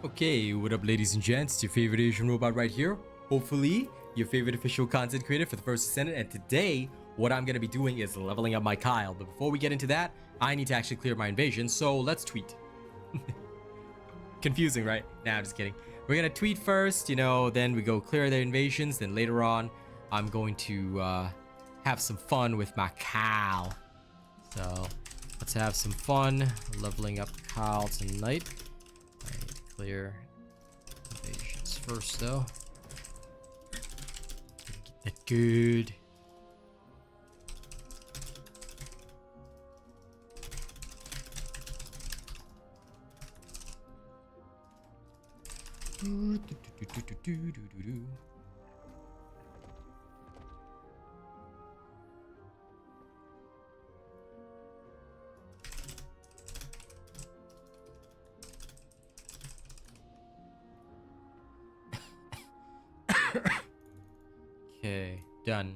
Okay, what up ladies and gents, it's your favorite Asian robot right here. Hopefully, your favorite official content creator for the First Descendant, and today, what I'm going to be doing is leveling up my Kyle. But before we get into that, I need to actually clear my invasion, so let's tweet. Confusing, right? Nah, I'm just kidding. We're going to tweet first, then we go clear the invasions, then later on, I'm going to have some fun with my Kyle. So, let's have some fun leveling up Kyle tonight. I need to clear invasions first, though. Get that good. Okay, done.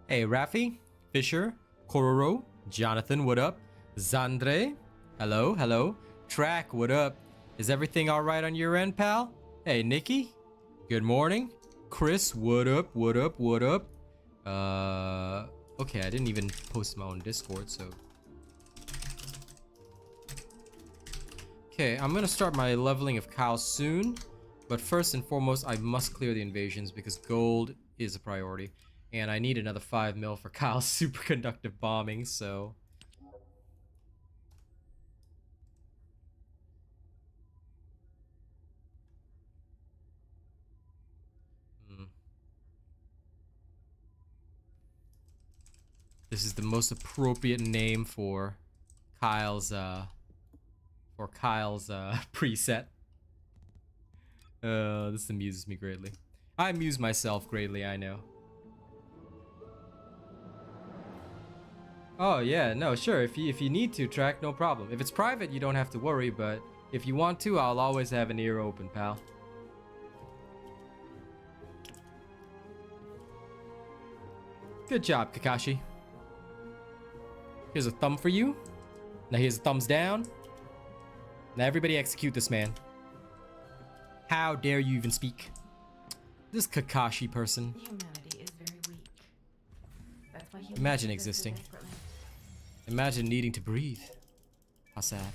Hey, Rafi, Fisher, Kororo, Jonathan, what up? Zandre, hello, hello. Track, what up? Is everything alright on your end, pal? Hey, Nikki, good morning. Chris, what up, what up, what up? Okay, I didn't even post my own Discord, so. Okay, I'm gonna start my leveling of Kyle soon. But first and foremost, I must clear the invasions because gold is a priority. And I need another 5 mil for Kyle's superconductive bombing, so... This is the most appropriate name for Kyle's, preset. This amuses me greatly. I amuse myself greatly, I know. Oh yeah, no, sure. If you need to track, no problem. If it's private, you don't have to worry. But if you want to, I'll always have an ear open, pal. Good job, Kakashi. Here's a thumb for you. Now here's a thumbs down. Now everybody execute this man. How dare you even speak? This Kakashi person. Humanity is very weak. That's why Imagine existing. Imagine needing to breathe. How sad.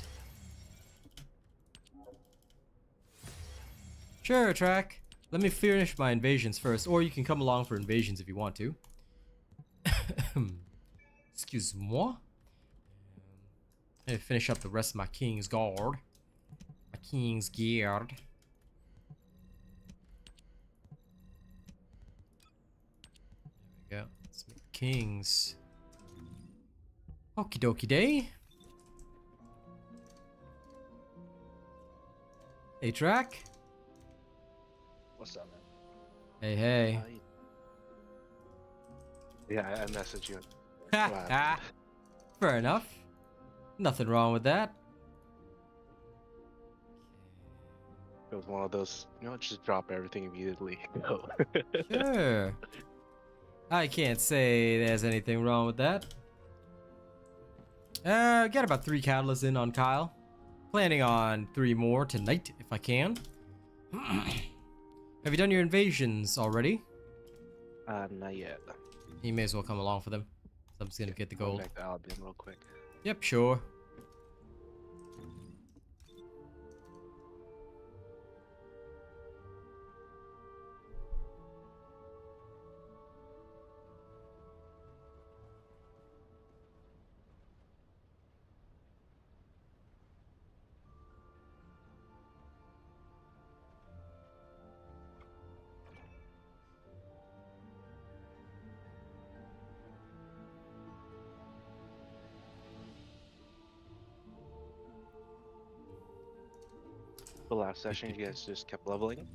Sure, Track. Let me finish my invasions first, or you can come along for invasions if you want to. Excuse-moi. Let me finish up the rest of my King's Guard. My King's Guard. There we go. Let's make Kings. Okie dokie day. Hey, Track. What's up, man? Hey, hey. Yeah, I messaged you. Ha. Fair enough. Nothing wrong with that. It was one of those, just drop everything immediately. Go. Sure. I can't say there's anything wrong with that. Got about 3 catalysts in on Kyle. Planning on 3 more tonight if I can. Have you done your invasions already? Not yet. You may as well come along for them. I'm just gonna get the gold. Back to Albion real quick. Yep, sure. The last session, you guys just kept leveling.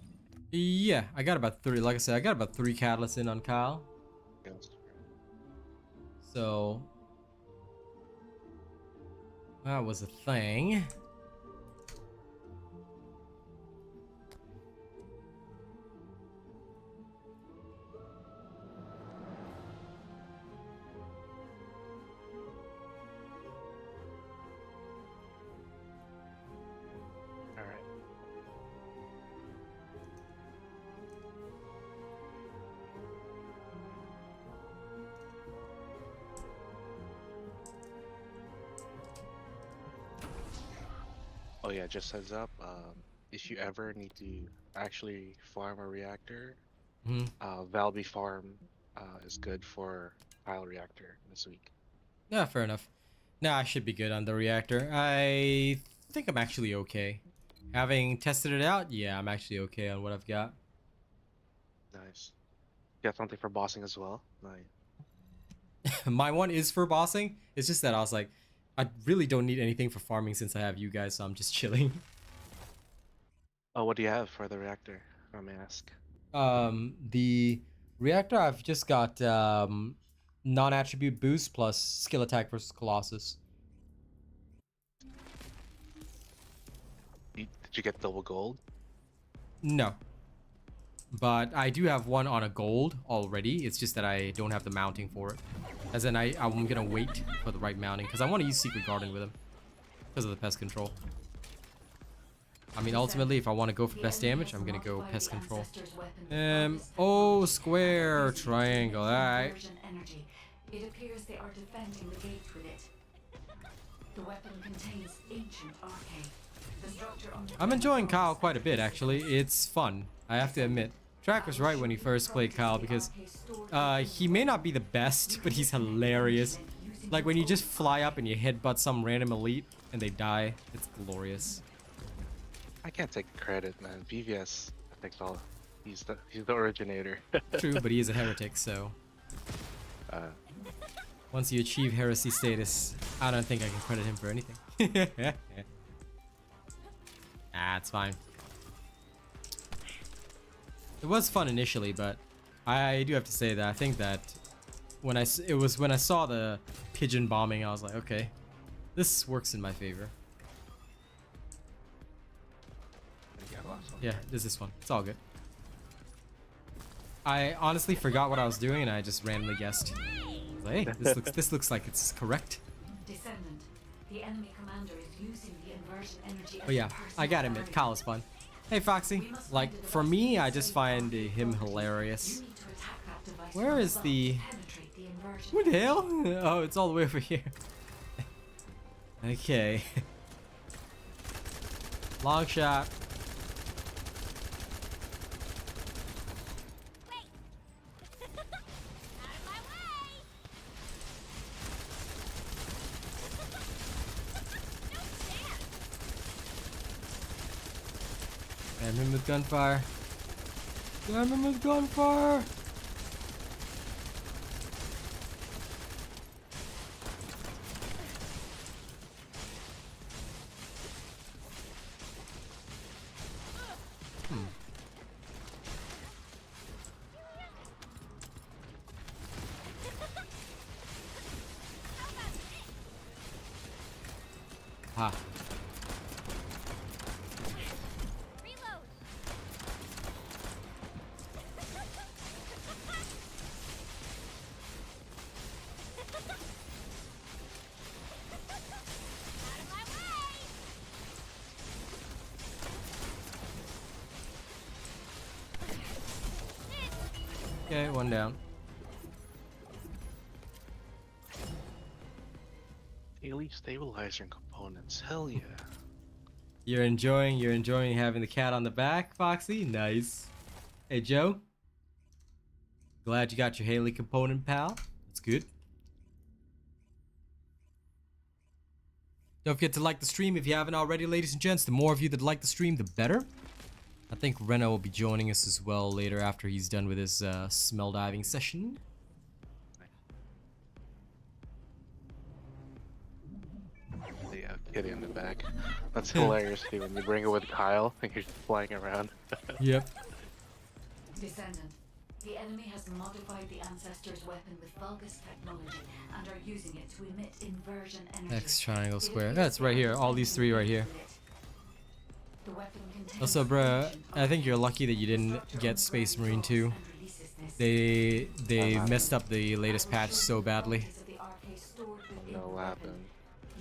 Yeah, I got about 3. Like I said, I got about 3 catalysts in on Kyle. Yes. So that was a thing. All right. Oh yeah, just heads up. If you ever need to actually farm a reactor, Hmm. Valby farm is good for Kyle reactor this week. Yeah, fair enough. Nah, I should be good on the reactor. I think I'm actually okay. Having tested it out, yeah, I'm actually okay on what I've got. Nice. Got something for bossing as well. Nice. My one is for bossing. It's just that I was like, I really don't need anything for farming since I have you guys, so I'm just chilling. Oh, what do you have for the reactor? If I may ask. The reactor, I've just got non-attribute boost plus skill attack versus Colossus. Did you get double gold? No, but I do have one on a gold already. It's just that I don't have the mounting for it. As in, I'm gonna wait for the right mounting because I want to use Secret Garden with him because of the pest control. I mean, ultimately, if I want to go for best damage, I'm gonna go pest control. Oh, square, triangle. All right. It appears they are defending the gate with it. The weapon contains ancient arcade. The structure on the I'm enjoying Kyle quite a bit, actually. It's fun, I have to admit. Track was right when he first played Kyle because he may not be the best, but he's hilarious. Like when you just fly up and you headbutt some random elite and they die, it's glorious. I can't take credit, man. BVS takes all. He's the originator. True, but he is a heretic, so once you achieve heresy status, I don't think I can credit him for anything. Ah, it's fine. It was fun initially, but I do have to say that I think that when I saw the pigeon bombing, I was like, okay, this works in my favor. Yeah, there's this one. It's all good. I honestly forgot what I was doing and I just randomly guessed. I was like, hey, this looks like it's correct. Descendant. The enemy commander is using the inversion energy. But yeah, I gotta admit, Kyle is fun. Hey Foxy, like for me, I just find him hilarious. Where is the... What the hell? Oh, it's all the way over here. Okay. Long shot. Damn him with gunfire. Damn him with gunfire. Ha. Okay, one down. Daily stabilizer components. Hell yeah. You're enjoying having the cat on the back, Foxy? Nice. Hey, Joe. Glad you got your Haley component, pal. That's good. Don't forget to like the stream if you haven't already, ladies and gents. The more of you that like the stream, the better. I think Reno will be joining us as well later after he's done with his smell diving session. Yeah, kitty in the back. That's hilarious too when you bring it with Kyle and you're just flying around. Yep. Descendant, the enemy has modified the Ancestor's weapon with Vulgus technology and are using it to emit inversion energy. X triangle square. That's right here. All these three right here. The weapon contains Also, bruh, I think you're lucky that you didn't get Space Marine 2. They messed up the latest patch so badly. No, what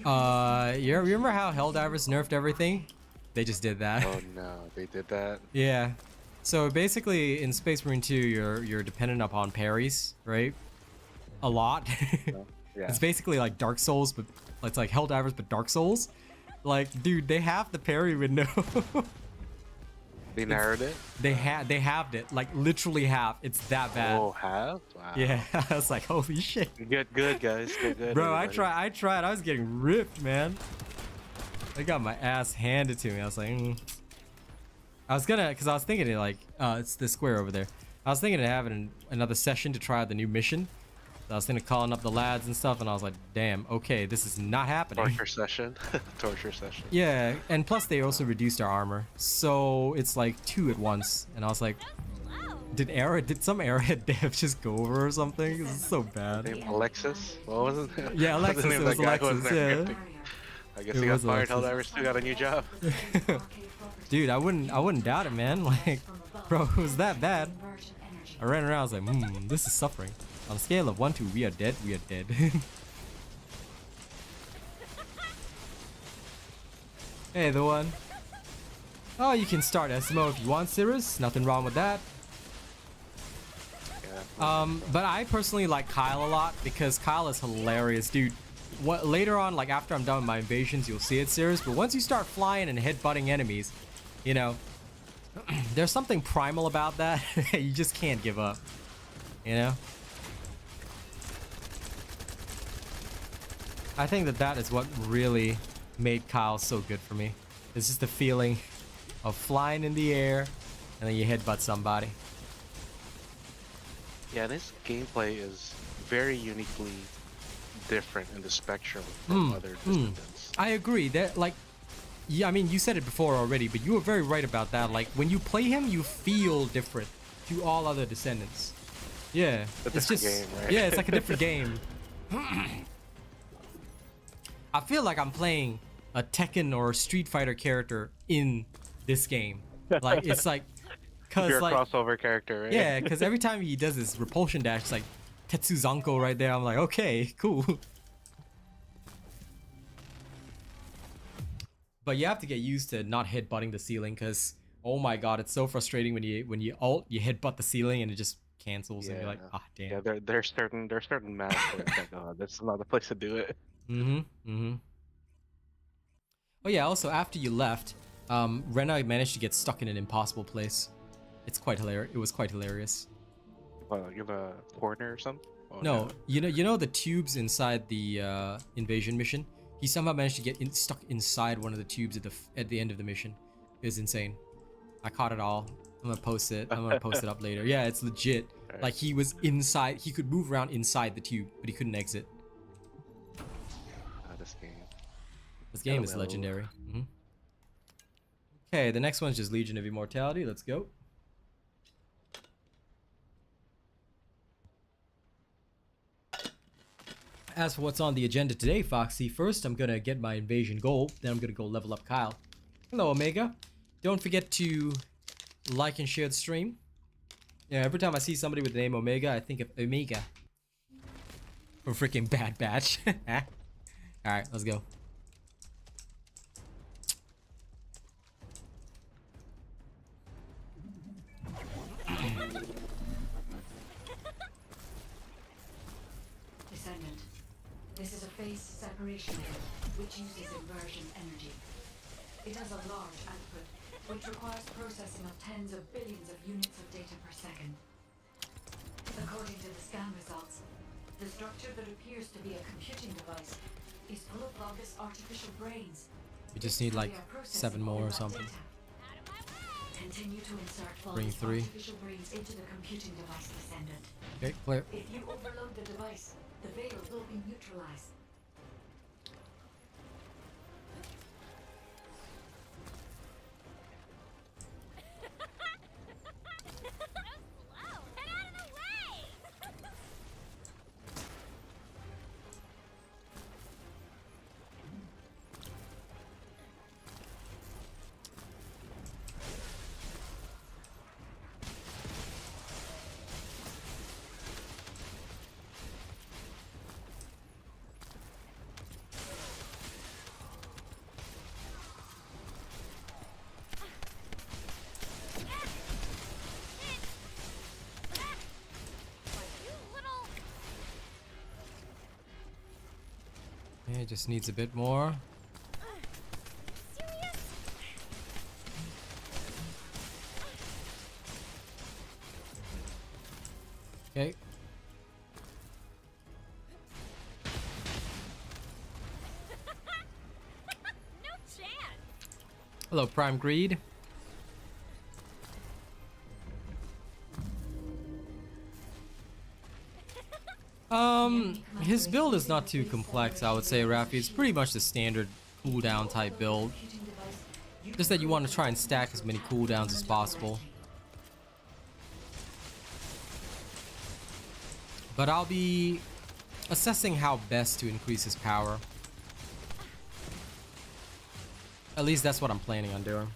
happened? You remember how Helldivers nerfed everything? They just did that. Oh no, they did that? Yeah. So basically, in Space Marine 2, you're dependent upon parries, right? A lot. Yeah. It's basically like Dark Souls, but it's like Helldivers, but Dark Souls. Like, dude, they have the parry window. They narrowed it? They halved it, like literally half. It's that bad. Oh, half? Wow. Yeah, I was like, holy shit. Good, guys. Good. Bro, everybody. I tried. I was getting ripped, man. They got my ass handed to me. I was like, I was thinking of like, it's the square over there. I was thinking of having another session to try out the new mission. So I was thinking of calling up the lads and stuff, and I was like, damn, okay, this is not happening. Torture session. Torture session. Yeah, and plus they also reduced our armor, so it's like 2 at once. And I was like, did some Arrowhead dev just go over or something? This is so bad. Name Alexis? What was it? Yeah, Alexis. It was Alexis. Yeah. I guess It he got was fired. Alexis. Helldivers still got a new job. Dude, I wouldn't doubt it, man. Like, bro, it was that bad. I ran around. I was like, this is suffering. On a scale of 1 to we are dead, we are dead. Hey, the one. Oh, you can start SMO if you want, Cirrus. Nothing wrong with that. Yeah. But I personally like Kyle a lot because Kyle is hilarious, dude. What later on, like after I'm done with my invasions, you'll see it, Cirrus. But once you start flying and headbutting enemies, you know, there's something primal about that. You just can't give up. You know. I think that is what really made Kyle so good for me. It's just the feeling of flying in the air and then you headbutt somebody. Yeah, this gameplay is very uniquely different in the spectrum from other Descendants. I agree. That like, yeah, I mean, you said it before already, but you were very right about that. Like when you play him, you feel different to all other Descendants. Yeah, it's just game, right? Yeah, it's like a different game. I feel like I'm playing a Tekken or Street Fighter character in this game. Like it's like, cause You're a like crossover character, right? yeah, cause every time he does his repulsion dash, it's like Tetsuzanko right there. I'm like, okay, cool. But you have to get used to not headbutting the ceiling, cause oh my god, it's so frustrating when you ult, you headbutt the ceiling and it just cancels, and you're like, ah, damn. Yeah, there's certain maps where it's like, oh, that's not the place to do it. Oh yeah, also after you left, Rena managed to get stuck in an impossible place. It's quite hilarious. It was quite hilarious. You have a corner or something? Oh, no, you know the tubes inside the invasion mission. He somehow managed to get stuck inside one of the tubes at the end of the mission. It was insane. I caught it all. I'm gonna post it. I'm gonna post it up later. Yeah, it's legit. Right. Like he was inside. He could move around inside the tube, but he couldn't exit. This game. This game is legendary. Okay, the next one's just Legion of Immortality. Let's go. As for what's on the agenda today, Foxy, first I'm gonna get my invasion goal, then I'm gonna go level up Kyle. Hello, Omega. Don't forget to like and share the stream. Yeah, every time I see somebody with the name Omega, I think of Omega. Or freaking Bad Batch. Alright, let's go. Descendant, this is a phase separation node, which uses inversion energy. It has a large output, which requires processing of tens of billions of units of data per second. According to the scan results, the structure that appears to be a computing device is full of Vulgus artificial brains. We just need like 7 more or something. Continue to insert Bring Vulgus 3. artificial brains into the computing device, Descendant. Okay, clear. If you overload the device, the veil will be neutralized. Okay, just needs a bit more. Okay. No chance. Hello, Prime Greed. His build is not too complex, I would say, Rafi. It's pretty much the standard cooldown type build. Just that you want to try and stack as many cooldowns as possible. But I'll be assessing how best to increase his power. At least that's what I'm planning on doing.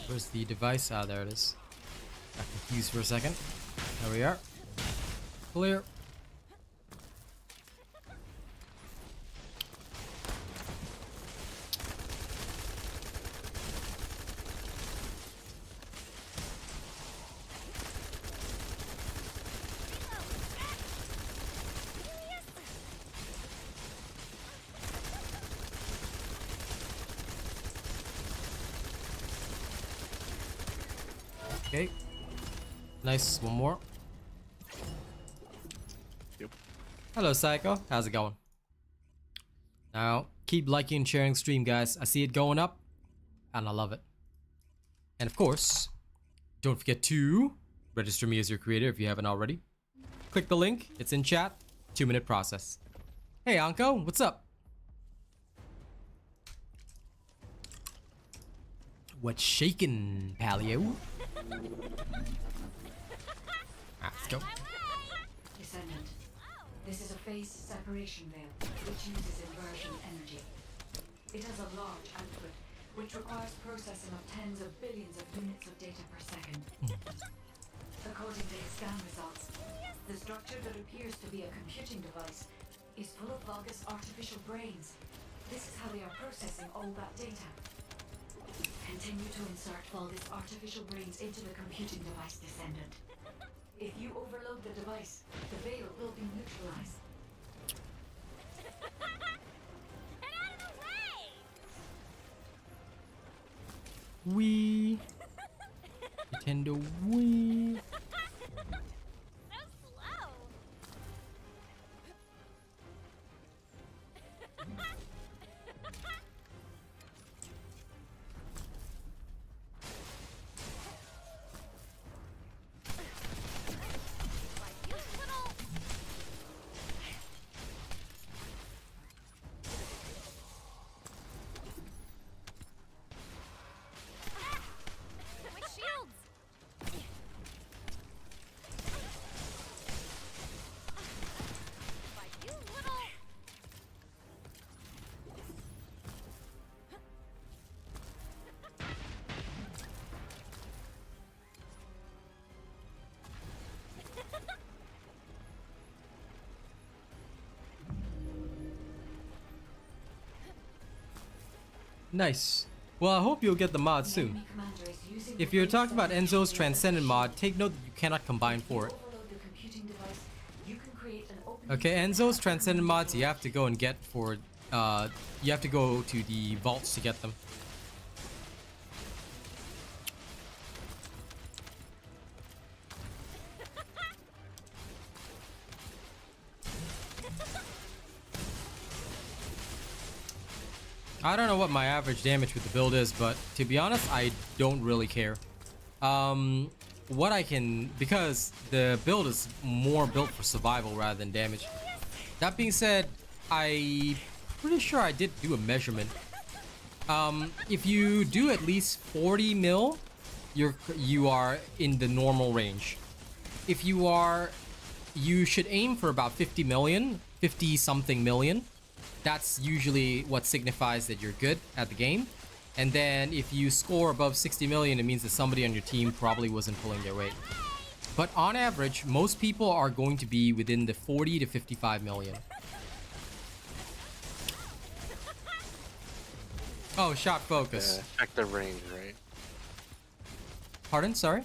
Where's the device? Ah, there it is. Got confused for a second. There we are. Clear. Okay. Nice. One more. Yep. Hello, Psycho. How's it going? Now, keep liking and sharing the stream, guys. I see it going up, and I love it. And of course, don't forget to register me as your creator if you haven't already. Click the link. It's in chat. 2-minute process. Hey, Anko. What's up? What's shaking, Paleo? Let's go. Descendant. This is a phase separation veil, which uses inversion energy. It has a large output, which requires processing of tens of billions of units of data per second. According to his scan results, the structure that appears to be a computing device is full of Vulgus artificial brains. This is how they are processing all that data. Continue to insert Vulgus artificial brains into the computing device, Descendant. If you overload the device, the veil will be neutralized. Get out of the way! Wee. Nintendo Wii. So slow. You little. My shields. You little. Nice. Well, I hope you'll get the mod soon. Enemy commander is using If the you're phase talking about separation Enzo's veil Transcendent mod, efficiently. take note that you cannot combine If you for it. overload the computing device, you can create an open Okay, Enzo's Transcendent mods you have to go and get for, you have to go to the vaults to get them. I don't know what my average damage with the build is, but to be honest, I don't really care. What I can, because the build is more built for survival rather than damage. That being said, I'm pretty sure I did do a measurement. If you do at least 40 mil, you are in the normal range. If you are, you should aim for about 50 million, 50 something million. That's usually what signifies that you're good at the game. And then if you score above 60 million, it means that somebody on your team probably wasn't pulling their weight. But on average, most people are going to be within the 40 to 55 million. Oh, shot focus. Effective range, right? Pardon? Sorry?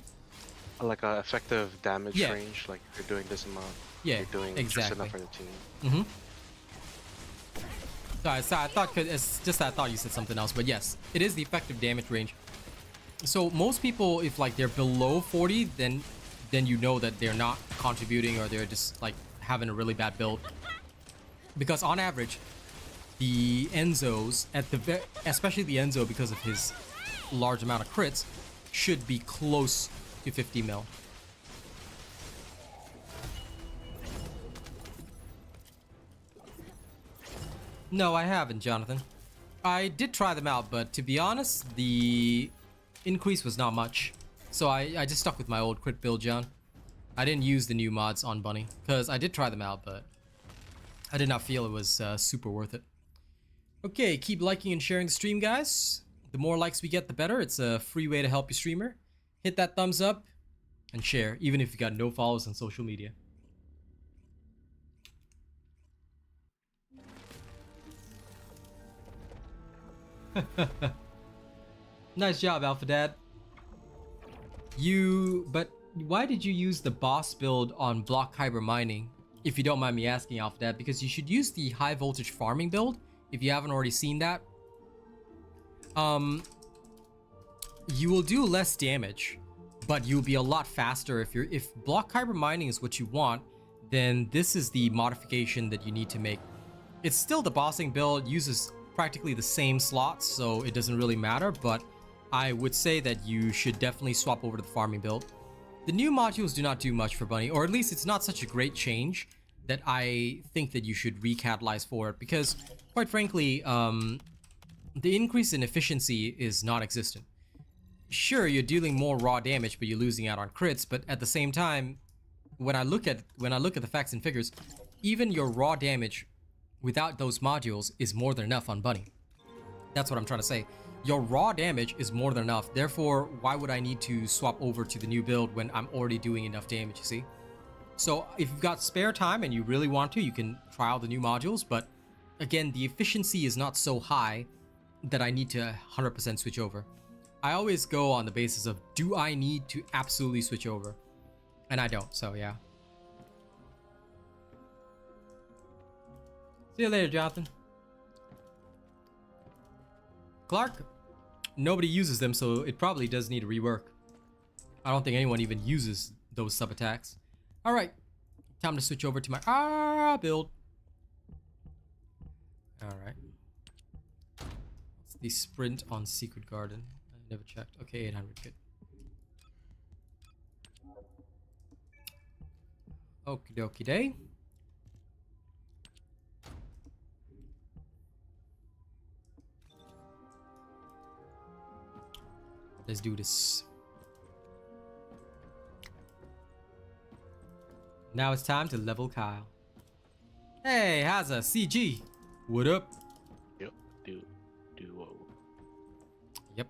Like a effective damage Yeah. range, like if you're doing this amount, Yeah, you're doing just exactly. enough for the team. Mm-hmm. Sorry, I thought it's just that I thought you said something else, but yes, it is the effective damage range. So most people, if like they're below 40, then you know that they're not contributing or they're just like having a really bad build. Because on average, the Enzos especially the Enzo because of his large amount of crits should be close to 50 mil. No, I haven't, Jonathan. I did try them out, but to be honest, the increase was not much. So I just stuck with my old crit build, John. I didn't use the new mods on Bunny, because I did try them out, but I did not feel it was super worth it. Okay, keep liking and sharing the stream, guys. The more likes we get, the better. It's a free way to help your streamer. Hit that thumbs up and share, even if you got no followers on social media. Nice job, Alpha Dad. But why did you use the boss build on block hyper mining? If you don't mind me asking, Alpha Dad, because you should use the high voltage farming build if you haven't already seen that. You will do less damage, but you'll be a lot faster. If block hyper mining is what you want, then this is the modification that you need to make. It's still the bossing build, uses practically the same slots, so it doesn't really matter, but I would say that you should definitely swap over to the farming build. The new modules do not do much for Bunny, or at least it's not such a great change that I think that you should recatalyze for it, because quite frankly, the increase in efficiency is non-existent. Sure, you're dealing more raw damage, but you're losing out on crits, but at the same time, when I look at the facts and figures, even your raw damage without those modules is more than enough on Bunny. That's what I'm trying to say. Your raw damage is more than enough. Therefore, why would I need to swap over to the new build when I'm already doing enough damage, you see? So if you've got spare time and you really want to, you can try out the new modules, but again, the efficiency is not so high that I need to 100% switch over. I always go on the basis of, do I need to absolutely switch over? And I don't, so yeah. See you later, Jonathan. Clark, nobody uses them, so it probably does need a rework. I don't think anyone even uses those sub attacks. All right, time to switch over to my build. All right. What's the sprint on Secret Garden? I never checked. Okay, 800 good. Okie dokie day. Let's do this. Now it's time to level Kyle. Hey, Haza, CG. What up? Yep, duo. Yep.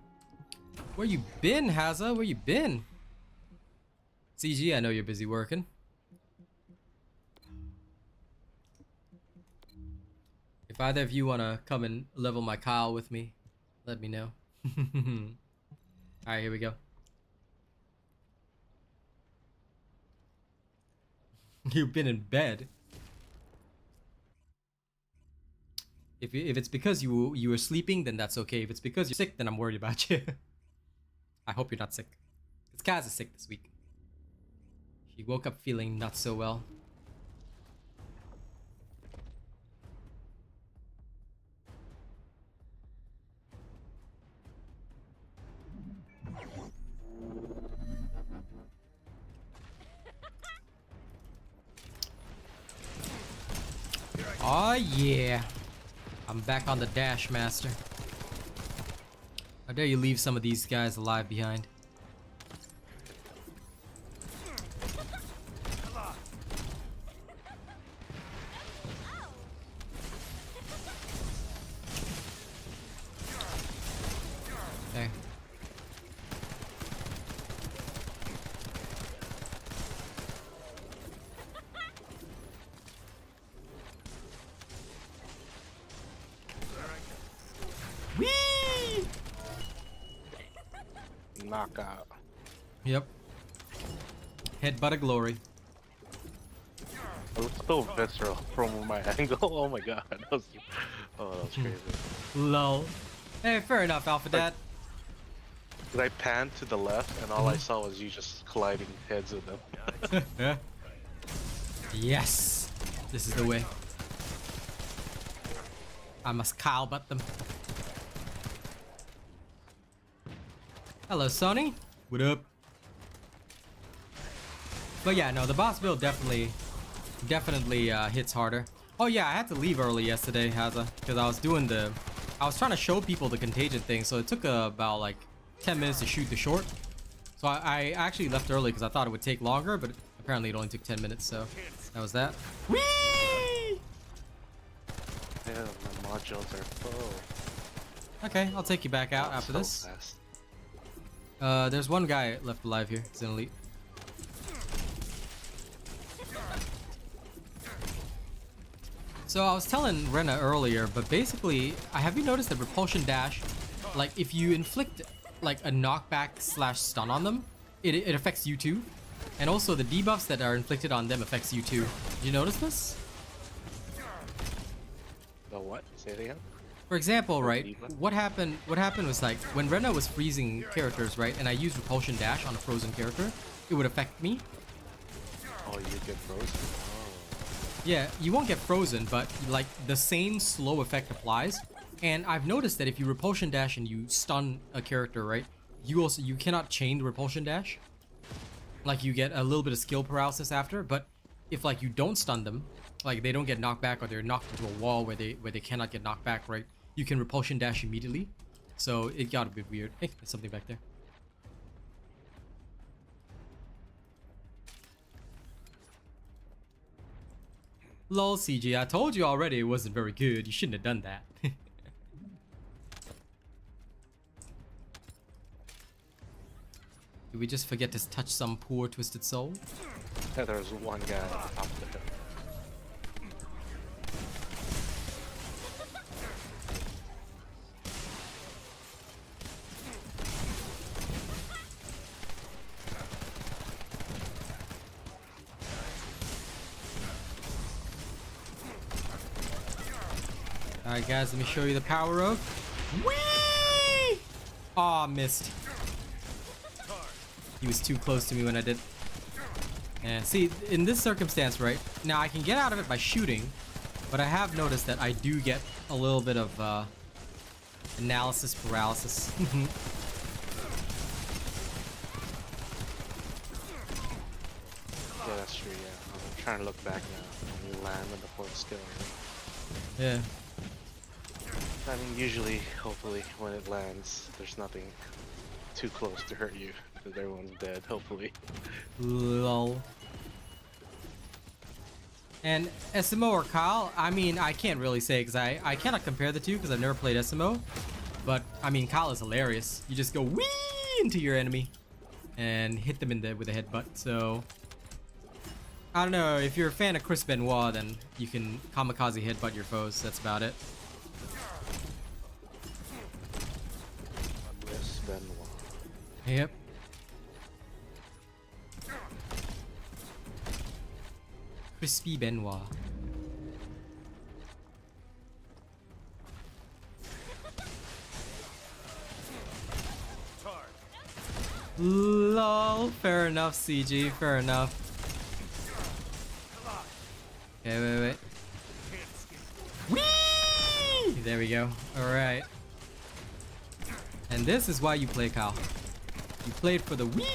Where you been, Haza? Where you been? CG, I know you're busy working. If either of you want to come and level my Kyle with me, let me know. Alright, here we go. You've been in bed. If it's because you were sleeping, then that's okay. If it's because you're sick, then I'm worried about you. I hope you're not sick. Because Kaz is sick this week. She woke up feeling not so well. Oh yeah, I'm back on the dash, master. How dare you leave some of these guys alive behind? Okay. Whee! knockout. Yep. Headbutt of glory. It looks so visceral from my angle. Oh my god. That was crazy. Lol. Hey, fair enough, Alpha Dad. Did I pan to the left and all I saw was you just colliding heads with them? Yes. This is the way. I must Kyle butt them. Hello, Sonny. What up? But yeah, no, the boss build definitely hits harder. Oh yeah, I had to leave early yesterday, Haza, because I was trying to show people the contagion thing, so it took about like 10 minutes to shoot the short. So I actually left early because I thought it would take longer, but apparently it only took 10 minutes, so that was that. Whee! Yeah, my modules are full. Okay, I'll take you back out after So this. fast. There's one guy left alive here. He's an elite. So I was telling Rena earlier, but basically, have you noticed that repulsion dash, like if you inflict like a knockback / stun on them, it affects you too, and also the debuffs that are inflicted on them affects you too. Did you notice this? The what? Say it again? For example, right, what happened was like when Rena was freezing characters, right, and I used repulsion dash on a frozen character, it would affect me. Oh, you get frozen? Oh. Yeah, you won't get frozen, but like the same slow effect applies. And I've noticed that if you repulsion dash and you stun a character, right, you cannot chain the repulsion dash. Like you get a little bit of skill paralysis after, but if like you don't stun them, like they don't get knocked back or they're knocked into a wall where they cannot get knocked back, right, you can repulsion dash immediately. So it got a bit weird. Hey, there's something back there. Lol, CG, I told you already it wasn't very good. You shouldn't have done that. Did we just forget to touch some poor twisted soul? Yeah, there's one guy on top of the hill. Alright guys, let me show you the power of... Whee! Aw, missed. He was too close to me when I did. And see, in this circumstance, right, now I can get out of it by shooting, but I have noticed that I do get a little bit of analysis paralysis. Yeah, that's true, yeah. I'm trying to look back now. When you land on the fourth skill, right? Yeah. I mean, usually, hopefully, when it lands, there's nothing too close to hurt you, because everyone's dead, hopefully. Lol. And SMO or Kyle, I mean, I can't really say because I cannot compare the two because I've never played SMO. But I mean, Kyle is hilarious. You just go wee into your enemy and hit them in the with a headbutt. So I don't know, if you're a fan of Chris Benoit, then you can kamikaze headbutt your foes. That's about it. Chris Benoit. Yep. Crispy Benoit. Lol, fair enough, CG, fair enough. Okay, wait. Whee! There we go. Alright. And this is why you play, Kyle. You played for the wee!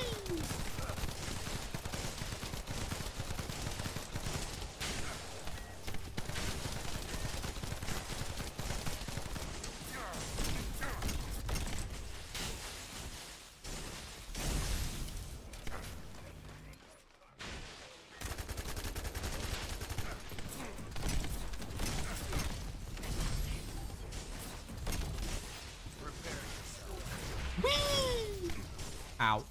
Ow.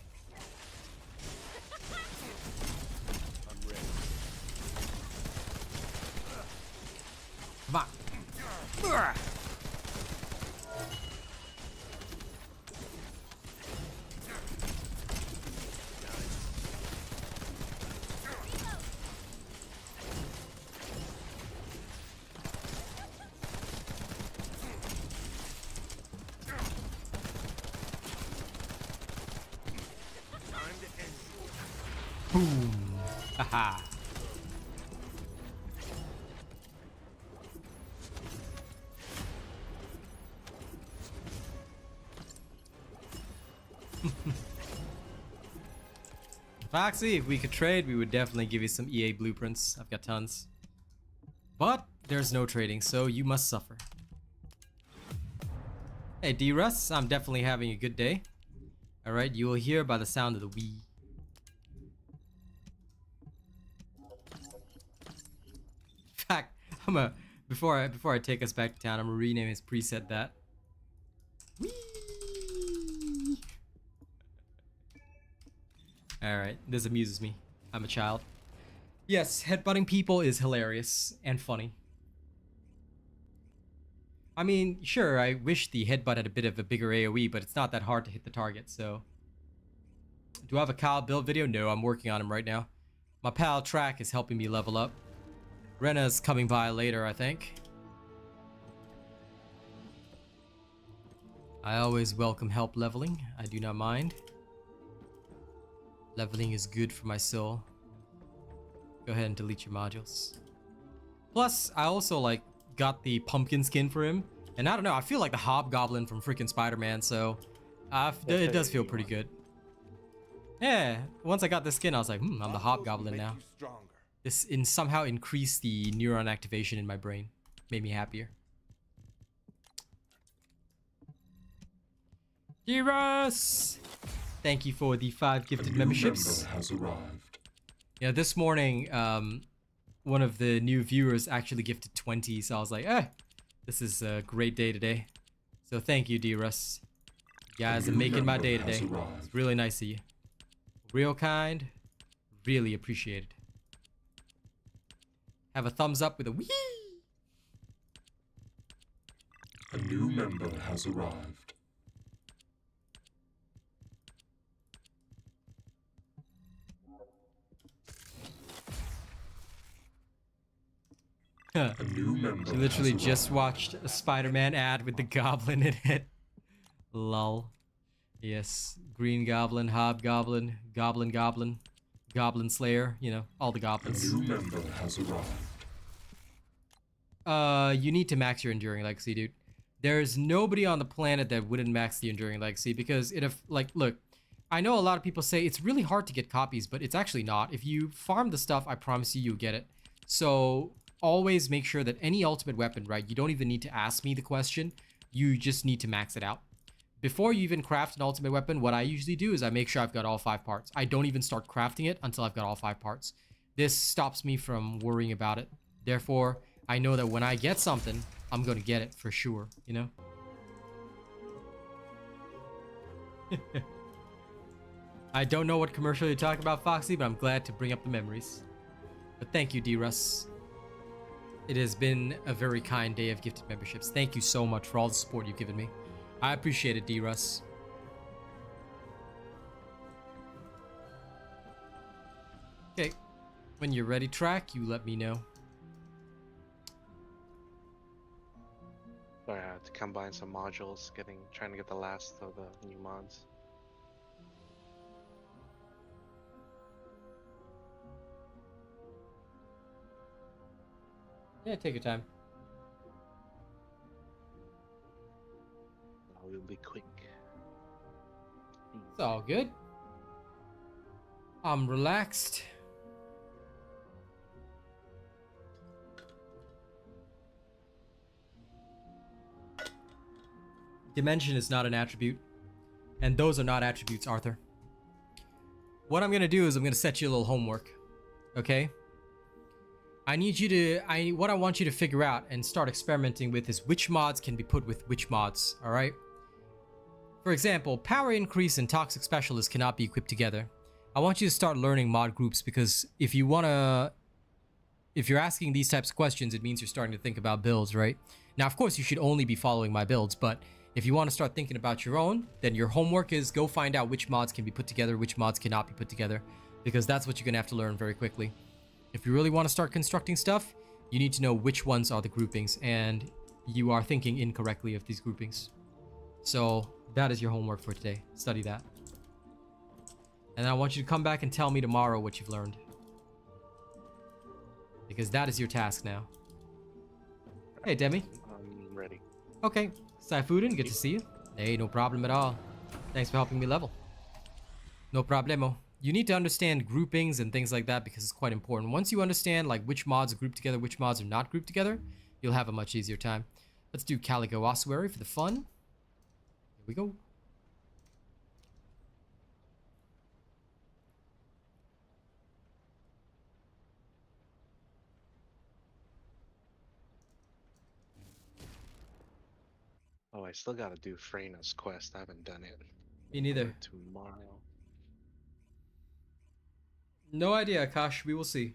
Come on. Ugh. Boom. Haha. Foxy, if we could trade, we would definitely give you some EA blueprints. I've got tons. But there's no trading, so you must suffer. Hey D-Russ, I'm definitely having a good day. Alright, you will hear by the sound of the Wii. In fact, before I take us back to town, I'm gonna rename his preset that. Whee! Alright, this amuses me. I'm a child. Yes, headbutting people is hilarious and funny. I mean, sure, I wish the headbutt had a bit of a bigger AoE, but it's not that hard to hit the target, so. Do I have a Kyle build video? No, I'm working on him right now. My pal Track is helping me level up. Rena's coming by later, I think. I always welcome help leveling. I do not mind. Leveling is good for my soul. Go ahead and delete your modules. Plus, I also like got the pumpkin skin for him. And I don't know, I feel like the hobgoblin from freaking Spider-Man, so it does feel pretty good. Yeah, once I got this skin, I was like, I'm the hobgoblin now. This somehow increased the neuron activation in my brain. Made me happier. Giros! Thank you for the 5 gifted memberships. Has arrived. Yeah, this morning, one of the new viewers actually gifted 20, so I was like, this is a great day today. So thank you, D-Russ. You guys are making my day today. It's really nice of you. Real kind. Really appreciated. Have a thumbs up with a wee. A new member has arrived. Huh. A new member. She literally has just arrived. watched a Spider-Man ad with the goblin in it. Lol. Yes. Green Goblin, Hobgoblin, Goblin, Goblin Slayer, you know, all the A goblins. new member has arrived. You need to max your Enduring Legacy, dude. There's nobody on the planet that wouldn't max the Enduring Legacy because look, I know a lot of people say it's really hard to get copies, but it's actually not. If you farm the stuff, I promise you'll get it. So always make sure that any ultimate weapon, right, you don't even need to ask me the question. You just need to max it out. Before you even craft an ultimate weapon, what I usually do is I make sure I've got all 5 parts. I don't even start crafting it until I've got all 5 parts. This stops me from worrying about it. Therefore, I know that when I get something, I'm going to get it for sure, you know? I don't know what commercial you're talking about, Foxy, but I'm glad to bring up the memories. But thank you, D-Russ. It has been a very kind day of gifted memberships. Thank you so much for all the support you've given me. I appreciate it, D-Russ. Okay. When you're ready, Track, you let me know. I had to combine some modules, trying to get the last of the new mods. Yeah, take your time. I will be quick. It's all good. I'm relaxed. Dimension is not an attribute. And those are not attributes, Arthur. What I'm going to do is I'm going to set you a little homework. Okay? I need you to... what I want you to figure out and start experimenting with is which mods can be put with which mods. Alright? For example, Power Increase and Toxic Specialist cannot be equipped together. I want you to start learning mod groups because if you want to... If you're asking these types of questions, it means you're starting to think about builds, right? Now, of course, you should only be following my builds, but if you want to start thinking about your own, then your homework is go find out which mods can be put together, which mods cannot be put together, because that's what you're going to have to learn very quickly. If you really want to start constructing stuff, you need to know which ones are the groupings, and you are thinking incorrectly of these groupings. So that is your homework for today. Study that. And I want you to come back and tell me tomorrow what you've learned. Because that is your task now. Hey, Demi. I'm ready. Okay. Saifuden, good to see you. Hey, no problem at all. Thanks for helping me level. No problemo. You need to understand groupings and things like that because it's quite important. Once you understand like which mods are grouped together, which mods are not grouped together, you'll have a much easier time. Let's do Calico Ossuary for the fun. Here we go. Oh, I still gotta do Freyna's quest. I haven't done it. Me neither. Tomorrow. No idea, Akash. We will see.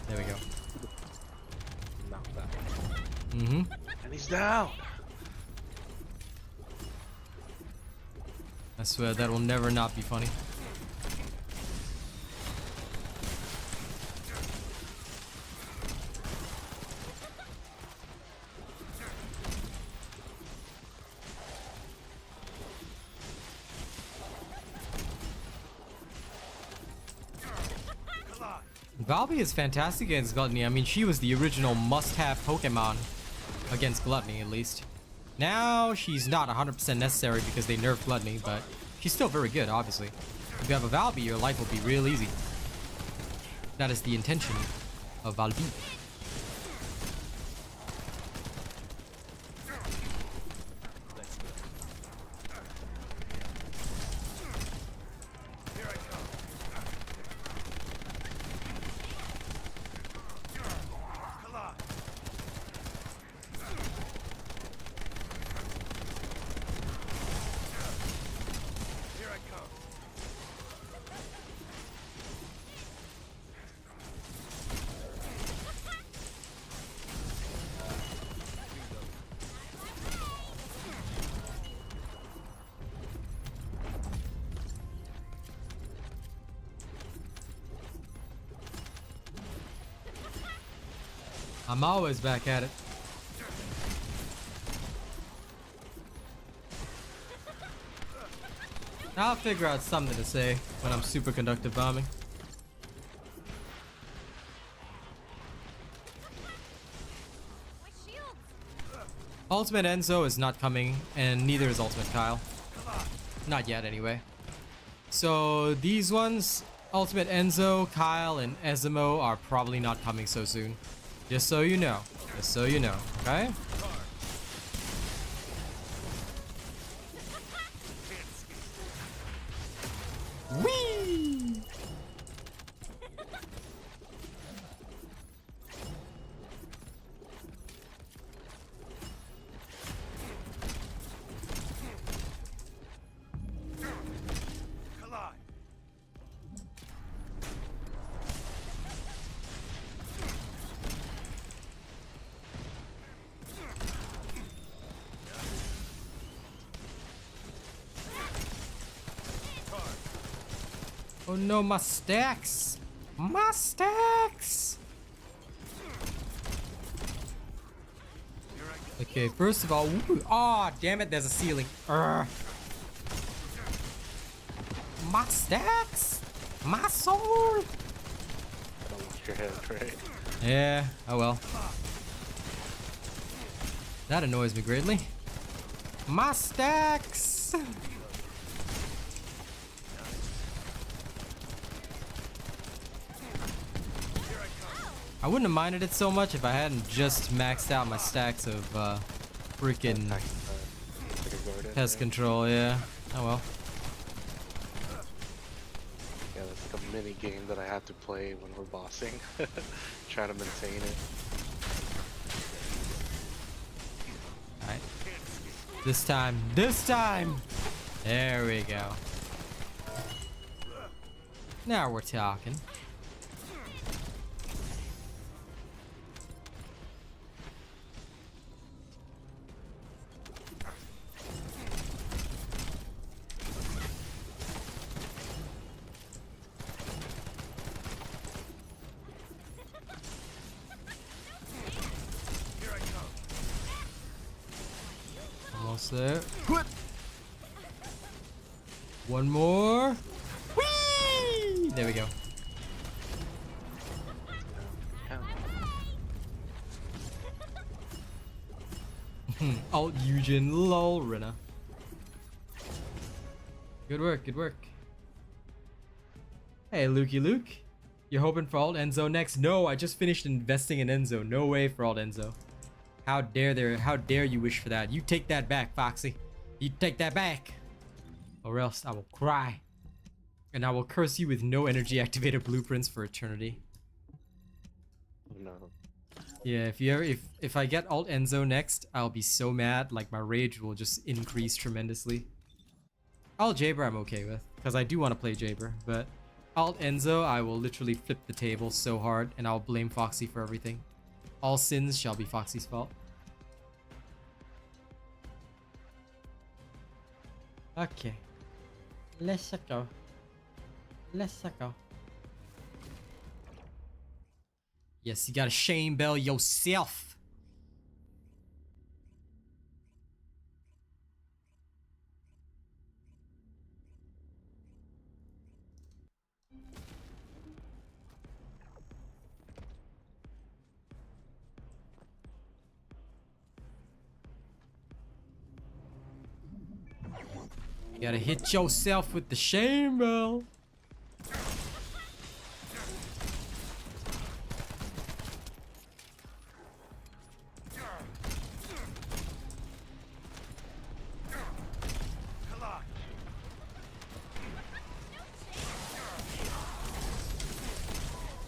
There we go. Knock that. Mm-hmm. And he's down. I swear that will never not be funny. Valby is fantastic against Gluttony. I mean, she was the original must-have Pokemon against Gluttony, at least. Now, she's not 100% necessary because they nerfed Gluttony, but she's still very good, obviously. If you have a Valby, your life will be real easy. That is the intention of Valby. I'm always back at it. I'll figure out something to say when I'm superconductive bombing. My shields. Ultimate Enzo is not coming, and neither is Ultimate Kyle. Not yet, anyway. So these ones, Ultimate Enzo, Kyle, and Ezimo are probably not coming so soon. Just so you know. Just so you know, okay? Whee! Oh no, my stacks! My stacks! Okay, first of all, oh damn it, there's a ceiling. Urgh. My stacks! My soul! Don't lost your head, right? Yeah, oh well. That annoys me greatly. My stacks! I wouldn't have minded it so much if I hadn't just maxed out my stacks of freaking Like a garden, pest right? control, yeah. Oh well. Yeah, that's like a mini game that I have to play when we're bossing. Try to maintain it. Alright. This time. There we go. Now we're talking. Almost there. One more. Whee! There we go. Alt Eugen lol Rena. Good work, good work. Hey Lukey Luke. You're hoping for Alt Enzo next? No, I just finished investing in Enzo. No way for Alt Enzo. How dare you wish for that? You take that back, Foxy. You take that back. Or else I will cry. And I will curse you with no energy activated blueprints for eternity. No. Yeah, if I get Alt Enzo next, I'll be so mad, like my rage will just increase tremendously. Alt Jaber I'm okay with, because I do want to play Jaber, but Alt Enzo I will literally flip the table so hard and I'll blame Foxy for everything. All sins shall be Foxy's fault. Okay. Let's go. Let's go. Yes, you gotta shame bell yourself. You gotta hit yourself with the shame bell.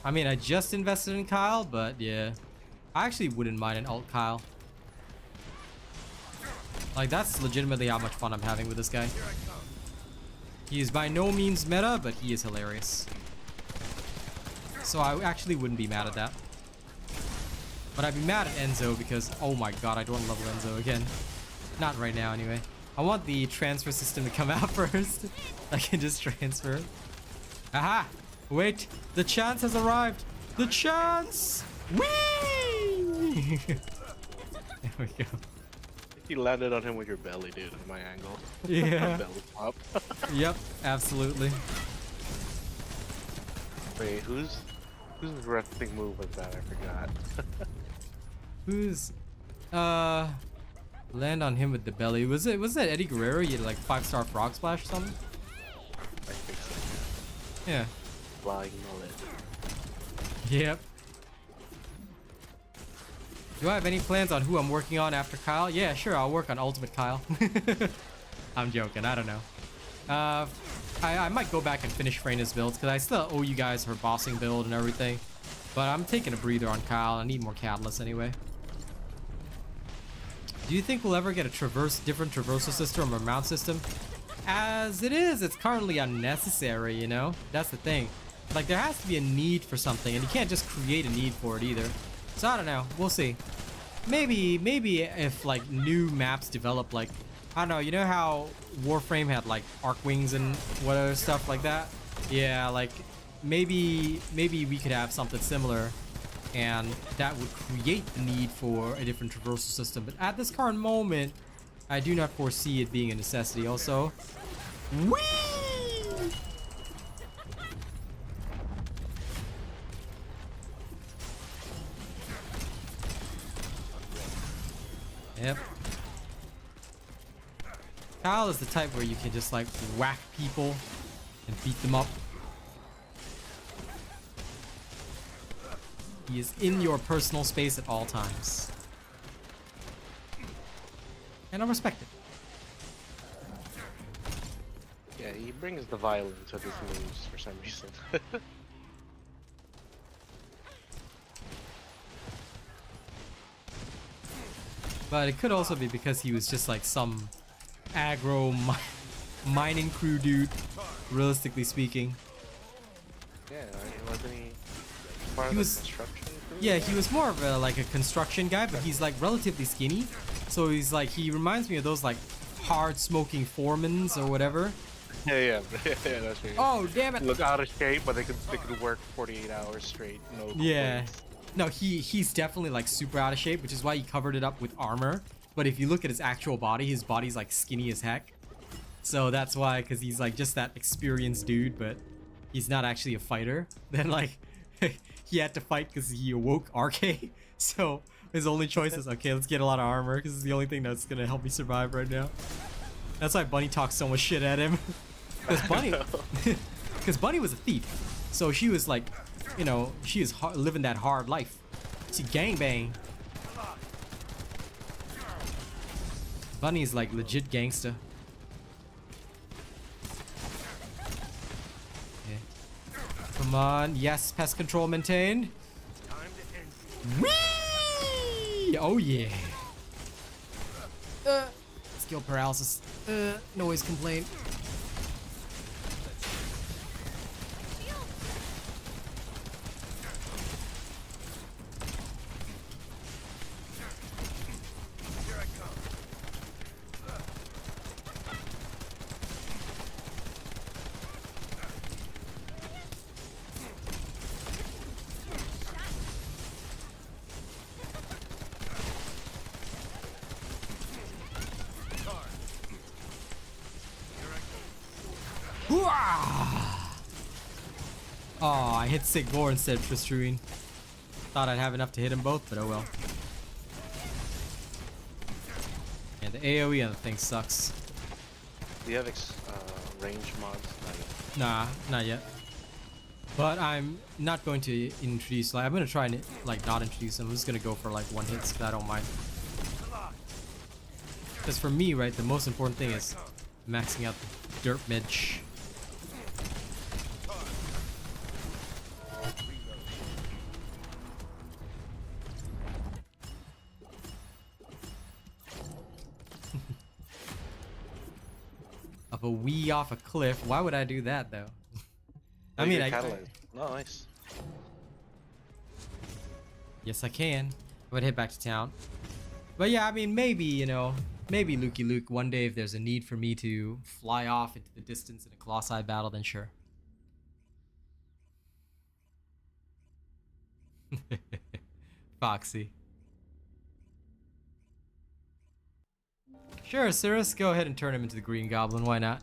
I mean, I just invested in Kyle, but yeah. I actually wouldn't mind an alt Kyle. Like, that's legitimately how much fun I'm having with this guy. He is by no means meta, but he is hilarious. So I actually wouldn't be mad at that. But I'd be mad at Enzo because, oh my god, I don't want to level Enzo again. Not right now, anyway. I want the transfer system to come out first. I can just transfer. Aha! Wait, the chance has arrived. The chance! Whee! There we go. You landed on him with your belly, dude, at my angle. Yeah. Belly pop. Yep, absolutely. Wait, whose wrestling move was that? I forgot. Who's land on him with the belly? Was that Eddie Guerrero? You had like 5-star frog splash or something? I think so. Yeah. Flying mullet. Yep. Do I have any plans on who I'm working on after Kyle? Yeah, sure, I'll work on Ultimate Kyle. I'm joking, I don't know. I might go back and finish Freyna's builds because I still owe you guys her bossing build and everything. But I'm taking a breather on Kyle. I need more catalysts anyway. Do you think we'll ever get a different traversal system or mount system? As it is, it's currently unnecessary, you know? That's the thing. Like, there has to be a need for something, and you can't just create a need for it either. So I don't know. We'll see. Maybe if like new maps develop, like, I don't know, you know how Warframe had like arc wings and whatever stuff like that? Yeah, like maybe we could have something similar and that would create the need for a different traversal system. But at this current moment, I do not foresee it being a necessity. Also, whee! Yep. Kyle is the type where you can just like whack people and beat them up. He is in your personal space at all times. And I respect it. Yeah, he brings the violence with his moves for some reason. But it could also be because he was just like some aggro mining crew dude, realistically speaking. Yeah, wasn't he part He of was- the construction crew? Yeah, he was more of a like a construction guy, but he's like relatively skinny. So he's like, he reminds me of those like hard smoking foremans or whatever. Yeah, that's right. Oh, damn it. Look out of shape, but they could work 48 hours straight. No Yeah. complaints. No, he's definitely like super out of shape, which is why he covered it up with armor. But if you look at his actual body, his body's like skinny as heck. So that's why, because he's like just that experienced dude, but he's not actually a fighter. Then like he had to fight because he awoke RK. So his only choice is, okay, let's get a lot of armor because it's the only thing that's gonna help me survive right now. That's why Bunny talks so much shit at him. Because Bunny was a thief. So she was like, you know, she is living that hard life. She gangbang. Bunny's like legit gangster. Okay. Come on, yes, pest control maintained. Whee! Oh yeah. Skill paralysis. Noise complaint. Oh, I hit Sigvor instead of Tristruine. Thought I'd have enough to hit them both, but oh well. Yeah, the AoE on the thing sucks. Do you have range mods? Not yet. Nah, not yet. But I'm not going to introduce, like, I'm going to try and, like, not introduce them. I'm just going to go for, like, one hits, because I don't mind. Because for me, right, the most important thing is maxing out the dirt midge. Of a wee off a cliff. Why would I do that, though? I mean, Nice. Yes, I can. I would head back to town. But yeah, I mean, maybe, you know, maybe Lukey Luke one day if there's a need for me to fly off into the distance in a Colossi battle, then sure. Foxy. Sure, Cirrus, go ahead and turn him into the Green Goblin, why not?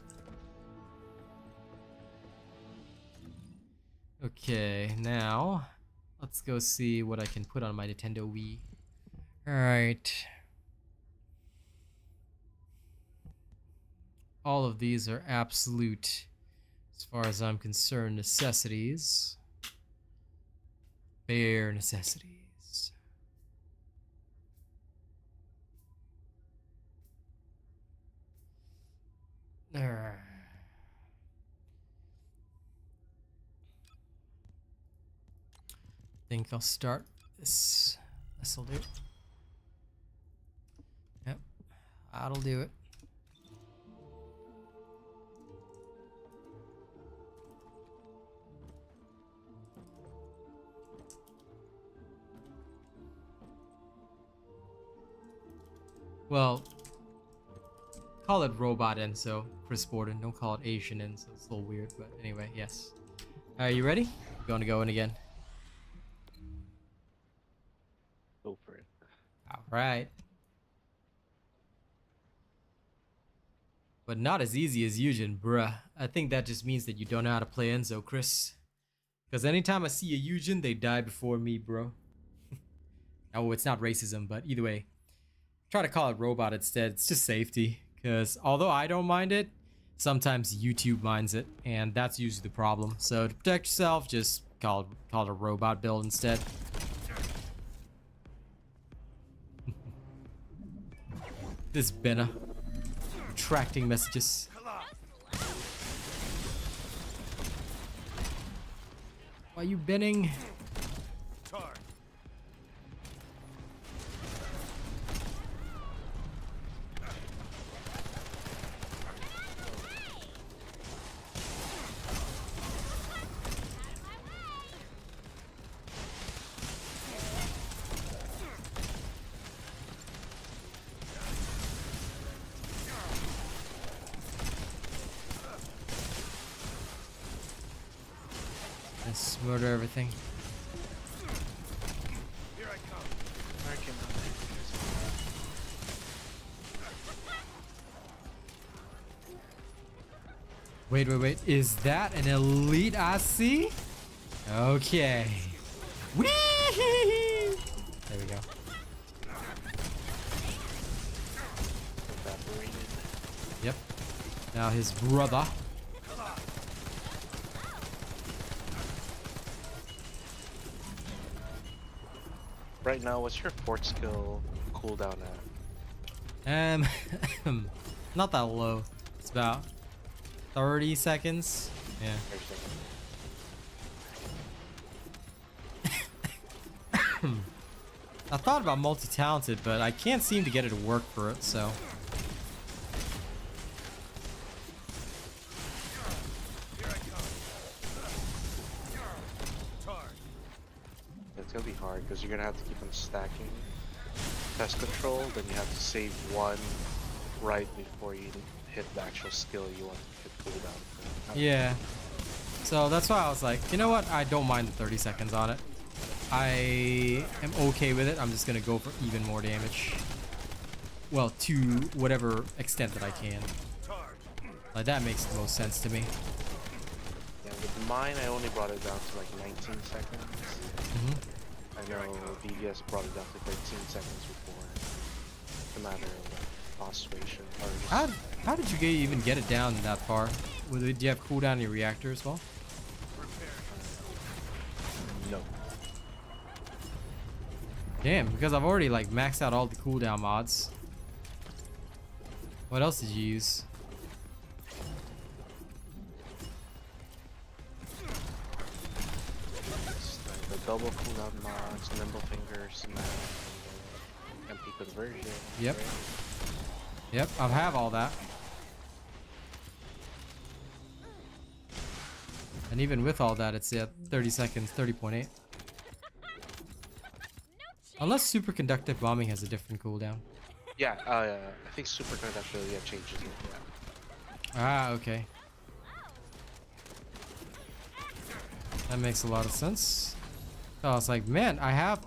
Okay, now let's go see what I can put on my Nintendo Wii. Alright. All of these are absolute, as far as I'm concerned, necessities. Bare necessities. Alright. Think I'll start this. This'll do. Yep, that'll do it. Well, call it Robot Enso, Chris Borden. Don't call it Asian Enso. It's a little weird, but anyway, yes. Are you ready? Going to go in again. Go for it. All right. But not as easy as Eugen, bruh. I think that just means that you don't know how to play Enzo, Chris. Because anytime I see a Eugen, they die before me, bro. Oh, it's not racism, but either way. try to call it robot instead. It's just safety. Because although I don't mind it, sometimes YouTube minds it, and that's usually the problem. So to protect yourself, just call it a robot build instead. This Benna retracting messages. Why are you benning? Let's murder everything. Here I come. I came out. Wait. Is that an elite I see? Okay. Whee! There we go. Evaporated. Yep. Now his brother. Right now, what's your fort skill cooldown at? Not that low. It's about 30 seconds. Yeah. I thought about multi-talented, but I can't seem to get it to work for it, so. It's gonna be hard because you're gonna have to keep on stacking pest control, then you have to save one right before you hit the actual skill you want to hit cooldown. Yeah. So that's why I was like, you know what? I don't mind the 30 seconds on it. I am okay with it. I'm just gonna go for even more damage. Well, to whatever extent that I can. Like, that makes the most sense to me. Yeah, with mine, I only brought it down to like 19 seconds. I know BBS brought it down to 13 seconds before. It's a matter of oscillation. Or just How did you even get it down that far? Did you have cooldown in your reactor as well? no. Damn, because I've already like maxed out all the cooldown mods. What else did you use? The double cooldown mods, nimble fingers, MP conversion. Yep. Right? Yep, I have all that. And even with all that, it's at 30 seconds, 30.8. Unless superconductive bombing has a different cooldown. Yeah, I think superconductor changes it. Yeah. Ah, okay. That makes a lot of sense. I was like, man, I have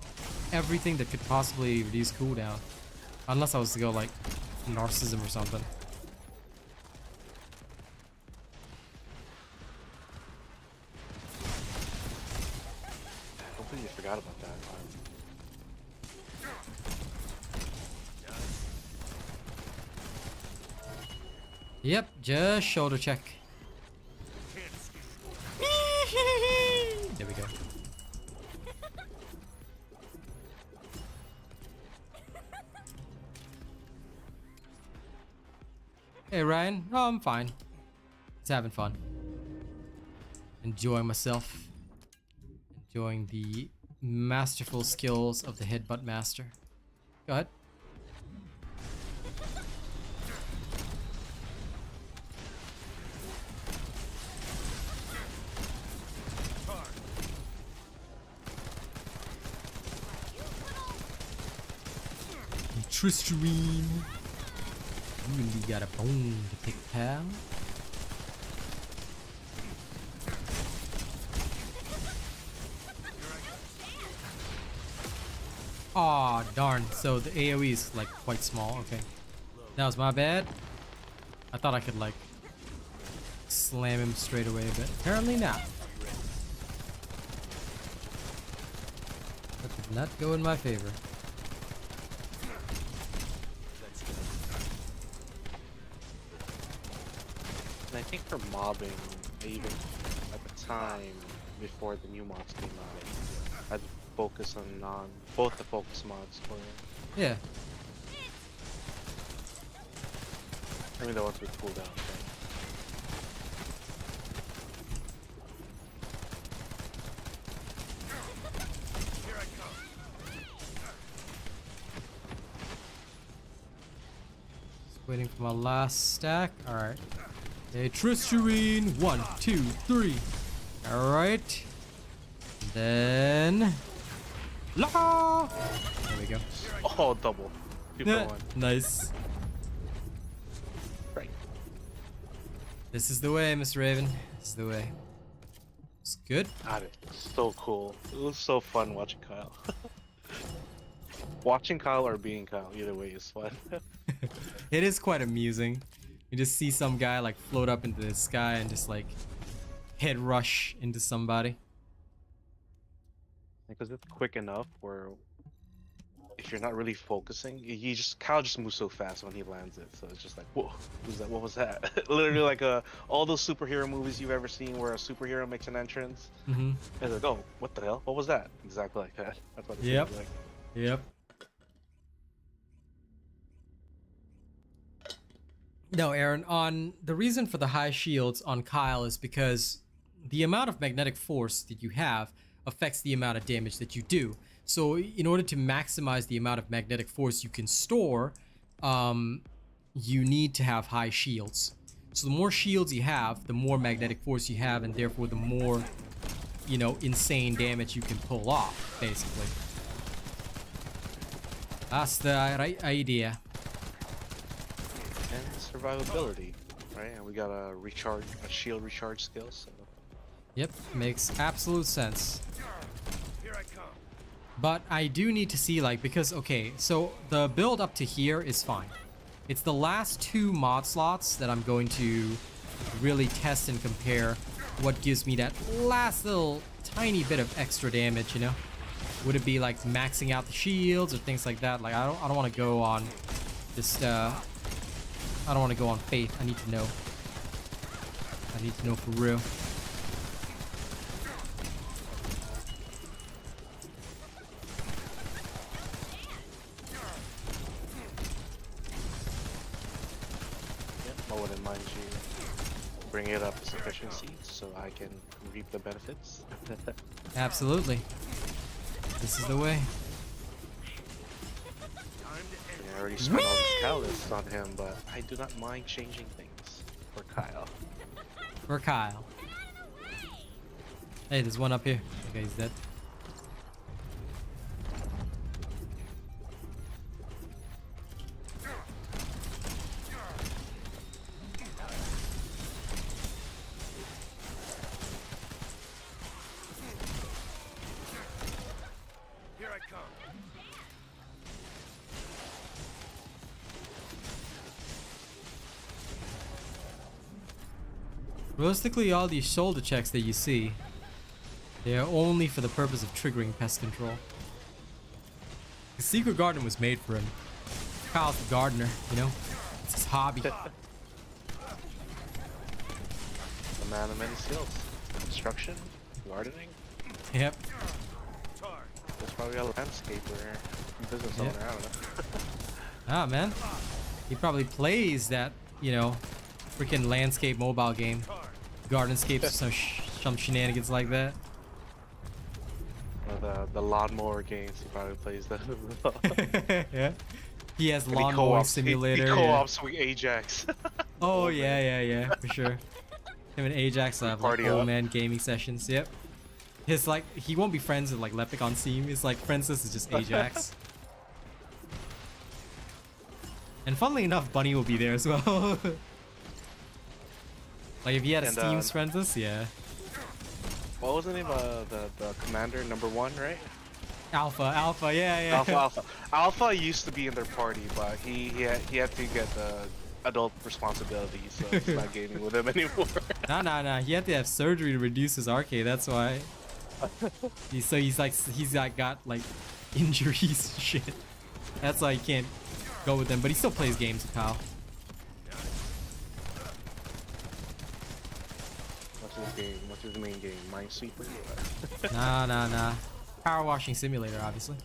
everything that could possibly reduce cooldown. Unless I was to go like narcissism or something. I completely forgot about that. Yep, just shoulder check. There we go. Hey Ryan, oh, I'm fine. Just having fun. Enjoying myself. Enjoying the masterful skills of the headbutt master. Go ahead. Tristerine. You really got a bone to pick, pal. Aw, darn. So the AoE is like quite small. Okay. That was my bad. I thought I could like slam him straight away, but apparently not. That did not go in my favor. think for mobbing, even at the time before the new mods came out, I'd focus on both the focus mods for it. Yeah. I mean the ones with cooldown. Just waiting for my last stack. All right. A Tristerine. 1, 2, 3. All right. Then. La! There we go. Oh, double. 2 for Yeah. 1. Nice. Right. This is the way, Mr. Raven. This is the way. It's good. God, it's so cool. It was so fun watching Kyle. Watching Kyle or being Kyle, either way is fun. It is quite amusing. You just see some guy like float up into the sky and just like head rush into somebody. Because it's quick enough where if you're not really focusing, Kyle just moves so fast when he lands it. So it's just like, whoa, who's that? What was that? Literally like all those superhero movies you've ever seen where a superhero makes an entrance. Mm-hmm. It's like, oh, what the hell? What was that? Exactly like that. That's what it Yep. feels like. Yep. No, Aaron, on the reason for the high shields on Kyle is because the amount of magnetic force that you have affects the amount of damage that you do. So in order to maximize the amount of magnetic force you can store, you need to have high shields. So the more shields you have, the more magnetic force you have, and therefore the more, you know, insane damage you can pull off, basically. That's the right idea. And survivability, right? And we got a shield recharge skill, so Yep, makes absolute sense. But I do need to see, like, because, okay, so the build up to here is fine. It's the last 2 mod slots that I'm going to really test and compare what gives me that last little tiny bit of extra damage, you know? Would it be like maxing out the shields or things like that? Like, I don't want to go on just, I don't want to go on faith. I need to know. I need to know for real. I wouldn't mind you bring it up to efficiency so I can reap the benefits. Absolutely. This is the way. I already spent all these catalysts on him, but I do not mind changing things for Kyle. For Kyle. Hey, there's one up here. Okay, he's dead. Realistically, all these shoulder checks that you see, they are only for the purpose of triggering pest control. The secret garden was made for him. Kyle's the gardener, you know? It's his hobby. The man of many skills. Construction, gardening. Yep. There's probably a landscaper, business owner, I don't know. Ah, man. He probably plays that, you know, freaking landscape mobile game. Gardenscapes or some shenanigans like that. Or the lawnmower games, he probably plays that. Yeah. He has And lawnmower simulator. He yeah. co-ops with Ajax. Oh yeah, for sure. Him and Ajax will have like Party old up. man gaming sessions. Yep. His like he won't be friends with like Lepic on Steam. His like friends list is just Ajax. And funnily enough, Bunny will be there as well. Like if he had a And, Steam's friends list, yeah. What was the name of the commander, number 1, right? Alpha, yeah. Alpha used to be in their party, but he had to get the adult responsibilities, so he's not gaming with him anymore. Nah. He had to have surgery to reduce his arcade. That's why. He's got like injuries and shit. That's why he can't go with them. But he still plays games with Kyle. What's the game? What's the main game? Minesweeper? Nah. Power washing simulator, obviously.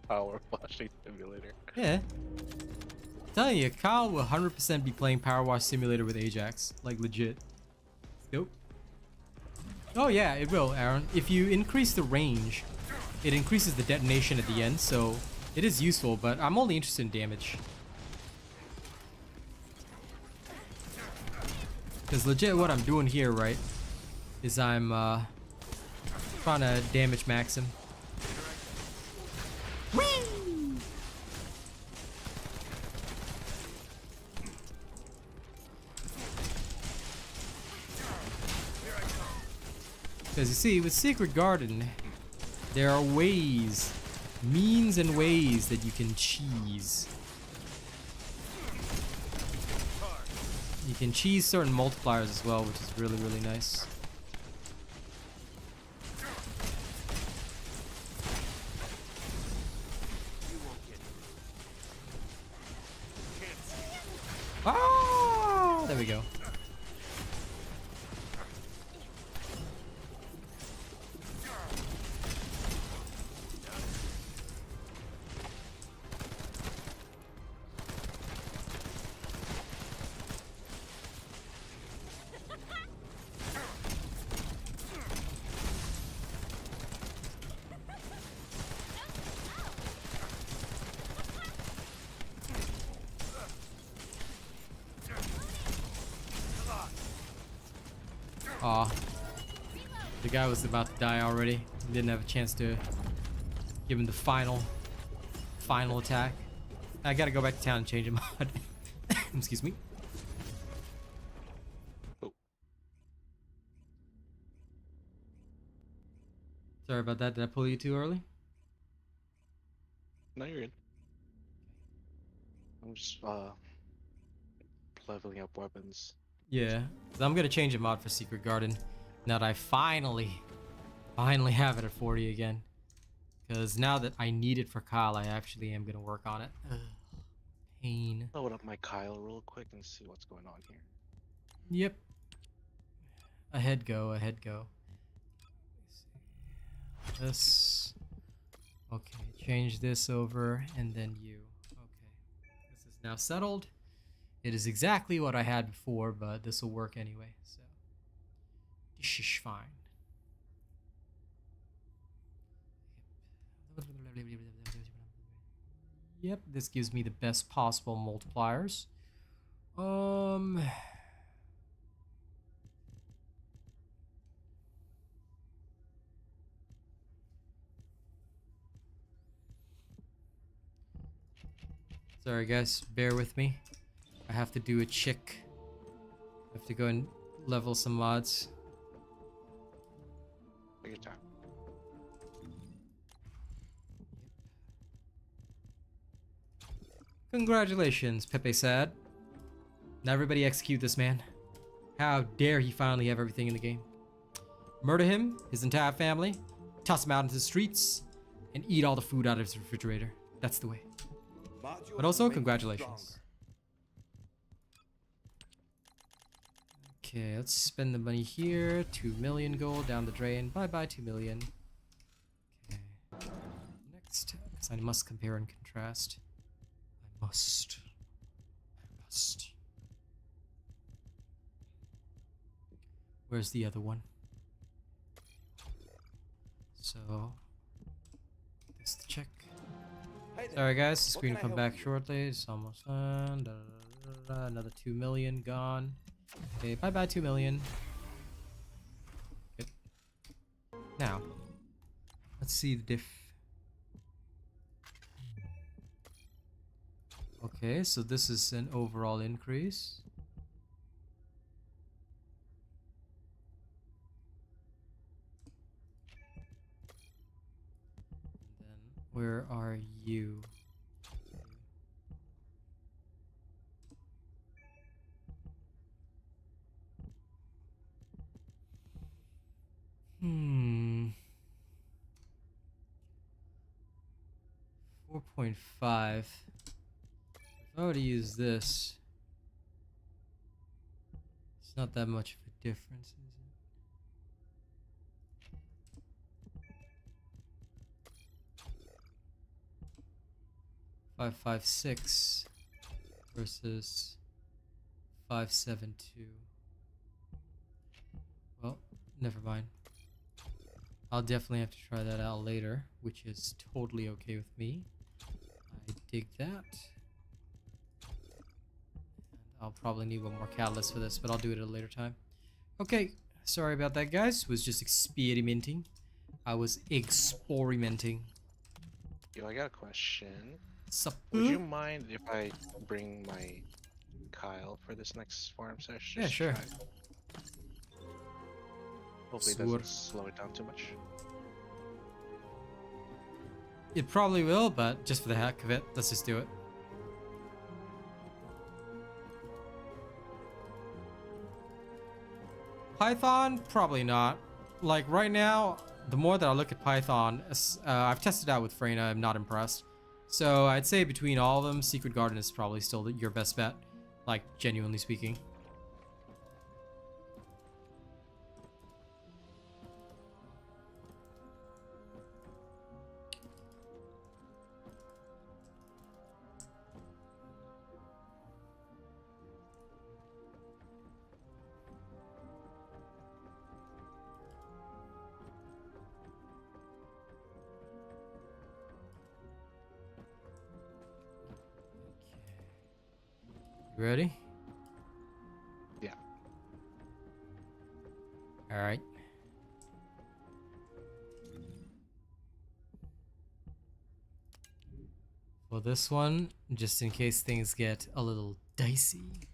Power washing simulator. Yeah. I'm telling you, Kyle will 100% be playing Power Wash Simulator with Ajax. Like, legit. Nope. Oh, yeah, it will, Aaron. If you increase the range, it increases the detonation at the end, so it is useful, but I'm only interested in damage. Because legit what I'm doing here, right, is I'm trying to damage max him. Whee! Because you see, with Secret Garden, there are ways, means and ways that you can cheese. You can cheese certain multipliers as well, which is really, really nice. Ah, there we go. Aw. The guy was about to die already. Didn't have a chance to give him the final attack. I gotta go back to town and change him out. Excuse me. Oh. Sorry about that. Did I pull you too early? No, you're in. I'm just leveling up weapons. Yeah. I'm gonna change him out for Secret Garden. Now that I finally have it at 40 again. Because now that I need it for Kyle, I actually am gonna work on it. Ugh. Pain. Load up my Kyle real quick and see what's going on here. Yep. Ahead go. This. Okay, change this over and then you. Okay. This is now settled. It is exactly what I had before, but this will work anyway, so. This is fine. Yep, this gives me the best possible multipliers. Sorry guys, bear with me. I have to do a check. I have to go and level some mods. Take your time. Congratulations, Pepe said. Now everybody execute this man. How dare he finally have everything in the game. Murder him, his entire family, toss him out into the streets, and eat all the food out of his refrigerator. That's the way. But also, congratulations. Okay, let's spend the money here. 2 million gold down the drain. Bye-bye, 2 million. Okay. Next, I must compare and contrast. I must. Where's the other one? So, this to check. Sorry guys, the screen will come back shortly. It's almost done. Another 2 million gone. Okay, bye-bye 2 million. Good. Now, let's see the diff. Okay, so this is an overall increase. And then, where are you? Hmm. 4.5. If I would use this. It's not that much of a difference, is it? 556 versus 572. Well, never mind. I'll definitely have to try that out later, which is totally okay with me. I dig that. And I'll probably need one more catalyst for this, but I'll do it at a later time. Okay, sorry about that, guys. Was just experimenting. I was experimenting. Yo, I got a question. Sup? Would you mind if I bring my Kyle for this next farm session? Yeah, sure. Hopefully it doesn't slow it down too much. It probably will, but just for the heck of it, let's just do it. Python? Probably not. Like right now, the more that I look at Python, I've tested out with Freyna, I'm not impressed. So I'd say between all of them, Secret Garden is probably still your best bet. Like, genuinely speaking. You ready? Yeah. All right. For this one, just in case things get a little dicey,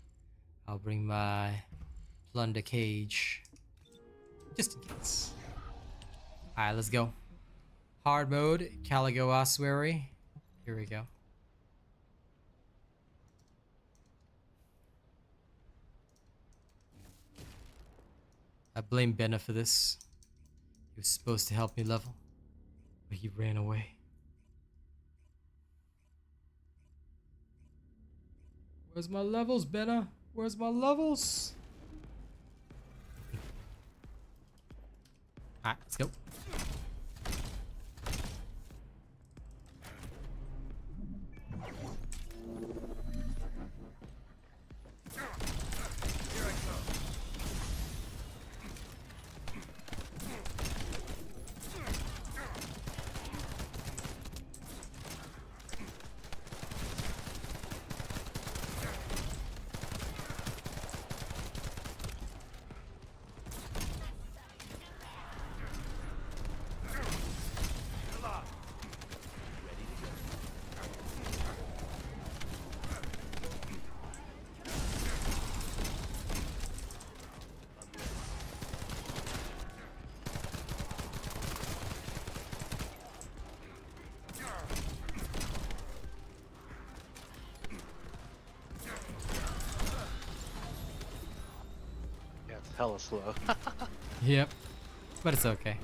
I'll bring my plunder cage. Just in case. Alright, let's go. Hard mode, Caligo Ossuary. Here we go. I blame Benna for this. He was supposed to help me level, but he ran away. Where's my levels, Benna? Where's my levels? Alright, let's go. Hella slow. Yep, but it's okay.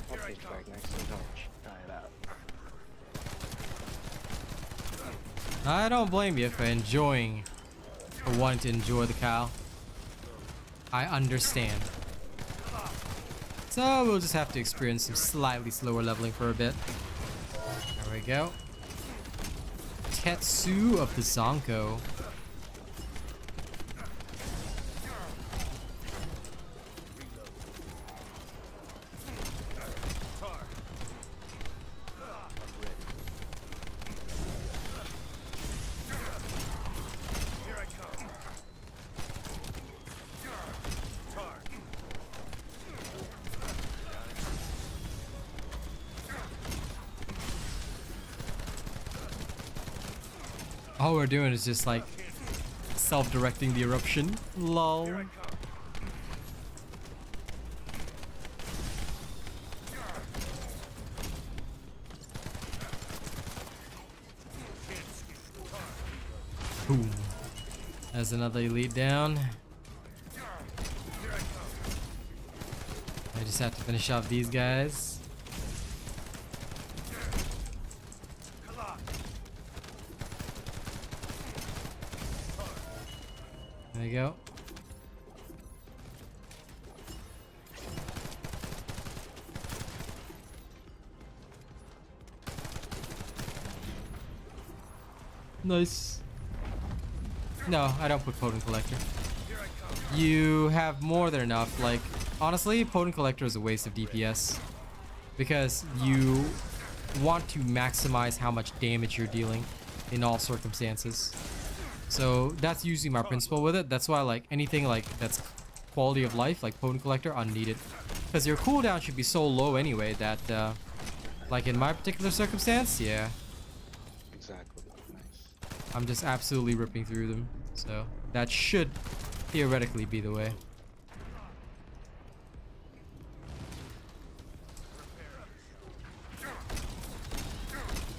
I'll take back next to try it out. I don't blame you for enjoying, for wanting to enjoy the cow. I understand. So we'll just have to experience some slightly slower leveling for a bit. There we go. Tetsu of the Zonko. All we're doing is just like self-directing the eruption. Lol. Boom. There's another elite down. I just have to finish off these guys. There you go. Nice. No, I don't put Potent Collector. You have more than enough. Like, honestly, Potent Collector is a waste of DPS. Because you want to maximize how much damage you're dealing in all circumstances. So that's usually my principle with it. That's why like anything like that's quality of life, like Potent Collector, unneeded. Because your cooldown should be so low anyway that like in my particular circumstance, yeah. Exactly. Nice. I'm just absolutely ripping through them. So that should theoretically be the way.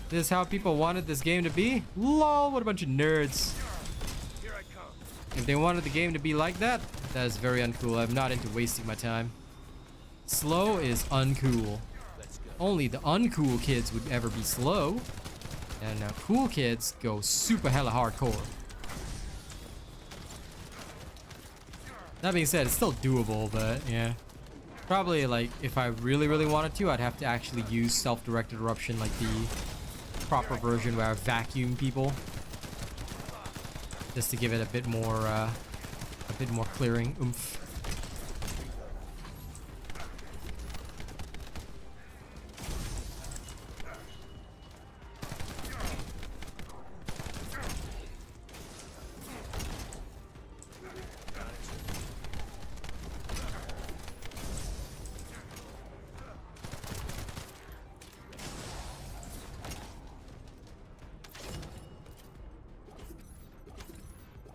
This is how people wanted this game to be? Lol, what a bunch of nerds. If they wanted the game to be like that, that is very uncool. I'm not into wasting my time. Slow is uncool. Only the uncool kids would ever be slow. And cool kids go super hella hardcore. That being said, it's still doable, but yeah. Probably like if I really wanted to, I'd have to actually use self-directed eruption like the proper version where I vacuum people, just to give it a bit more clearing oomph.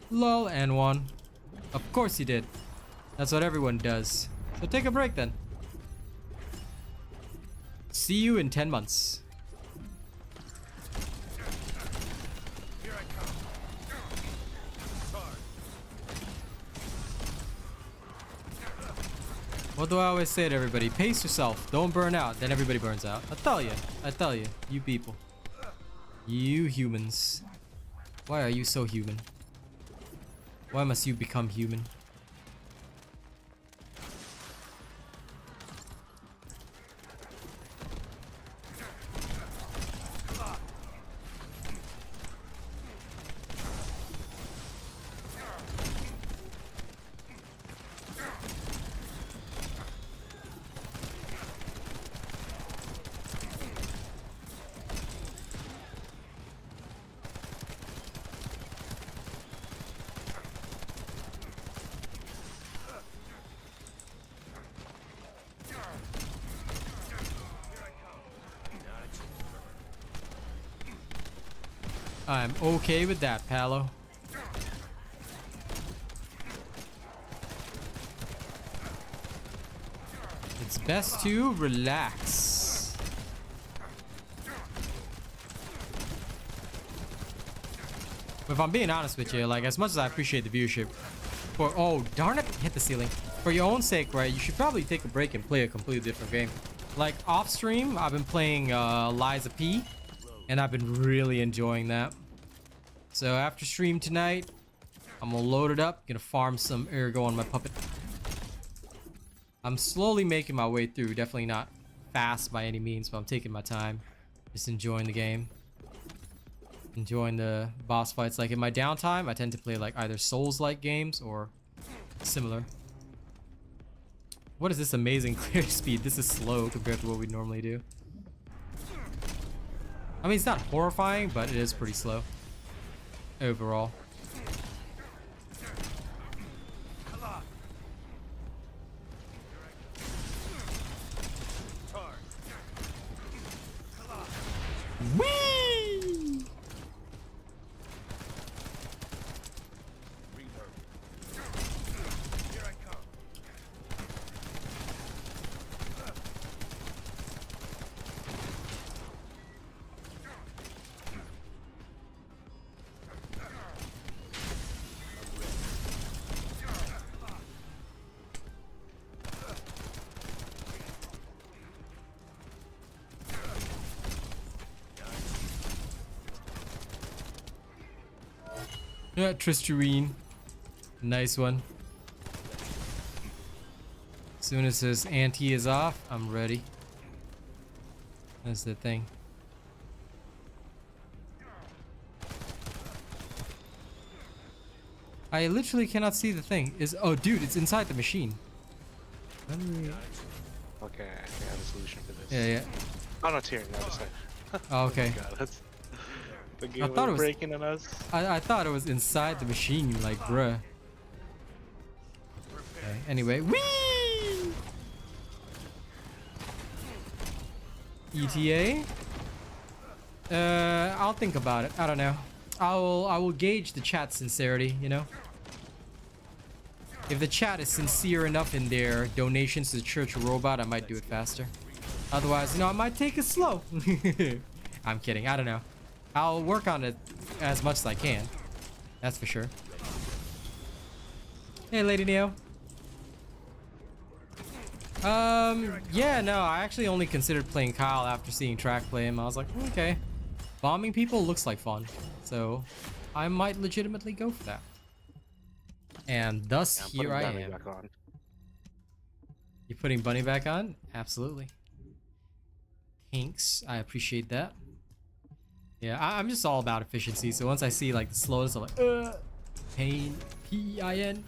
Lol, and one. Of course you did. That's what everyone does. So take a break then. See you in 10 months. What do I always say to everybody? Pace yourself. Don't burn out. Then everybody burns out. I tell you. You people. You humans. Why are you so human? Why must you become human? I'm okay with that, Palo. It's best to relax. But if I'm being honest with you, like as much as I appreciate the viewership, for oh darn it, hit the ceiling. For your own sake, right? You should probably take a break and play a completely different game. Like off stream, I've been playing Liza P. And I've been really enjoying that. So after stream tonight, I'm gonna load it up, gonna farm some ergo on my puppet. I'm slowly making my way through, definitely not fast by any means, but I'm taking my time. Just enjoying the game. Enjoying the boss fights. Like in my downtime, I tend to play like either Souls-like games or similar. What is this amazing clear speed? This is slow compared to what we normally do. I mean, it's not horrifying, but it is pretty slow overall. Whee! Yeah, Tristerine. Nice one. As soon as his anti is off, I'm ready. That's the thing. I literally cannot see the thing. Oh, dude, it's inside the machine. Okay, I think I have a solution for this. Yeah, yeah. Oh no, it's here. No, it's not. Oh, okay. God, that's the game I thought it was breaking on us. I thought it was inside the machine, like, bruh. Okay, anyway, whee! ETA? I'll think about it. I don't know. I will gauge the chat's sincerity, you know? If the chat is sincere enough in their donations to the Church of Robot, I might do it faster. Otherwise, you know, I might take it slow. I'm kidding. I don't know. I'll work on it as much as I can. That's for sure. Hey, Lady Neo. Yeah, no, I actually only considered playing Kyle after seeing Track play him. I was like, okay. Bombing people looks like fun. So, I might legitimately go for that. And thus, Yeah, here I Bunny am. back on. You putting Bunny back on? Absolutely. Thanks. I appreciate that. Yeah, I'm just all about efficiency. So once I see like the slowness, I'm like, pain, P-E-I-N.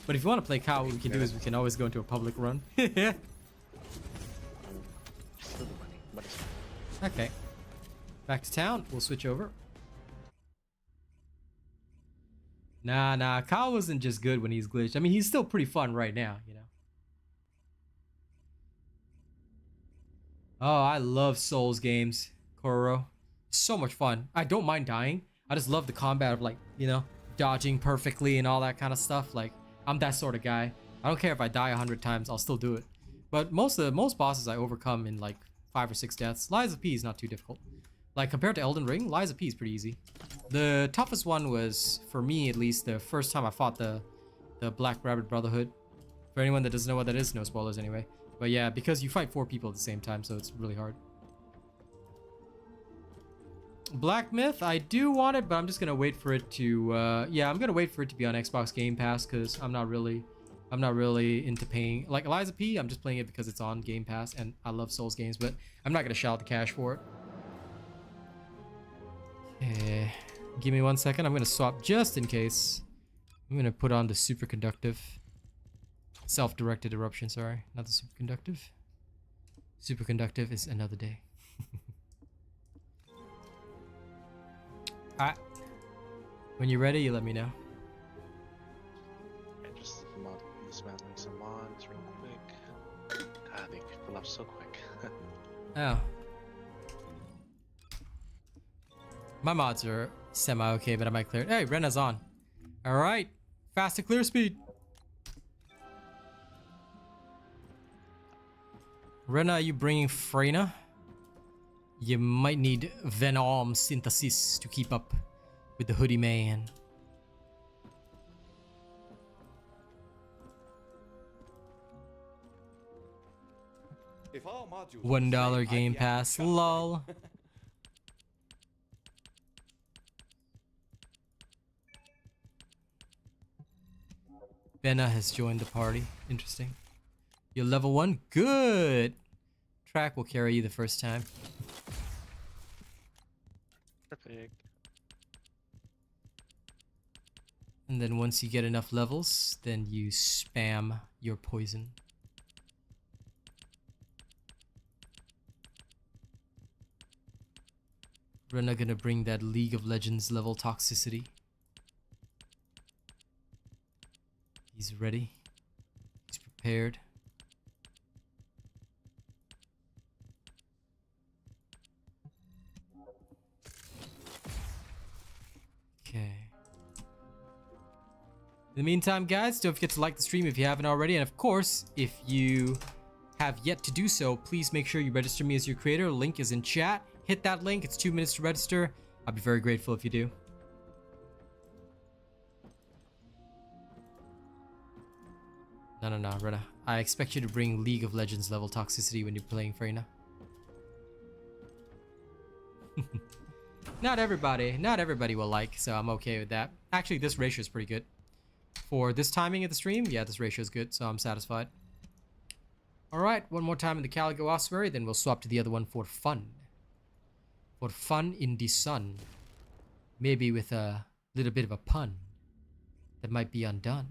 But if you want to play Kyle, what we can do is we can always go into a public run. Still the money, but it's fine. Okay. Back to town. We'll switch over. Nah. Kyle wasn't just good when he's glitched. I mean, he's still pretty fun right now, you know. Oh, I love Souls games, Koro. So much fun. I don't mind dying. I just love the combat of, like, you know, dodging perfectly and all that kind of stuff. Like, I'm that sort of guy. I don't care if I die 100 times, I'll still do it. But most bosses I overcome in like 5 or 6 deaths. Lies of P is not too difficult. Like, compared to Elden Ring, Lies of P is pretty easy. The toughest one was, for me at least, the first time I fought the Black Rabbit Brotherhood. For anyone that doesn't know what that is, no spoilers anyway. But yeah, because you fight 4 people at the same time, so it's really hard. Black Myth, I do want it, but I'm just gonna wait for it to yeah, I'm gonna wait for it to be on Xbox Game Pass, because I'm not really into paying. Like Eliza P, I'm just playing it because it's on Game Pass and I love Souls games, but I'm not gonna shell out the cash for it. Okay, give me 1 second. I'm gonna swap just in case. I'm gonna put on the superconductive. Self-directed eruption, sorry, not the superconductive. Superconductive is another day. Alright. When you're ready, you let me know. Yeah, just dismantling some mods real quick. God, they fill up so quick. Oh. My mods are semi-okay, but I might clear it. Hey, Rena's on. Alright. Fast to clear speed. Rena, are you bringing Freyna? You might need Venom synthesis to keep up with the hoodie man. If our modules $1 Game Pass, lol. Benna has joined the party. Interesting. You're level 1? Good! Track will carry you the first time. Perfect. And then once you get enough levels, then you spam your poison. We're not gonna bring that League of Legends level toxicity. He's ready. He's prepared. Okay. In the meantime, guys, don't forget to like the stream if you haven't already. And of course, if you have yet to do so, please make sure you register me as your creator. Link is in chat. Hit that link. It's 2 minutes to register. I'd be very grateful if you do. No, Rena. I expect you to bring League of Legends level toxicity when you're playing Freyna. Not everybody will like, so I'm okay with that. Actually, this ratio is pretty good. for this timing of the stream, yeah, this ratio is good, so I'm satisfied. All right, one more time in the Calico Ossuary, then we'll swap to the other one for fun. For fun in the sun. Maybe with a little bit of a pun that might be undone.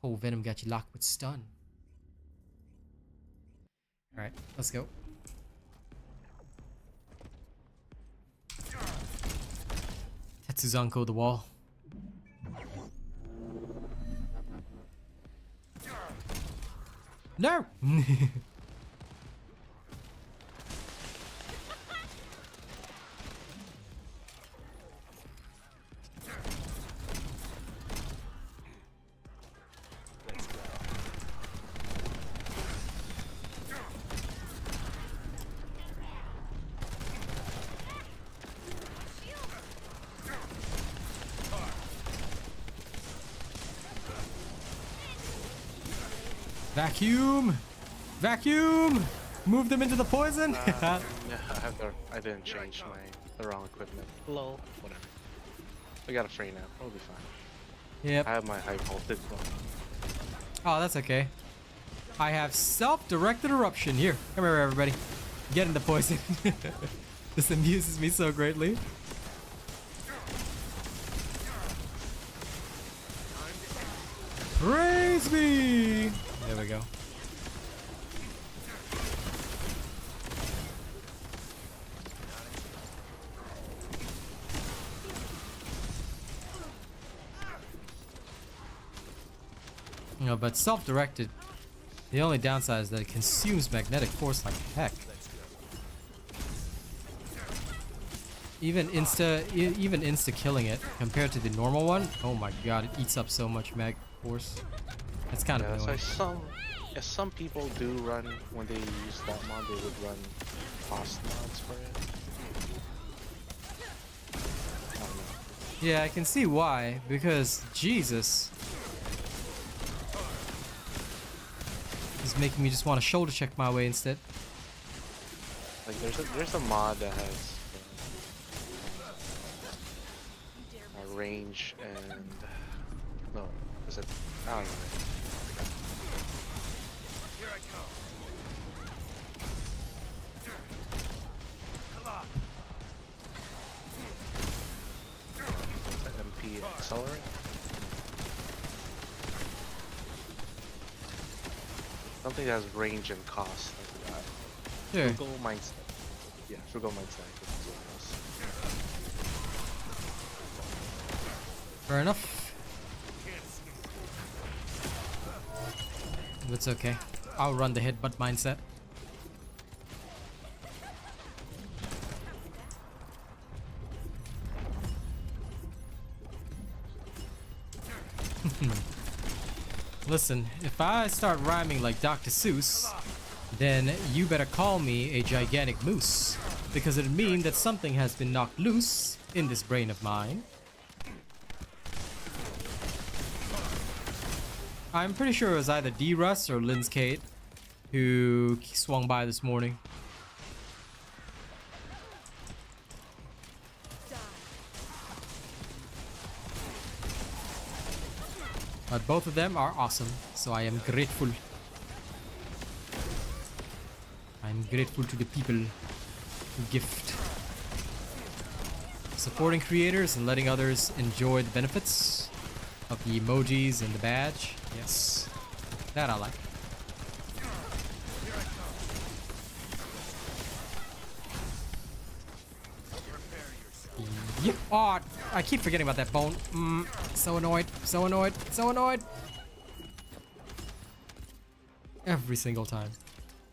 Cold Venom got you locked with stun. All right, let's go. Tetsuzanko the wall. No! Vacuum! Vacuum! Move them into the poison! Yeah, I didn't change the wrong equipment. Lol. Whatever. We got a free now. We'll be fine. Yep. I have my high voltage one. Oh, that's okay. I have self-directed eruption. Here, come here, everybody. Get in the poison. This amuses me so greatly. Praise me! There we go. You know, but self-directed, the only downside is that it consumes magnetic force like heck. Even insta killing it compared to the normal one, oh my god, it eats up so much mag force. That's kind of annoying. So some people do run, when they use that mod, they would run cost mods for it. I don't know. Yeah, I can see why, because Jesus is making me just want to shoulder check my way instead. Like there's a mod that has range and no, is it? I don't know. MP accelerate. Something that has range and cost like that. Sure. Frugal mindset. Yeah, frugal mindset. Fair enough. It's okay. I'll run the headbutt mindset. Listen, if I start rhyming like Dr. Seuss, then you better call me a gigantic moose, because it'd mean that something has been knocked loose in this brain of mine. I'm pretty sure it was either D-Russ or Lynn's Kate who swung by this morning. But both of them are awesome, so I am grateful. I'm grateful to the people who gift. Supporting creators and letting others enjoy the benefits of the emojis and the badge. Yes, that I like. Yep. Oh, I keep forgetting about that bone. So annoyed, so annoyed, so annoyed. Every single time.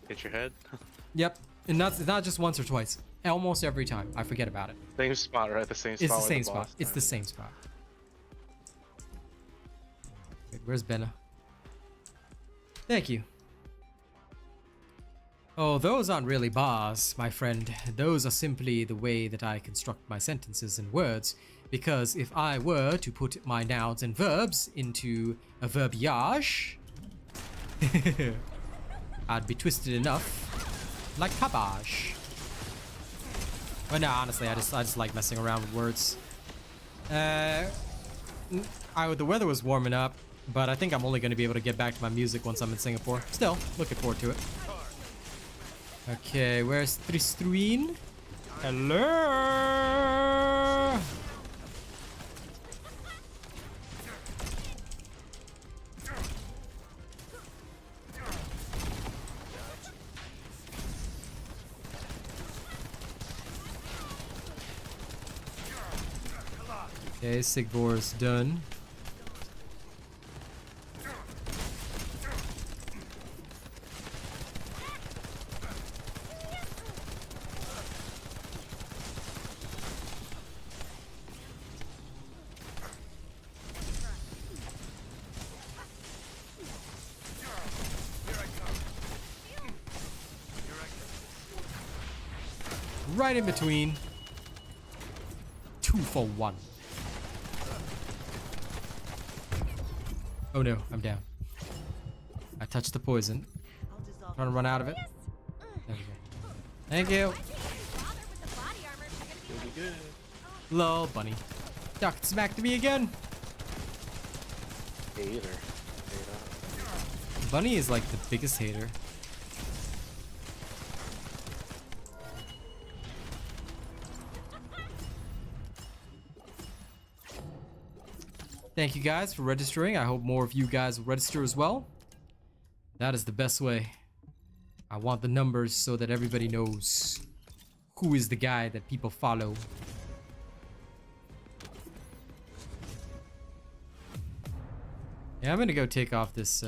Hit your head. Yep, and it's not just once or twice. Almost every time I forget about it. Same spot, right? The same spot. It's the where same boss spot. It's the died. same spot. Wait, where's Benna? Thank you. Oh, those aren't really bars, my friend. Those are simply the way that I construct my sentences and words. Because if I were to put my nouns and verbs into a verbiage, I'd be twisted enough, like cabbage. But no, honestly, I just like messing around with words. The weather was warming up, but I think I'm only going to be able to get back to my music once I'm in Singapore. Still, looking forward to it. Okay, where's Tristruin? Hello? Okay, Sigvor is done. Right in between. 2 for 1. Oh no, I'm down. I touched the poison. Trying to run out of it. There we go. Thank you. Really good. Lol, bunny. Duck smacked me again. Hater. Bunny is like the biggest hater. Thank you guys for registering. I hope more of you guys will register as well. That is the best way. I want the numbers so that everybody knows who is the guy that people follow. Yeah, I'm gonna go take off this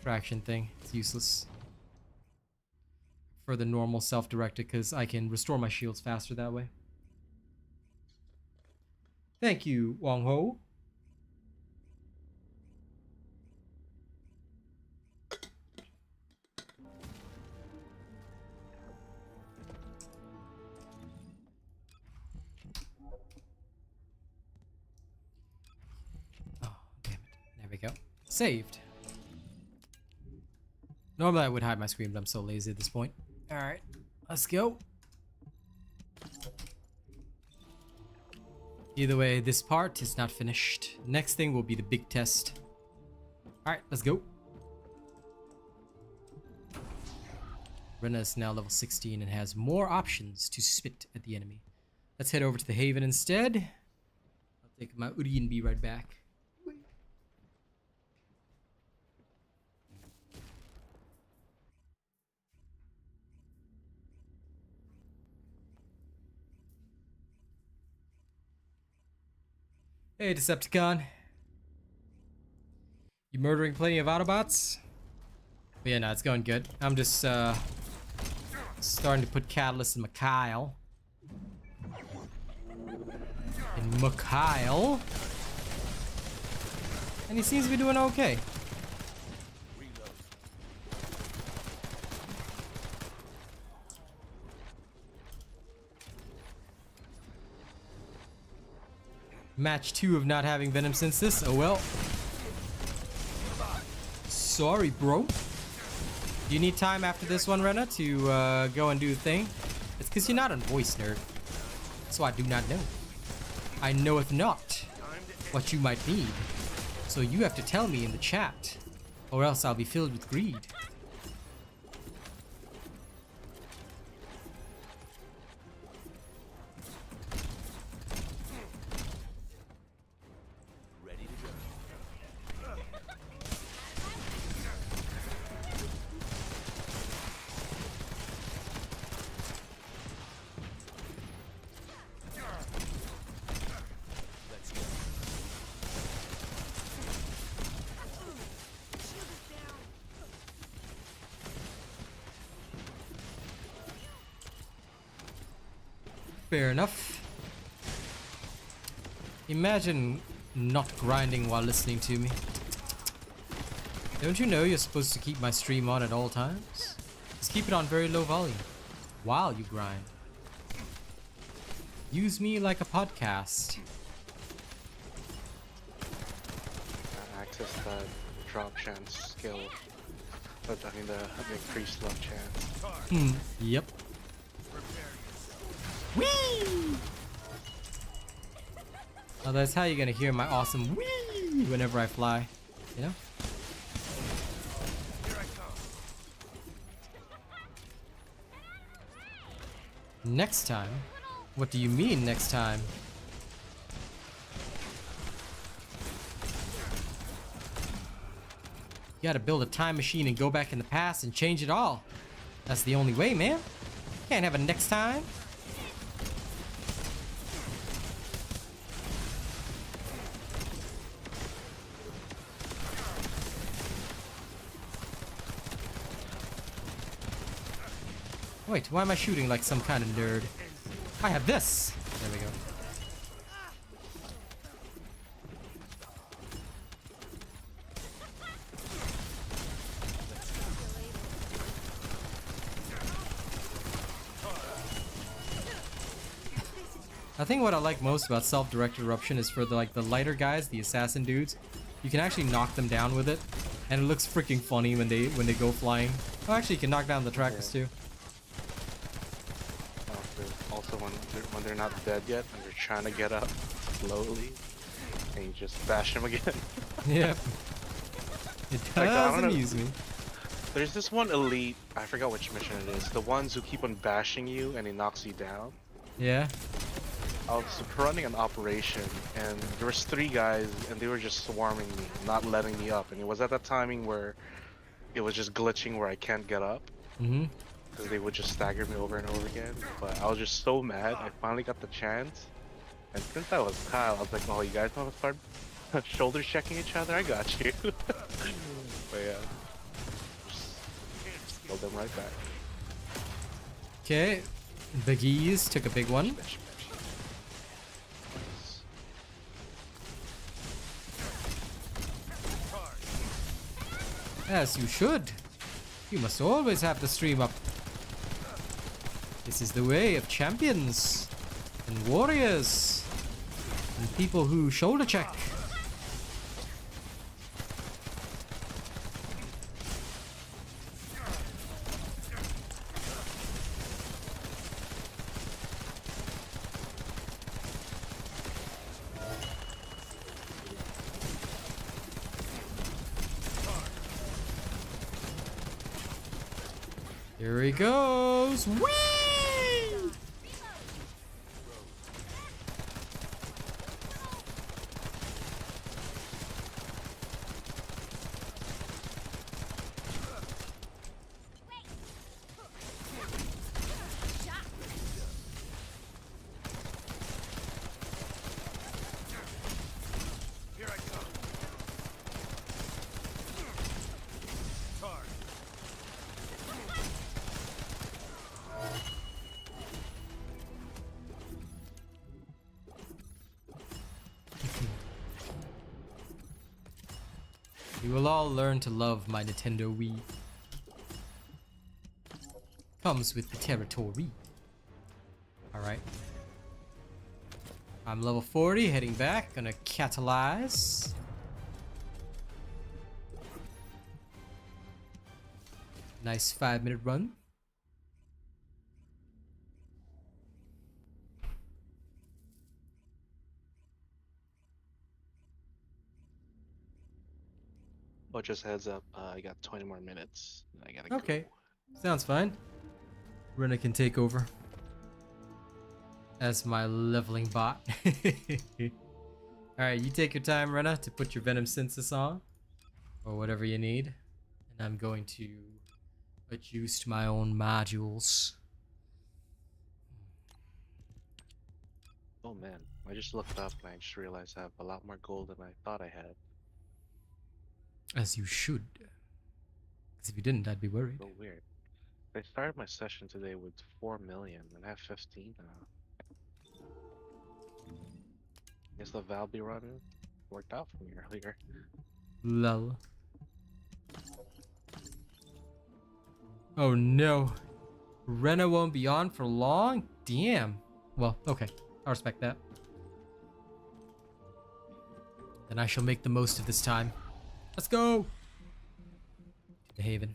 traction thing. It's useless. For the normal self-directed, because I can restore my shields faster that way. Thank you, Wong Ho. Oh, damn it. There we go. Saved. Normally I would hide my screen, but I'm so lazy at this point. Alright, let's go. Either way, this part is not finished. Next thing will be the big test. Alright, let's go. Rena is now level 16 and has more options to spit at the enemy. Let's head over to the Haven instead. I'll take my Uri and be right back. Hey, Decepticon. You murdering plenty of Autobots? But yeah, no, it's going good. I'm just starting to put catalyst in Mikhail. And he seems to be doing okay. Match 2 of not having Venom since this. Oh well. Sorry, bro. Do you need time after this one, Rena, to go and do the thing? It's because you're not a voice nerd. So I do not know. I knoweth not what you might need. So you have to tell me in the chat, or else I'll be filled with greed. Fair enough. Imagine not grinding while listening to me. Don't you know you're supposed to keep my stream on at all times? Just keep it on very low volume while you grind. Use me like a podcast. Access that drop chance skill. But I mean the increased love chance. Yep. Whee! Oh, that's how you're gonna hear my awesome whee whenever I fly. You know? Next time? What do you mean next time? You gotta build a time machine and go back in the past and change it all. That's the only way, man. Can't have a next time. Wait, why am I shooting like some kind of nerd? I have this! There we go. I think what I like most about self-directed eruption is for the lighter guys, the assassin dudes. You can actually knock them down with it, and it looks freaking funny when they go flying. Oh, actually, you can knock down the trackers too. Also, when they're not dead yet and they're trying to get up slowly, and you just bash them again. Yep. It Like, I does don't know. amuse me. There's this one elite, I forgot which mission it is. The ones who keep on bashing you and he knocks you down. Yeah. I was running an operation and there was 3 guys and they were just swarming me, not letting me up. And it was at that timing where it was just glitching where I can't get up. Mm-hmm. Because they would just stagger me over and over again. But I was just so mad, I finally got the chance. And since I was Kyle, I was like, oh, you guys want to start shoulder checking each other? I got you. But yeah. Just killed them right back. Okay. The geese took a big one. As you should. You must always have the stream up. This is the way of champions and warriors and people who shoulder check. Here he goes. Whee! You will all learn to love my Nintendo Wii. Comes with the territory. Alright. I'm level 40, heading back, gonna catalyze. Nice 5-minute run. Oh, just heads up, I got 20 more minutes. I gotta go. Okay, sounds fine. Rena can take over as my leveling bot. Alright, you take your time, Rena, to put your Venom Synthesis on, or whatever you need. And I'm going to adjust my own modules. Oh man, I just looked up and I just realized I have a lot more gold than I thought I had. As you should. Because if you didn't, I'd be worried. So weird. I started my session today with 4 million and I have 15 now. Guess the Valby run worked out for me earlier. Lol. Oh no. Rena won't be on for long? Damn. Well, okay. I respect that. Then I shall make the most of this time. Let's go! To the Haven.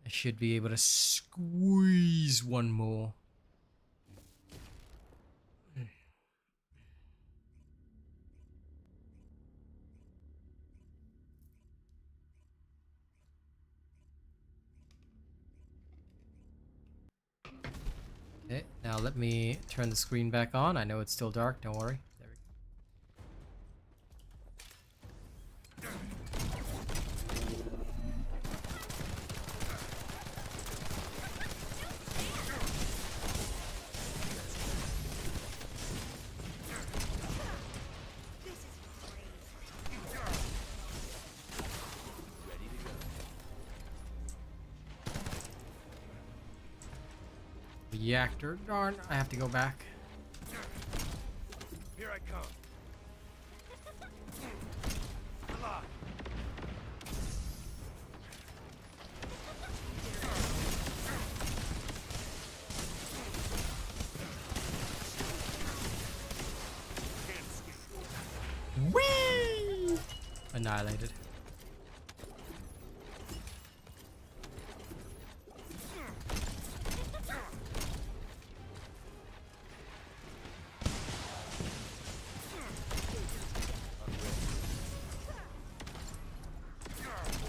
I should be able to squeeze one more. Okay, now let me turn the screen back on. I know it's still dark, don't worry. There we Reactor, darn, I have to go back. Here I come. Whee! Annihilated.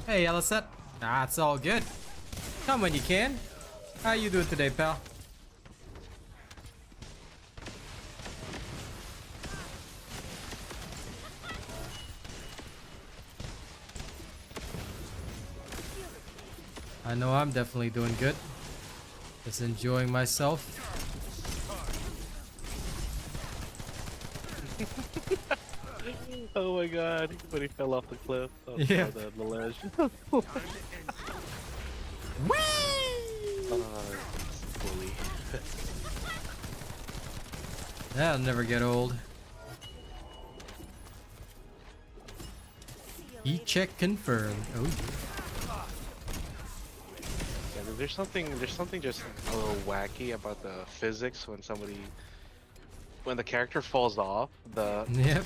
Hey, Elisette. That's all good. Come when you can. How you doing today, pal? I know I'm definitely doing good. Just enjoying myself. Oh my god, when he fell off the cliff. Yeah. The ledge. Whee! Bully. That'll never get old. Heat check confirmed. Oh yeah. Yeah, there's something just a little wacky about the physics when the character falls off, Yep.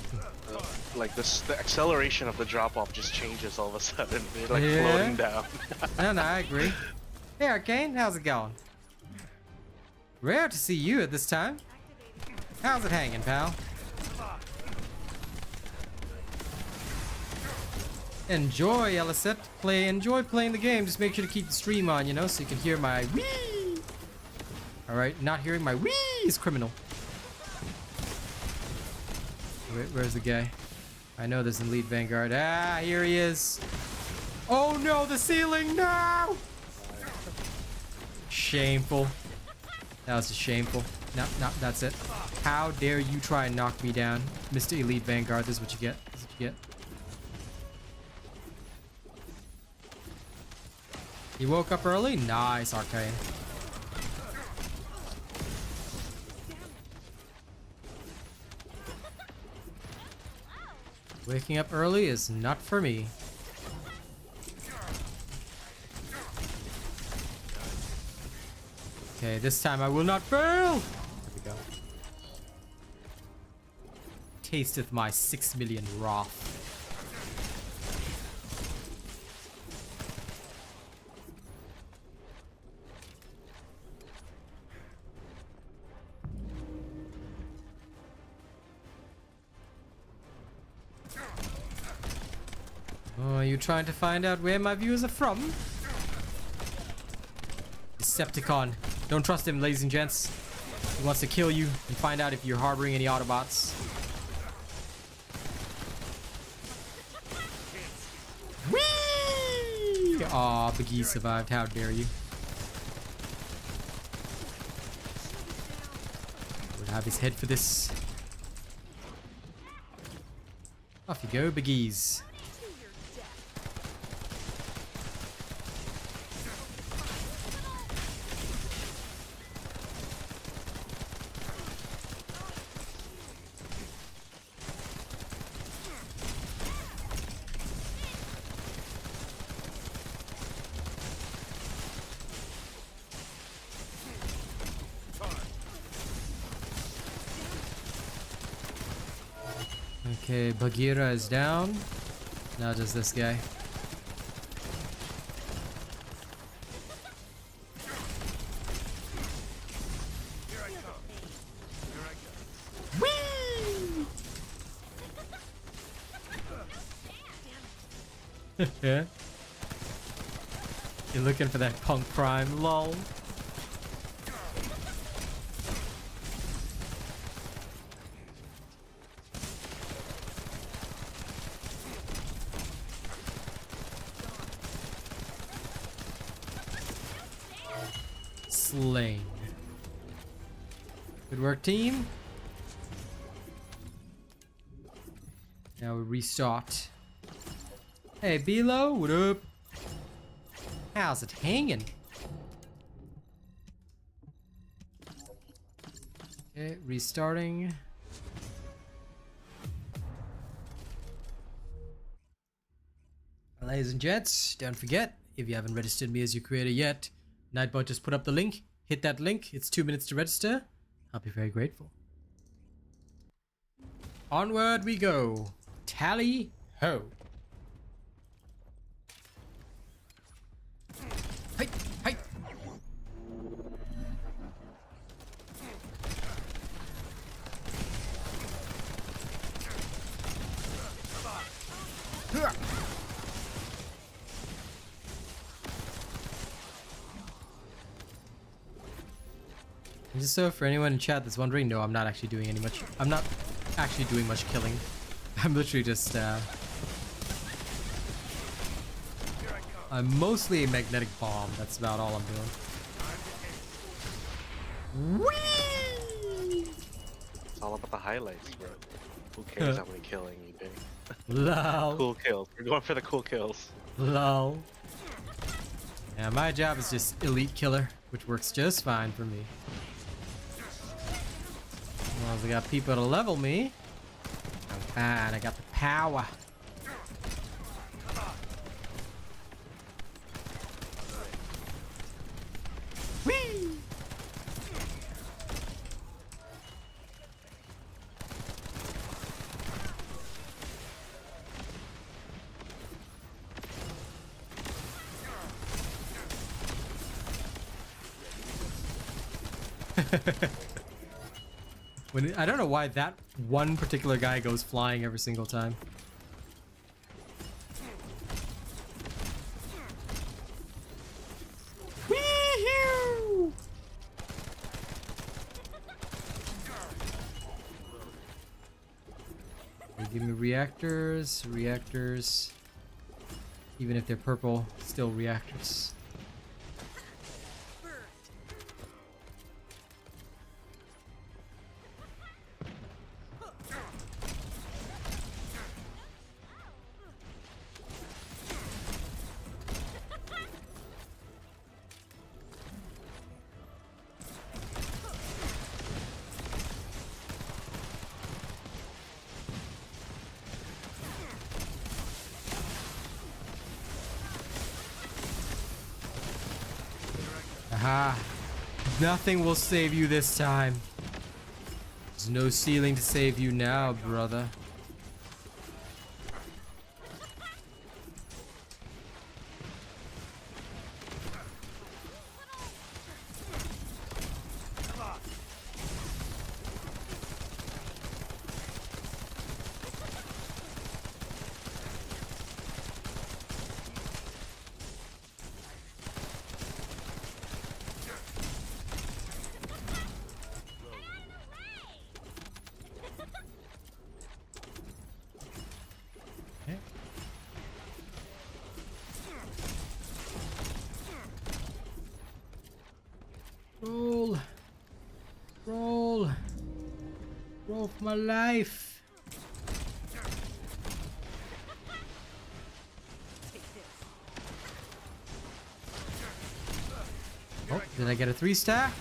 the acceleration of the drop off just changes all of a sudden. They're like Yeah. floating down. No, I agree. Hey Arcane, how's it going? Rare to see you at this time. How's it hanging, pal? Enjoy, Elisette. Enjoy playing the game. Just make sure to keep the stream on, you know, so you can hear my wee. Alright, not hearing my wee is criminal. Wait, where's the guy? I know there's an Elite Vanguard. Ah, here he is. Oh no, the ceiling, no! Shameful. That was just shameful. No, that's it. How dare you try and knock me down, Mr. Elite Vanguard? This is what you get. This is what you get. He woke up early? Nice, Arcane. Waking up early is not for me. Okay, this time I will not fail! There we go. Tasteth my 6 million wrath. Oh, are you trying to find out where my viewers are from? Decepticon. Don't trust him, ladies and gents. He wants to kill you and find out if you're harboring any Autobots. Whee! Aw, Biggie survived. How dare you? Would have his head for this. Off you go, Biggies. Okay, Bagheera is down. Now just this guy. Whee! Yeah. You're looking for that punk prime, lol. slain. Good work, team. Now we restart. Hey, Bilo, what up? How's it hanging? Okay, restarting. Ladies and gents, don't forget, if you haven't registered me as your creator yet, Nightbot just put up the link. Hit that link. It's 2 minutes to register. I'll be very grateful. Onward we go. Tally ho. Hey, hey. Just so for anyone in chat that's wondering, no, I'm not actually doing I'm not actually doing much killing. I'm literally just I'm mostly a magnetic bomb. That's about all I'm doing. Whee! It's all about the highlights, bro. Who cares how many killing you do? Lol. Cool kills. We're going for the cool kills. Lol. Yeah, my job is just elite killer, which works just fine for me. As long as I got people to level me, I'm fine. I got the power. Whee! I don't know why that one particular guy goes flying every single time. Wee-hoo! They give me reactors. Even if they're purple, still reactors. Aha. Nothing will save you this time. There's no ceiling to save you now, brother. Roll. Roll. Roll for my life. Oh, did I get a 3-star?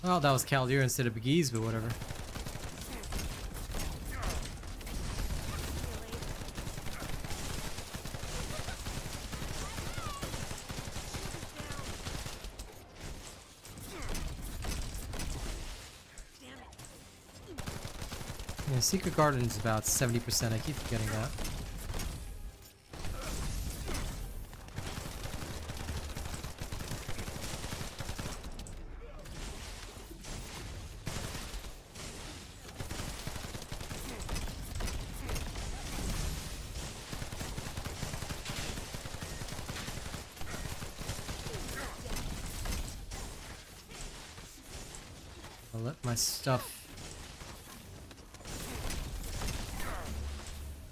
Oh, that was Caldir instead of Begees, but whatever. Yeah, Secret Garden is about 70%. I keep forgetting that. I'll let my stuff.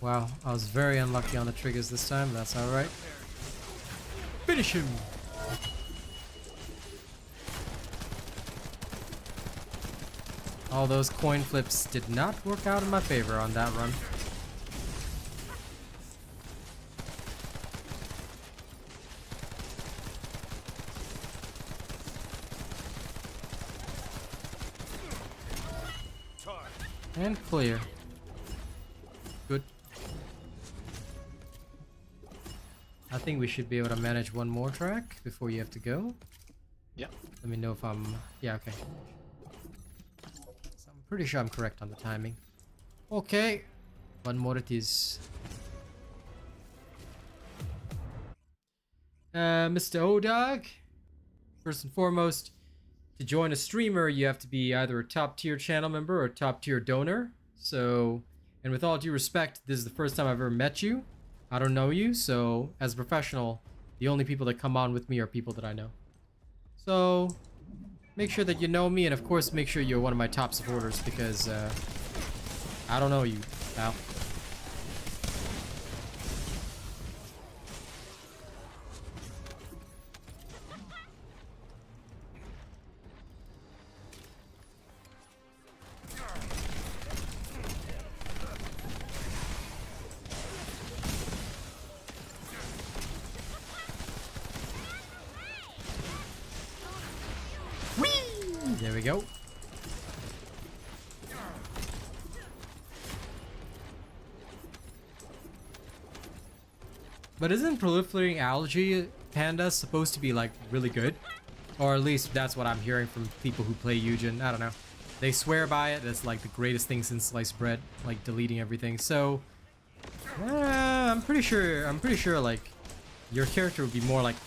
Wow, I was very unlucky on the triggers this time. That's alright. Finish him! All those coin flips did not work out in my favor on that run. And clear. Good. I think we should be able to manage one more track before you have to go. Yeah. Let me know if I'm... Yeah, okay. So I'm pretty sure I'm correct on the timing. Okay. One more it is. Mr. O-Dog. First and foremost, to join a streamer, you have to be either a top tier channel member or a top tier donor. So, and with all due respect, this is the first time I've ever met you. I don't know you, so as a professional, the only people that come on with me are people that I know. So, make sure that you know me, and of course, make sure you're one of my top supporters, because I don't know you, pal. There we go. But isn't proliferating algae pandas supposed to be like really good? Or at least that's what I'm hearing from people who play Eugen. I don't know. They swear by it. It's like the greatest thing since sliced bread, like deleting everything. So I'm pretty sure like your character would be more like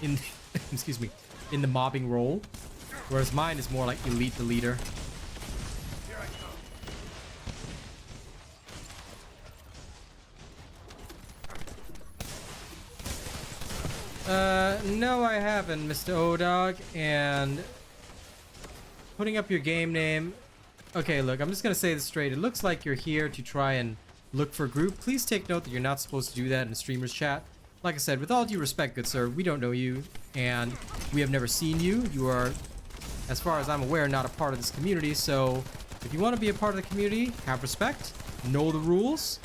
in excuse me, in the mobbing role. Whereas mine is more like elite the leader. No I haven't, Mr. O-Dog, and putting up your game name. Okay, look, I'm just gonna say this straight. It looks like you're here to try and look for a group. Please take note that you're not supposed to do that in a streamer's chat. Like I said, with all due respect, good sir, we don't know you, and we have never seen you. You are, as far as I'm aware, not a part of this community, so if you want to be a part of the community, have respect, know the rules,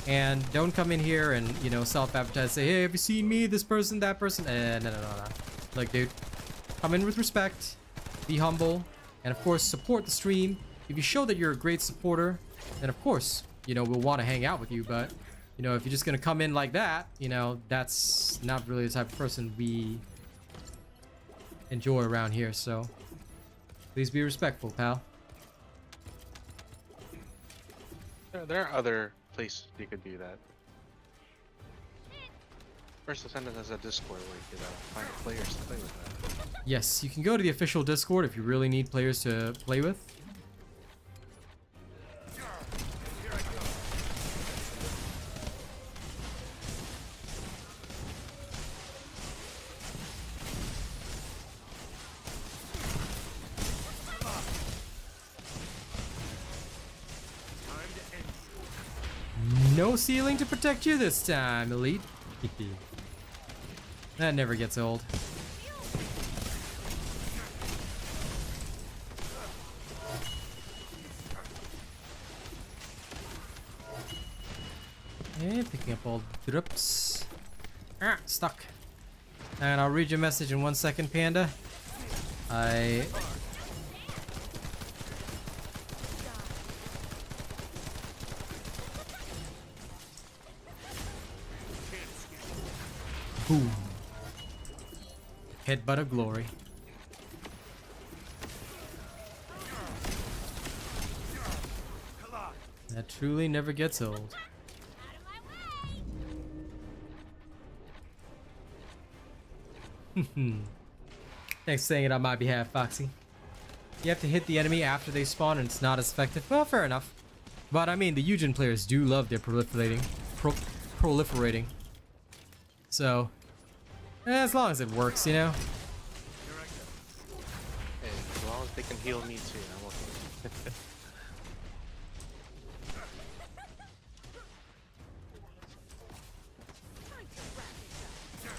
and don't come in here and, you know, self-advertise, say, hey, have you seen me, this person, that person? No. Look, dude, come in with respect, be humble, and of course, support the stream. If you show that you're a great supporter, then of course, you know, we'll want to hang out with you, but, you know, if you're just going to come in like that, you know, that's not really the type of person we enjoy around here, so... Please be respectful, pal. There are other places you could do that. First Descendant has a Discord where you could find players to play with that. Yes, you can go to the official Discord if you really need players to play with. No ceiling to protect you this time, Elite. That never gets old. And picking up all the drips. Ah, stuck. And I'll read your message in 1 second, Panda. Boom. Headbutt of glory. That truly never gets old. Thanks for saying it on my behalf, Foxy. You have to hit the enemy after they spawn and it's not as effective. Well, fair enough. But I mean, the Eugen players do love their proliferating. So, as long as it works, you know? Hey, as long as they can heal me too, I'm okay.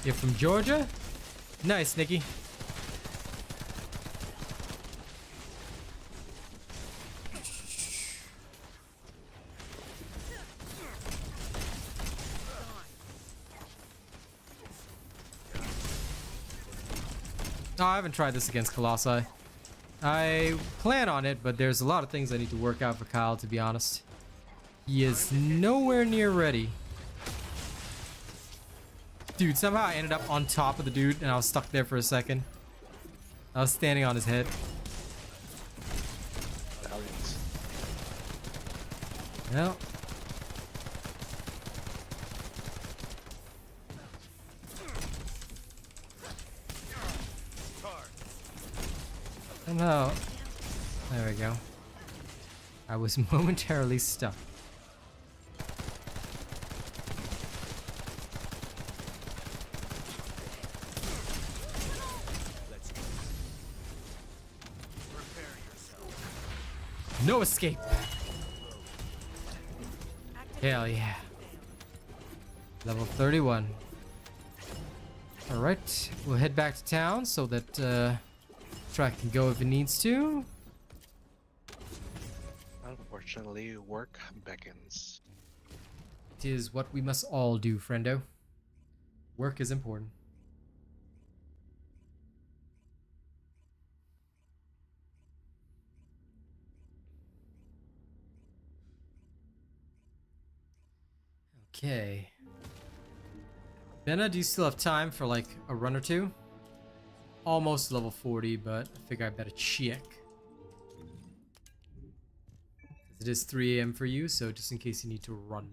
You're from Georgia? Nice, Nikki. No, I haven't tried this against Colossi. I plan on it, but there's a lot of things I need to work out for Kyle, to be honest. He is nowhere near ready. Dude, somehow I ended up on top of the dude and I was stuck there for a second. I was standing on his head. Valiant. Well. Somehow. There we go. I was momentarily stuck. No escape. Hell yeah. Level 31. Alright, we'll head back to town so that track can go if it needs to. Unfortunately, work beckons. It is what we must all do, friendo. Work is important. Okay. Benna, do you still have time for like a run or two? Almost level 40, but I figure I better check. It is 3 AM for you, so just in case you need to run.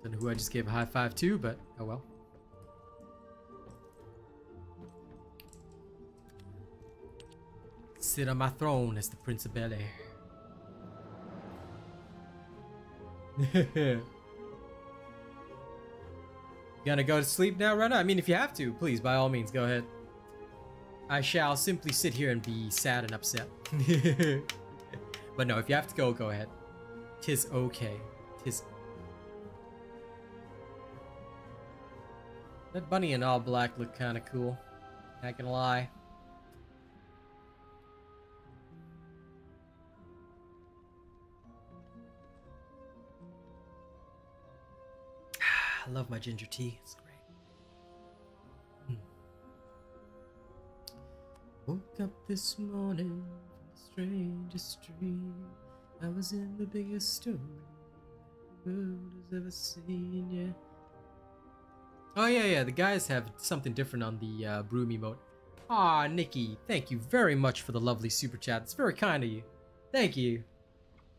Don't know who I just gave a high five to, but oh well. Sit on my throne as the Prince of Bel-Air. You gonna go to sleep now, Rena? I mean, if you have to, please, by all means, go ahead. I shall simply sit here and be sad and upset. But no, if you have to go, go ahead. Tis okay. Tis. That bunny in all black looked kind of cool. Not gonna lie. I love my ginger tea. It's great. Woke up this morning from the strangest dream. I was in the biggest story the world has ever seen. Yeah. Oh yeah. The guys have something different on the broom emote. Aw, Nikki, thank you very much for the lovely super chat. It's very kind of you. Thank you.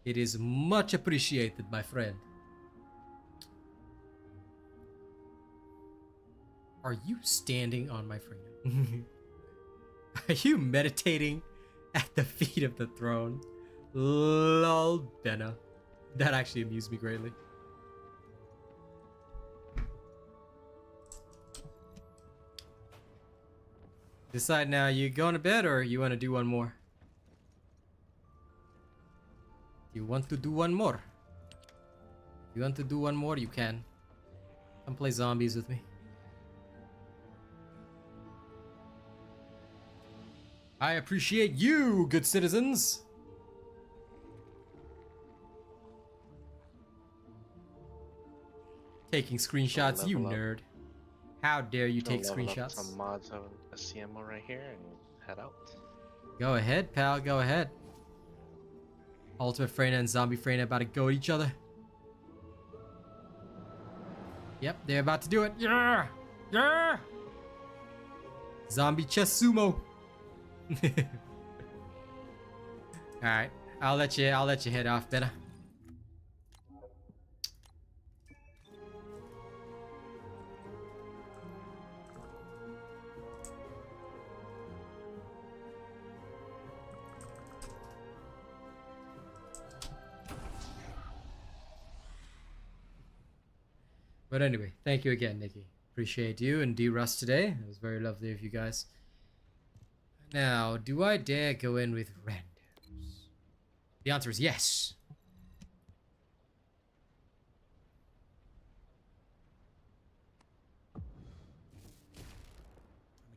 It is much appreciated, my friend. Are you standing on my friend? Are you meditating at the feet of the throne? Lol, Benna. That actually amused me greatly. Decide now, you going to bed or you want to do one more? You want to do one more? If you want to do one more, you can. Come play zombies with me. I appreciate you, good citizens. Taking screenshots, you nerd. How dare you take screenshots? Some mods of a CMO right here and head out. Go ahead, pal, go ahead. Ultimate Freyna and Zombie Freyna about to go at each other. Yep, they're about to do it. Yeah! Yeah! Zombie chess sumo. Alright, I'll let you head off, Benna. But anyway, thank you again, Nikki. Appreciate you and D-Rust today. It was very lovely of you guys. Now, do I dare go in with randos? The answer is yes.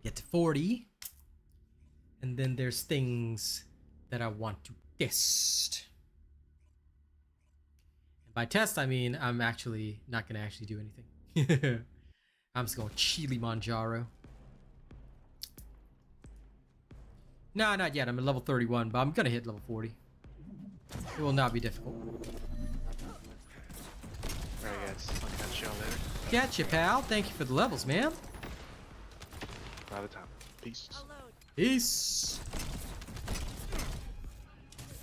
Get to 40. And And then there's things that I want to test. And by test, I mean I'm actually not gonna actually do anything. I'm just going Kilimanjaro. No, not yet. I'm at level 31, but I'm gonna hit level 40. It will not be difficult. Alright guys, I'll catch y'all later. Catch you, pal. Thank you for the levels, man. Out of time. Peace. I'll load. Peace.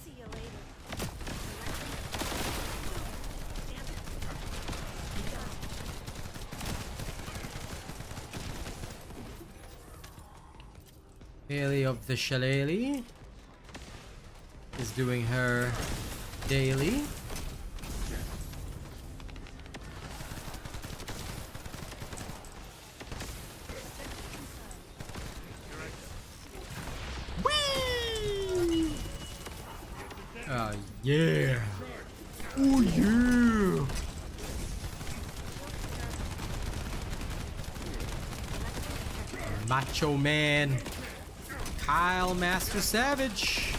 See you later. Damn it. Haley of the Shillelagh is doing her daily. Whee! Yeah. Oh yeah. Macho Man. Kyle Master Savage.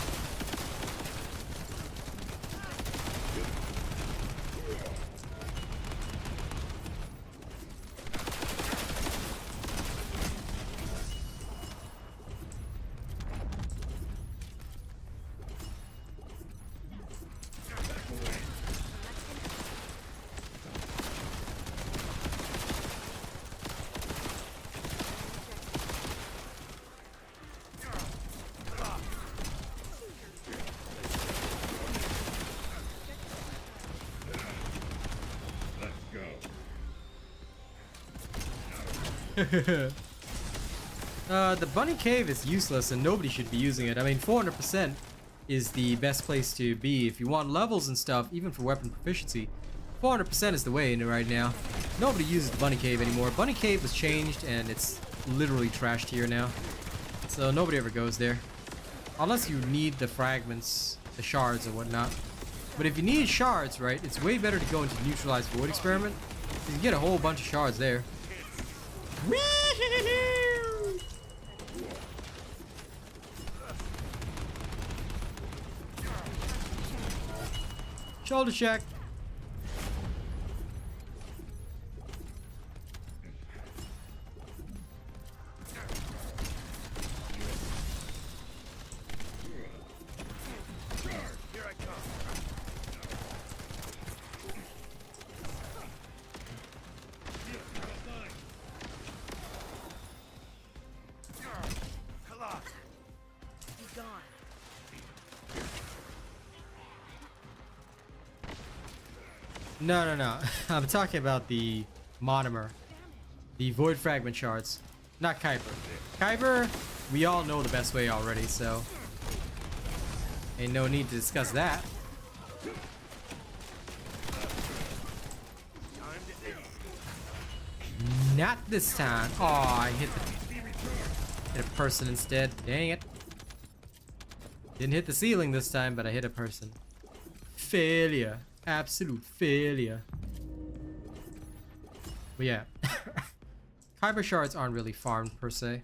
The bunny cave is useless and nobody should be using it. I mean, 400% is the best place to be if you want levels and stuff, even for weapon proficiency. 400% is the way in it right now. Nobody uses the bunny cave anymore. Bunny cave was changed and it's literally trashed here now. So nobody ever goes there. Unless you need the fragments, the shards or whatnot. But if you need shards, right, it's way better to go into neutralized void experiment. You can get a whole bunch of shards there. Shoulder check. No. I'm talking about the monomer. The void fragment shards. Not Kuiper. Kuiper, we all know the best way already, so ain't no need to discuss that. Not this time. Oh, I hit a person instead. Dang it. Didn't hit the ceiling this time, but I hit a person. Failure. Absolute failure. But yeah. Kyber shards aren't really farmed per se.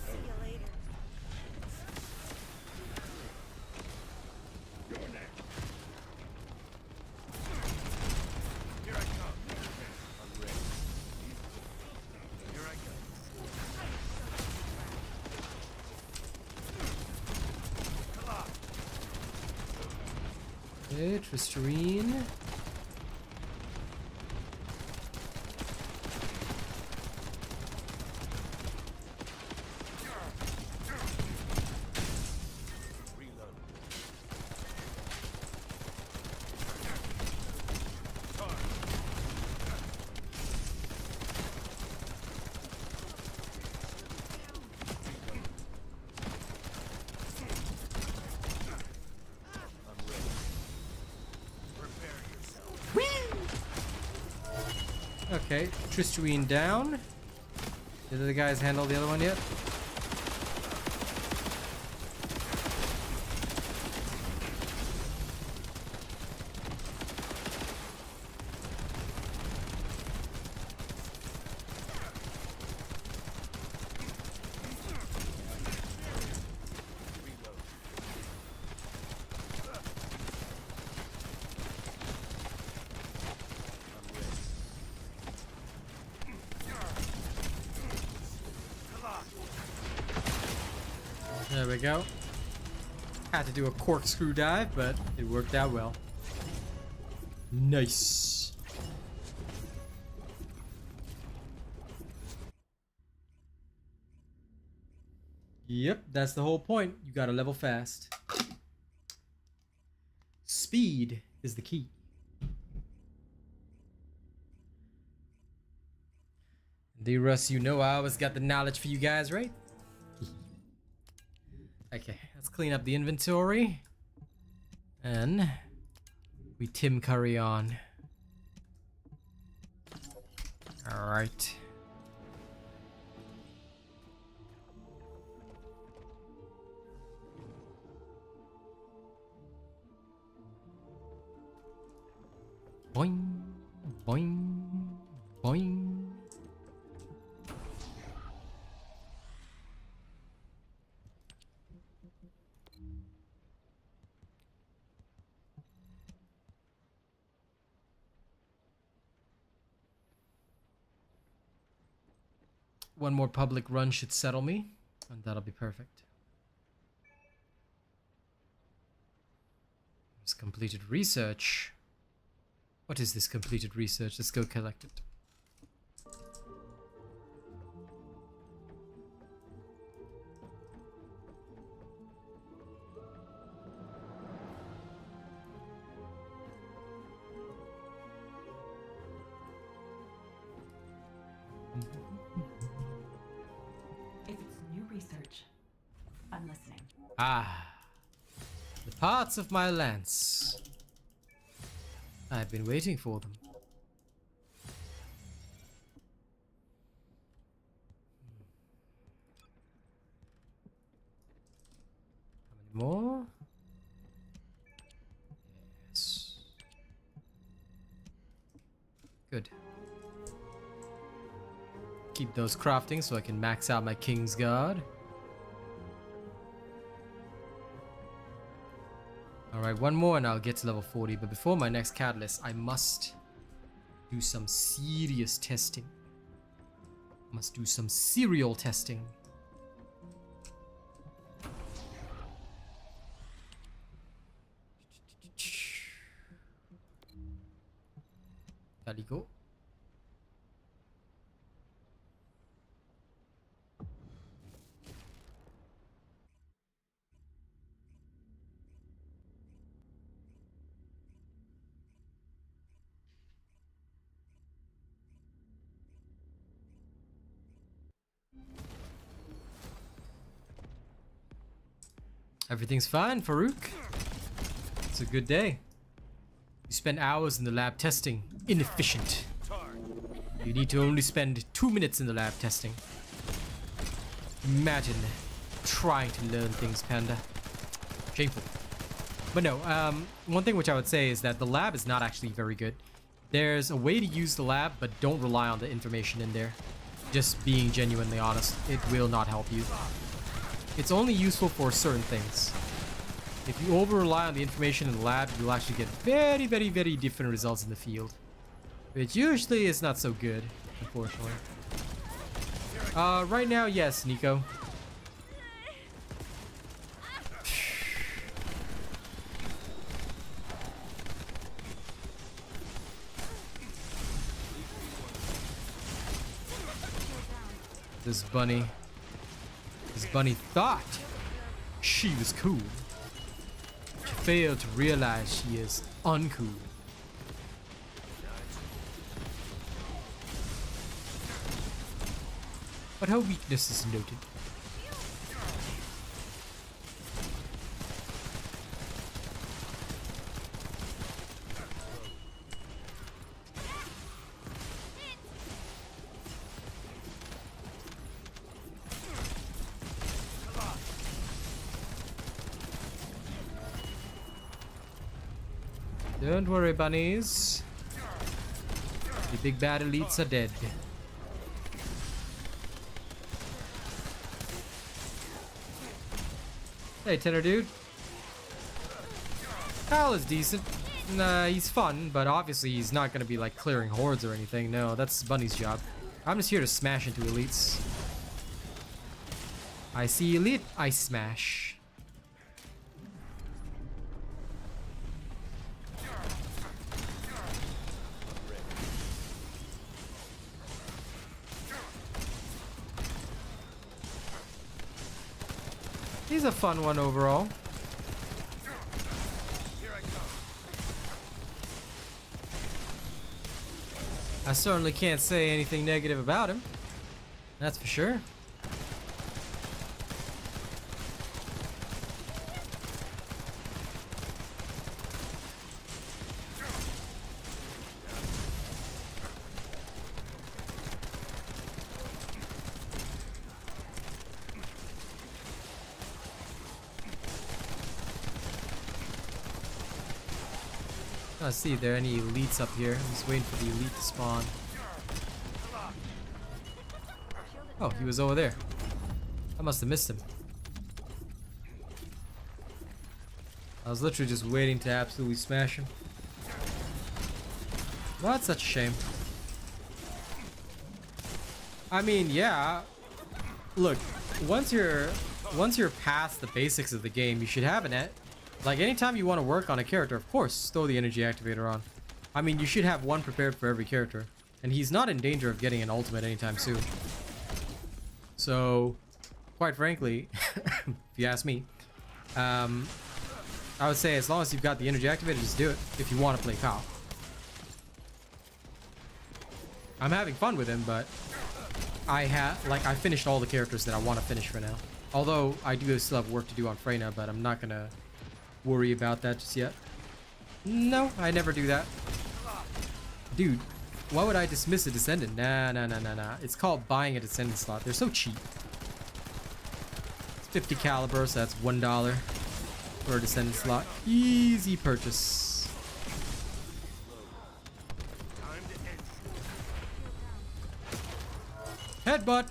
See you later. Here I come. I'm ready. Here I go. Okay, Tristerine. Okay, Tristerine down. Did the guys handle the other one yet? we go. Had to do a corkscrew dive, but it worked out well. Nice. Yep, that's the whole point. You gotta level fast. Speed is the key. D-Russ, you know I always got the knowledge for you guys, right? Okay, let's clean up the inventory. And we Tim Curry on. Alright. Boing, boing, boing. One more public run should settle me, and that'll be perfect. It's completed research. What is this completed research? Let's go collect it. If it's new research, I'm listening. Ah, the parts of my lance. I've been waiting for them. How many more? Yes. Good. Keep those crafting so I can max out my King's Guard. Alright, one more and I'll get to level 40, but before my next catalyst, I must do some serious testing. Must do some serial testing. There you go. Everything's fine, Farouk. It's a good day. You spend hours in the lab testing. Inefficient. You need to only spend 2 minutes in the lab testing. Imagine trying to learn things, Panda. Shameful. But no, one thing which I would say is that the lab is not actually very good. There's a way to use the lab, but don't rely on the information in there. Just being genuinely honest, it will not help you. It's only useful for certain things. If you over-rely on the information in the lab, you'll actually get very, very, very different results in the field. Which usually is not so good, unfortunately. Right now, yes, Nico. This bunny thought she was cool. She failed to realize she is uncool. But her weakness is noted. Don't worry, bunnies. The big bad elites are dead. Hey, Tenor dude. Kyle is decent. Nah, he's fun, but obviously he's not gonna be like clearing hordes or anything. No, that's Bunny's job. I'm just here to smash into elites. I see elite ice smash. He's a fun one overall. I certainly can't say anything negative about him. That's for sure. Let's see if there are any elites up here. I'm just waiting for the elite to spawn. Oh, he was over there. I must have missed him. I was literally just waiting to absolutely smash him. Well, that's such a shame. I mean, yeah. Look, once you're past the basics of the game, you should have an like anytime you want to work on a character, of course, throw the energy activator on. I mean, you should have one prepared for every character, and he's not in danger of getting an ultimate anytime soon. So, quite frankly, if you ask me, I would say as long as you've got the energy activator, just do it if you want to play Kyle. I'm having fun with him, but I finished all the characters that I want to finish for now. Although I do still have work to do on Freyna, but I'm not gonna worry about that just yet. No, I never do that. Dude, why would I dismiss a Descendant? Nah. It's called buying a Descendant slot. They're so cheap. It's 50 caliber, so that's $1 for a Descendant slot. Easy purchase. Headbutt.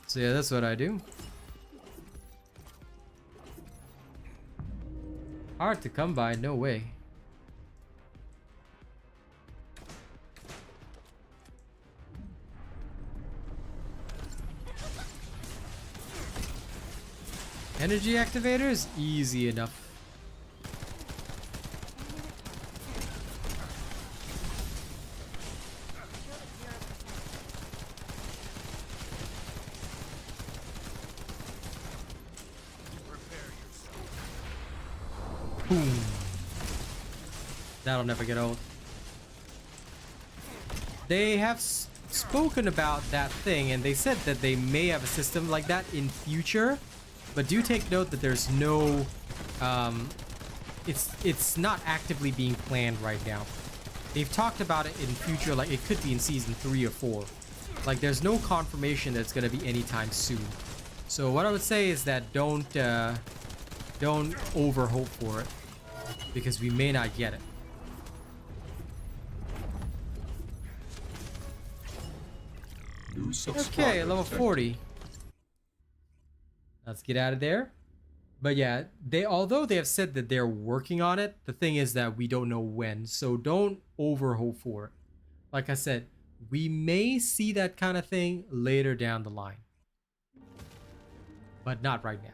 So yeah, that's what I do. Hard to come by, no way. Energy activator is easy enough. Boom. That'll never get old. They have spoken about that thing, and they said that they may have a system like that in future, but do take note that there's no it's not actively being planned right now. They've talked about it in future, like it could be in season 3 or 4. Like there's no confirmation that it's going to be anytime soon. So what I would say is that don't overhope for it, because we may not get it. Okay, level 40. Let's get out of there. But yeah, although they have said that they're working on it, the thing is that we don't know when, so don't overhope for it. Like I said, we may see that kind of thing later down the line, but not right now.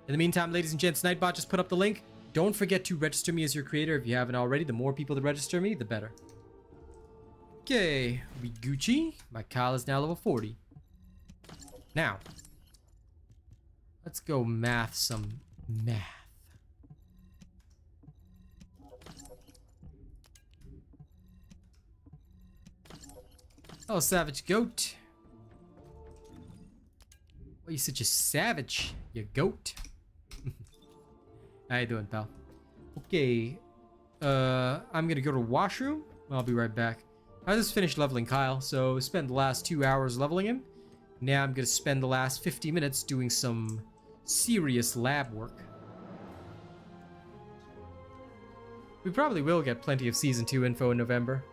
In the meantime, ladies and gents, Nightbot just put up the link. Don't forget to register me as your creator if you haven't already. The more people that register me, the better. Okay, we Gucci. My Kyle is now level 40. Now, let's go math some math. Oh, savage goat. Why are you such a savage, you goat? How you doing, pal? Okay, I'm gonna go to washroom. I'll be right back. I just finished leveling Kyle, so spent the last 2 hours leveling him. Now I'm gonna spend the last 50 minutes doing some serious lab work. We probably will get plenty of Season 2 info in November,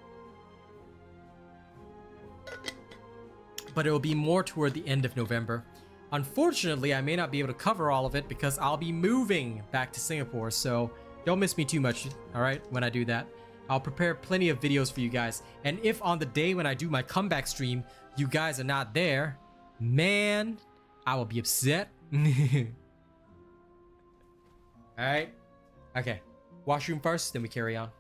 but it will be more toward the end of November. Unfortunately, I may not be able to cover all of it because I'll be moving back to Singapore, so don't miss me too much, alright, when I do that. I'll prepare plenty of videos for you guys. And if on the day when I do my comeback stream, you guys are not there, man, I will be upset. Alright. Okay. Washroom first, then we carry on.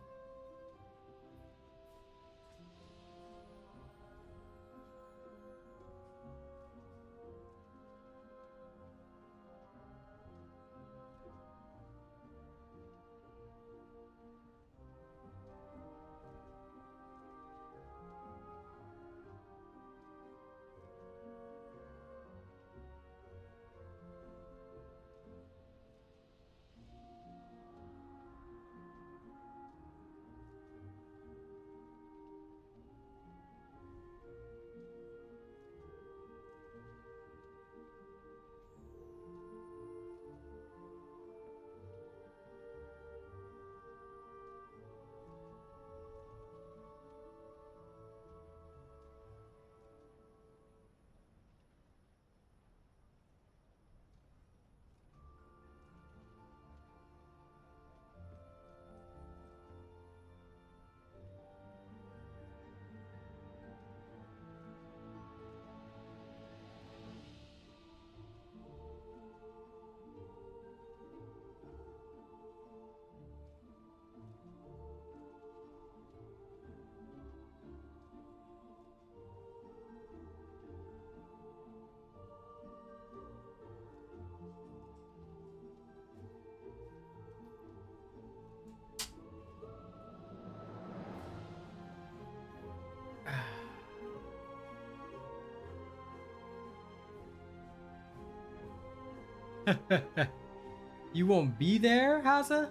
You won't be there, Haza?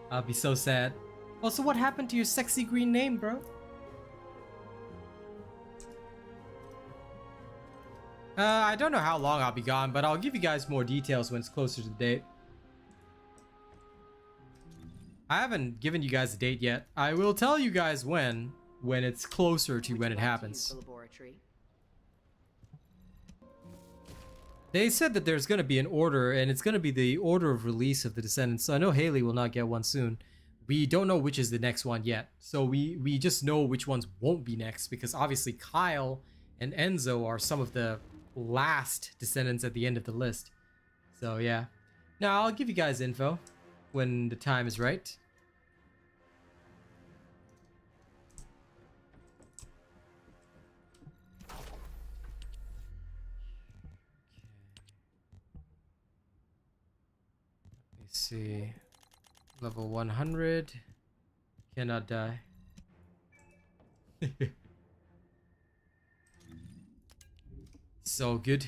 I'll be so sad. Also, what happened to your sexy green name, bro? I don't know how long I'll be gone, but I'll give you guys more details when it's closer to the date. I haven't given you guys a date yet. I will tell you guys when it's closer to when it happens. They said that there's going to be an order, and it's going to be the order of release of the Descendants. So I know Haley will not get one soon. We don't know which is the next one yet. So we just know which ones won't be next, because obviously Kyle and Enzo are some of the last Descendants at the end of the list. So yeah. Now I'll give you guys info when the time is right. See, level 100, cannot die. So good.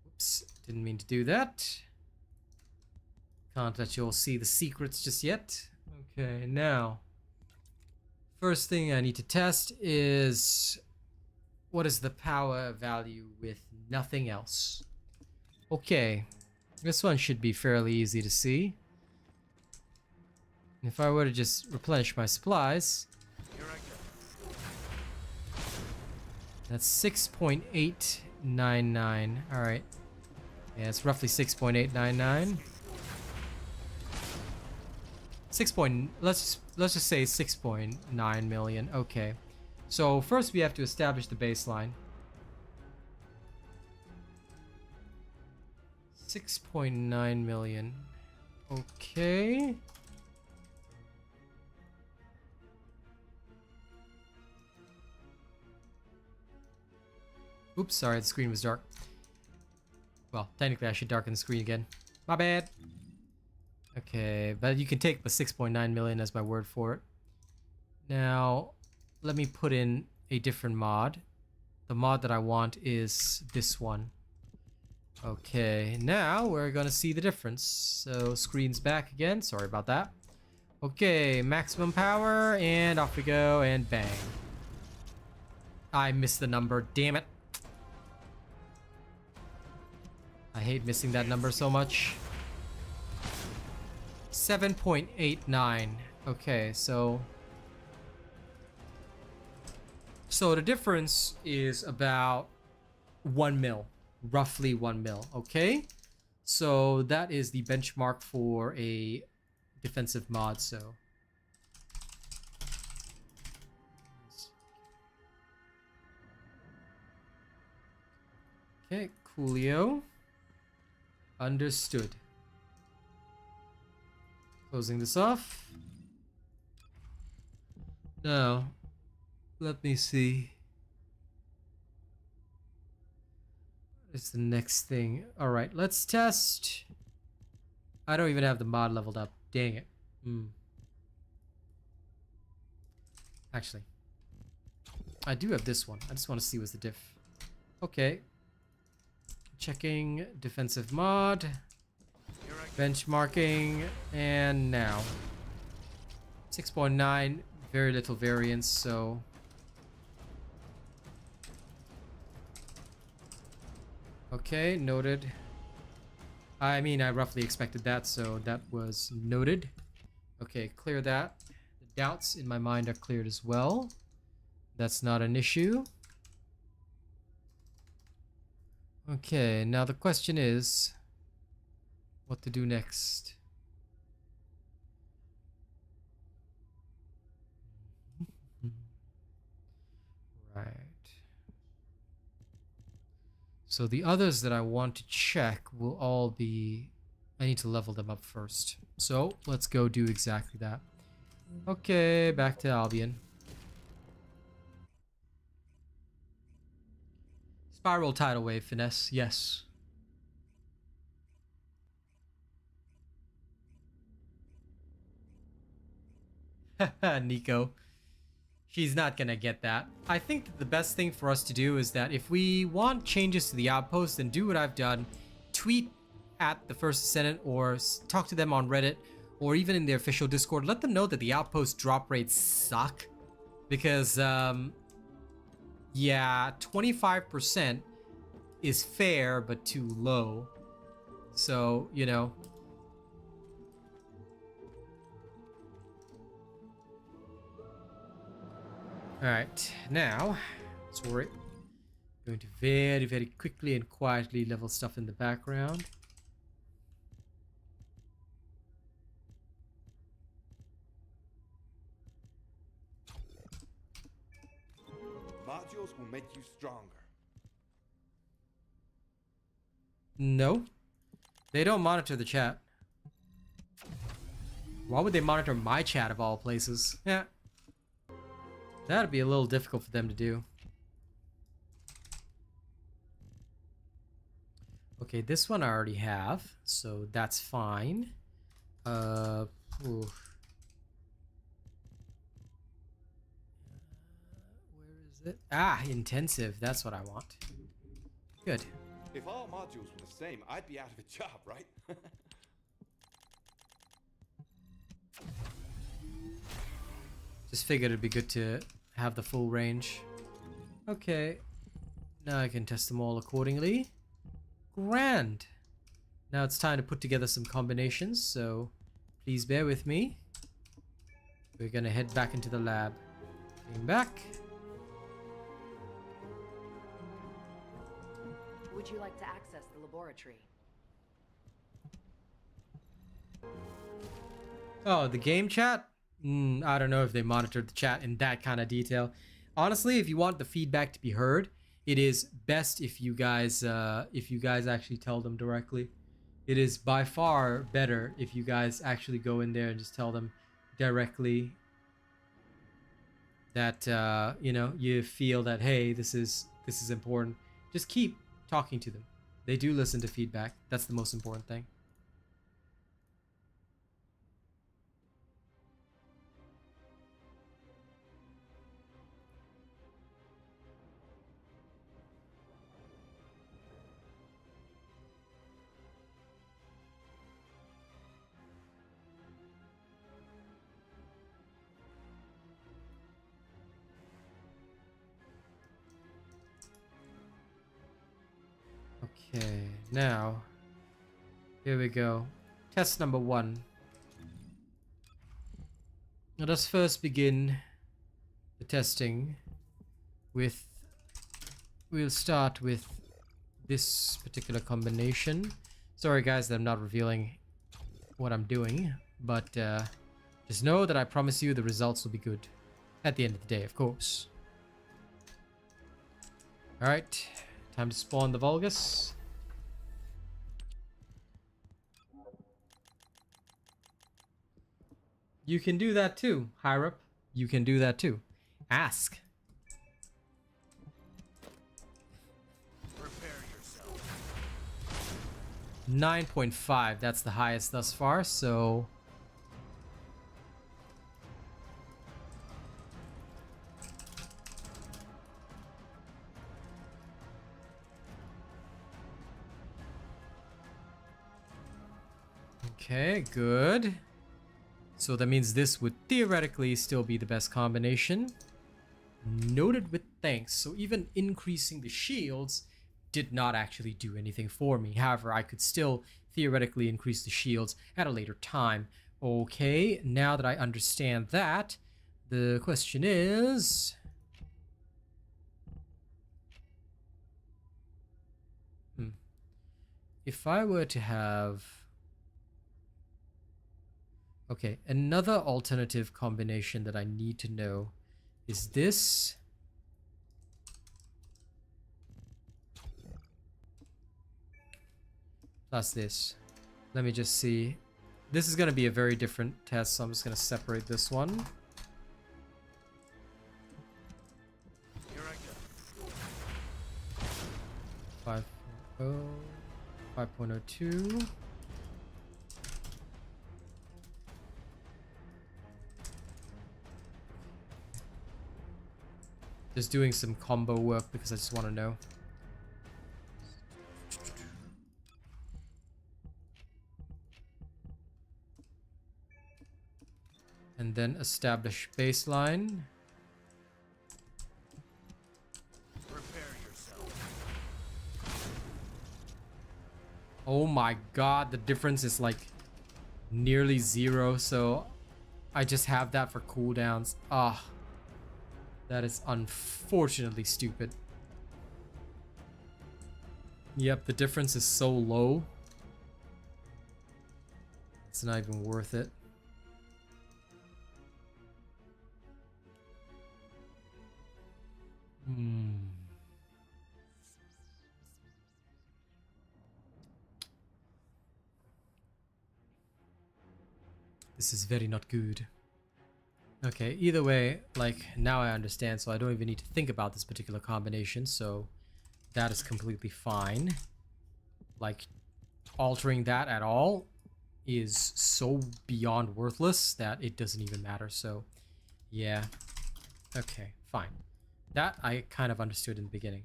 Oops, didn't mean to do that. Can't let you all see the secrets just yet. Okay, now, first thing I need to test is what is the power value with nothing else. Okay. This one should be fairly easy to see. If I were to just replenish my supplies, that's 6.899. All right. Yeah, it's roughly 6.899. Let's just say 6.9 million. Okay. So first we have to establish the baseline. 6.9 million. Okay. Oops, sorry, the screen was dark. Well, technically I should darken the screen again. My bad. Okay, but you can take the 6.9 million as my word for it. Now, let me put in a different mod. The mod that I want is this one. Okay, now we're gonna see the difference. So screen's back again, sorry about that. Okay, maximum power, and off we go, and bang. I missed the number, damn it. I hate missing that number so much. 7.89. Okay, so the difference is about 1 mil. Roughly 1 mil. Okay, so that is the benchmark for a defensive mod. So Okay, coolio. Understood. Closing this off. Now, let me see. What's the next thing? Alright, let's test. I don't even have the mod leveled up. Dang it. Actually, I do have this one. I just want to see what's the diff. Okay. Checking defensive mod. Benchmarking. And now. 6.9. Very little variance, so... Okay, noted. I mean, I roughly expected that, so that was noted. Okay, clear that. The doubts in my mind are cleared as well. That's not an issue. Okay, now the question is what to do next. Right. So the others that I want to check will all be... I need to level them up first. So let's go do exactly that. Okay, back to Albion. Spiral tidal wave finesse, yes. Haha, Nico. She's not gonna get that. I think that the best thing for us to do is that if we want changes to the outpost, then do what I've done. Tweet at the First Descendant or talk to them on Reddit or even in their official Discord. Let them know that the outpost drop rates suck. Because, yeah, 25% is fair but too low. So, you know... Alright, now, so we're going to very, very quickly and quietly level stuff in the background. Modules will make you stronger. No, they don't monitor the chat. Why would they monitor my chat of all places? Yeah. That'd be a little difficult for them to do. Okay, this one I already have, so that's fine. Where is it? Ah, intensive. That's what I want. Good. If all modules were the same, I'd be out of a job, right? Just figured it'd be good to have the full range. Okay. Now I can test them all accordingly. Grand. Now it's time to put together some combinations, so please bear with me. We're gonna head back into the lab. Came back. Would you like to access the laboratory? Oh, the game chat? I don't know if they monitored the chat in that kind of detail. Honestly, if you want the feedback to be heard, it is best if you guys actually tell them directly. It is by far better if you guys actually go in there and just tell them directly that you know, you feel that, hey, this is important. Just keep talking to them. They do listen to feedback. That's the most important thing. Okay, now, here we go. Test number 1. Let us first begin the testing with, we'll start with this particular combination. Sorry guys that I'm not revealing what I'm doing, but just know that I promise you the results will be good at the end of the day, of course. Alright, Time to spawn the Vulgus. You can do that too, Hyrup. You can do that too. Ask. Prepare yourself. 9.5, that's the highest thus far, so... Okay, good. So that means this would theoretically still be the best combination. Noted with thanks. So even increasing the shields did not actually do anything for me. However, I could still theoretically increase the shields at a later time. Okay, now that I understand that, the question is... If I were to have... Okay, another alternative combination that I need to know is this. Plus this. Let me just see. This is going to be a very different test, so I'm just going to separate this one. Here I go. 5.0, 5.02. Just doing some combo work because I just want to know. And then establish baseline. Prepare yourself. Oh my god, the difference is like nearly 0, so I just have that for cooldowns. Ah. That is unfortunately stupid. Yep, the difference is so low. It's not even worth it. This is very not good. Okay, either way, like, now I understand, so I don't even need to think about this particular combination, so that is completely fine. Like, altering that at all is so beyond worthless that it doesn't even matter, so yeah. Okay, fine. That I kind of understood in the beginning.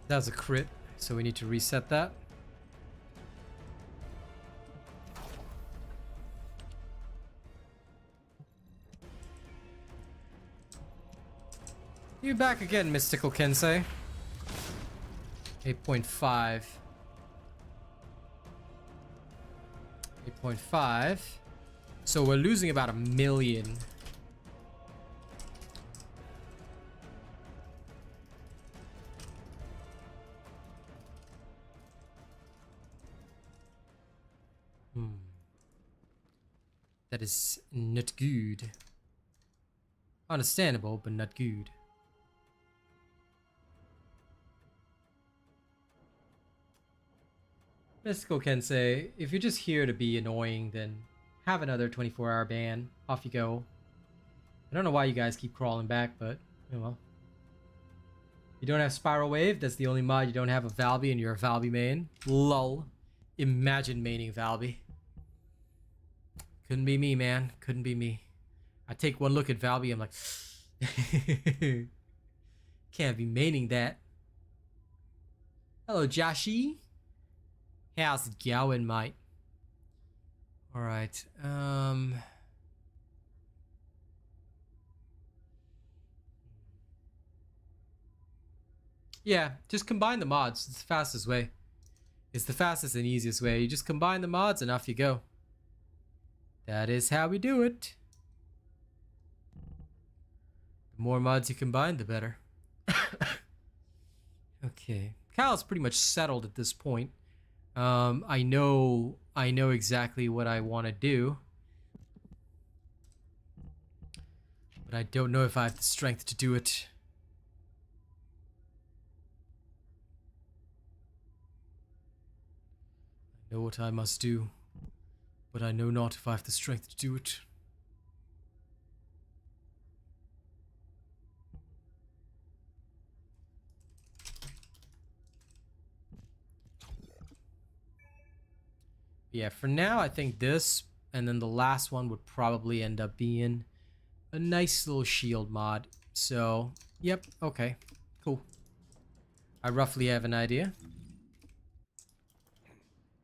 That was a crit, so we need to reset that. You back again, Mystical Kensei. 8.5. 8.5. So we're losing about 1 million. That is not good. Understandable, but not good. Mystical Kensei, if you're just here to be annoying, then have another 24-hour ban. Off you go. I don't know why you guys keep crawling back, but oh well. You don't have Spiral Wave, that's the only mod you don't have a Valby, and you're a Valby main. Lol. Imagine maining Valby. Couldn't be me, man. Couldn't be me. I take one look at Valby, I'm like, can't be maining that. Hello, Joshi. How's it going, mate? Alright, yeah, just combine the mods. It's the fastest way. It's the fastest and easiest way. You just combine the mods and off you go. That is how we do it. The more mods you combine, the better. Okay. Kyle's pretty much settled at this point. I know exactly what I want to do. But I don't know if I have the strength to do it. I know what I must do, but I know not if I have the strength to do it. Yeah, for now, I think this, and then the last one would probably end up being a nice little shield mod. So, yep, okay, cool. I roughly have an idea.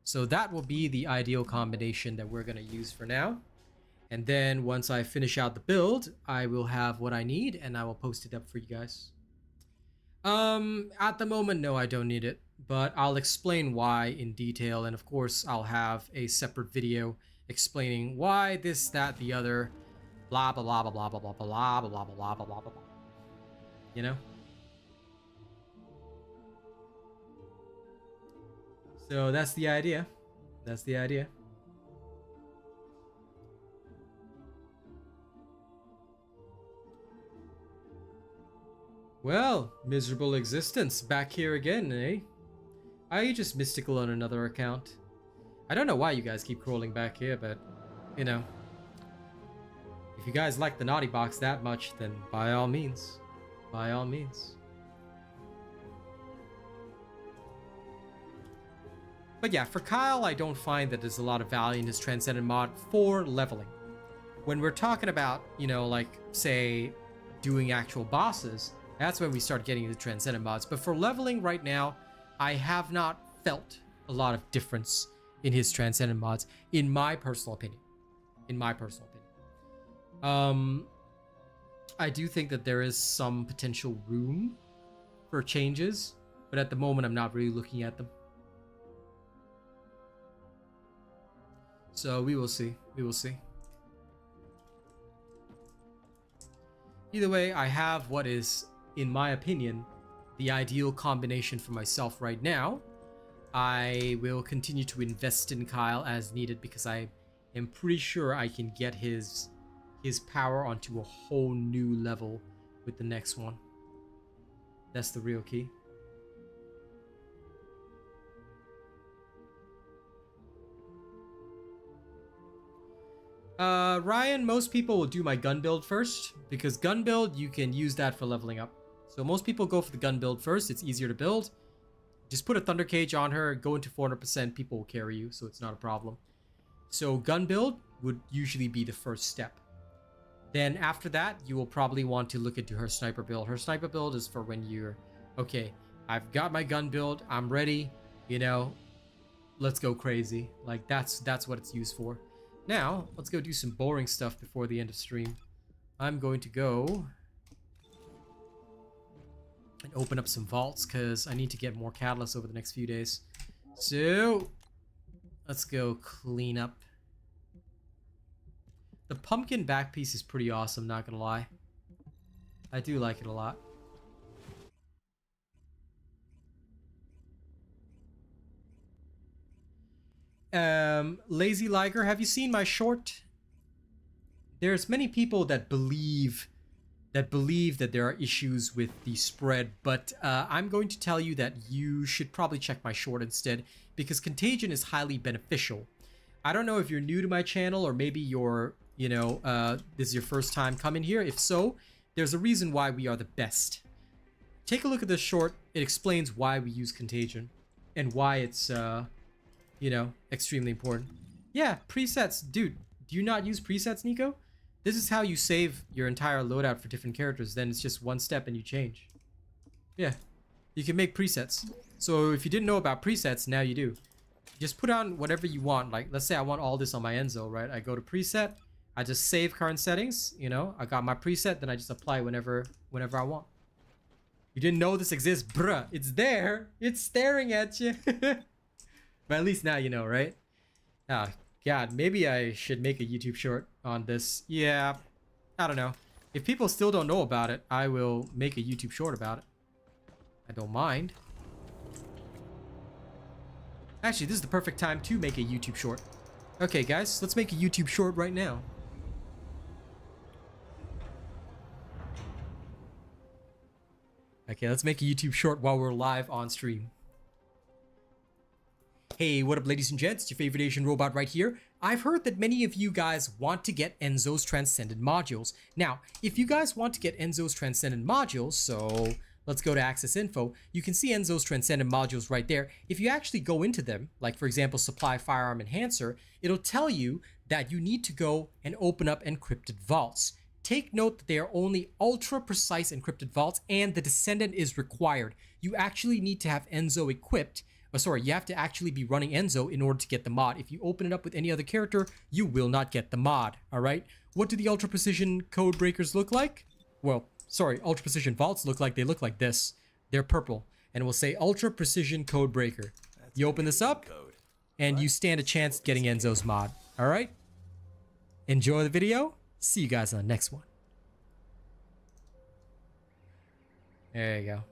So that will be the ideal combination that we're going to use for now. And then once I finish out the build, I will have what I need and I will post it up for you guys. At the moment, no, I don't need it, but I'll explain why in detail. And of course, I'll have a separate video explaining why this, that, the other, blah, blah, blah, blah, blah, blah, blah, blah, blah, blah, blah, blah, blah, blah. You know? So that's the idea. That's the idea. Well, miserable existence. Back here again, eh? Are you just mystical on another account? I don't know why you guys keep crawling back here, but, you know. If you guys like the naughty box that much, then by all means. By all means. But yeah, for Kyle, I don't find that there's a lot of value in his Transcendent mod for leveling. When we're talking about, you know, like, say, doing actual bosses, that's when we start getting into Transcendent mods. But for leveling right now, I have not felt a lot of difference in his Transcendent mods, in my personal opinion. In my personal opinion. I do think that there is some potential room for changes, but at the moment, I'm not really looking at them. So we will see. We will see. Either way, I have what is, in my opinion, the ideal combination for myself right now. I will continue to invest in Kyle as needed because I am pretty sure I can get his power onto a whole new level with the next one. That's the real key. Ryan, most people will do my gun build first because gun build, you can use that for leveling up. So most people go for the gun build first. It's easier to build. Just put a thunder cage on her, go into 400%, people will carry you, so it's not a problem. So gun build would usually be the first step. Then after that, you will probably want to look into her sniper build. Her sniper build is for when you're, okay, I've got my gun build, I'm ready, you know, let's go crazy. Like that's what it's used for. Now, let's go do some boring stuff before the end of stream. I'm going to go and open up some vaults because I need to get more catalysts over the next few days. So, let's go clean up. The pumpkin back piece is pretty awesome, not gonna lie. I do like it a lot. Lazy Liger, have you seen my short? There's many people that believe that there are issues with the spread, but I'm going to tell you that you should probably check my short instead because contagion is highly beneficial. I don't know if you're new to my channel or maybe you're, you know, this is your first time coming here. If so, there's a reason why we are the best. Take a look at this short. It explains why we use contagion and why it's, you know, extremely important. Yeah, presets. Dude, do you not use presets, Nico? This is how you save your entire loadout for different characters. Then it's just one step and you change. Yeah, you can make presets. So if you didn't know about presets, now you do. Just put on whatever you want. Like, let's say I want all this on my Enzo, right? I go to preset. I just save current settings. You know, I got my preset. Then I just apply whenever I want. You didn't know this exists? Bruh, it's there. It's staring at you. But at least now you know, right? Ah, God, maybe I should make a YouTube short on this. Yeah, I don't know. If people still don't know about it, I will make a YouTube short about it. I don't mind. Actually, this is the perfect time to make a YouTube short. Okay, guys, let's make a YouTube short right now. Okay, let's make a YouTube short while we're live on stream. Hey, what up, ladies and gents? It's your favorite Asian robot right here. I've heard that many of you guys want to get Enzo's Transcendent modules. Now, if you guys want to get Enzo's Transcendent modules, so let's go to Access Info. You can see Enzo's Transcendent modules right there. If you actually go into them, like for example, Supply Firearm Enhancer, it'll tell you that you need to go and open up encrypted vaults. Take note that they are only ultra precise encrypted vaults and the Descendant is required. You actually need to have Enzo equipped. You have to actually be running Enzo in order to get the mod. If you open it up with any other character, you will not get the mod, alright? What do the ultra precision code breakers look like? Well, sorry, ultra precision vaults look like, they look like this. They're purple, and it will say ultra precision code breaker. You open this up, and you stand a chance at getting Enzo's mod, alright? Enjoy the video. See you guys on the next one. There you go.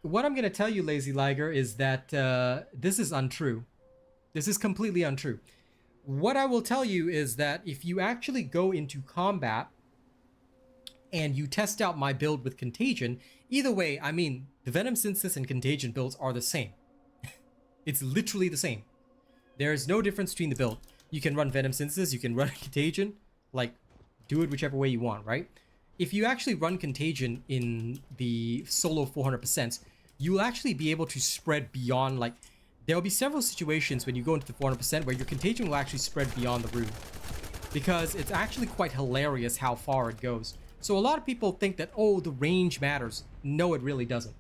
What I'm gonna tell you, Lazy Liger, is that this is untrue. This is completely untrue. What I will tell you is that if you actually go into combat and you test out my build with Contagion, either way, I mean, the Venom Synthesis and Contagion builds are the same. It's literally the same. There is no difference between the build. You can run Venom Synthesis, you can run Contagion, like, do it whichever way you want, right? If you actually run Contagion in the solo 400%, you'll actually be able to spread beyond, like, there'll be several situations when you go into the 400% where your Contagion will actually spread beyond the room. Because it's actually quite hilarious how far it goes. So a lot of people think that, oh, the range matters. No, it really doesn't.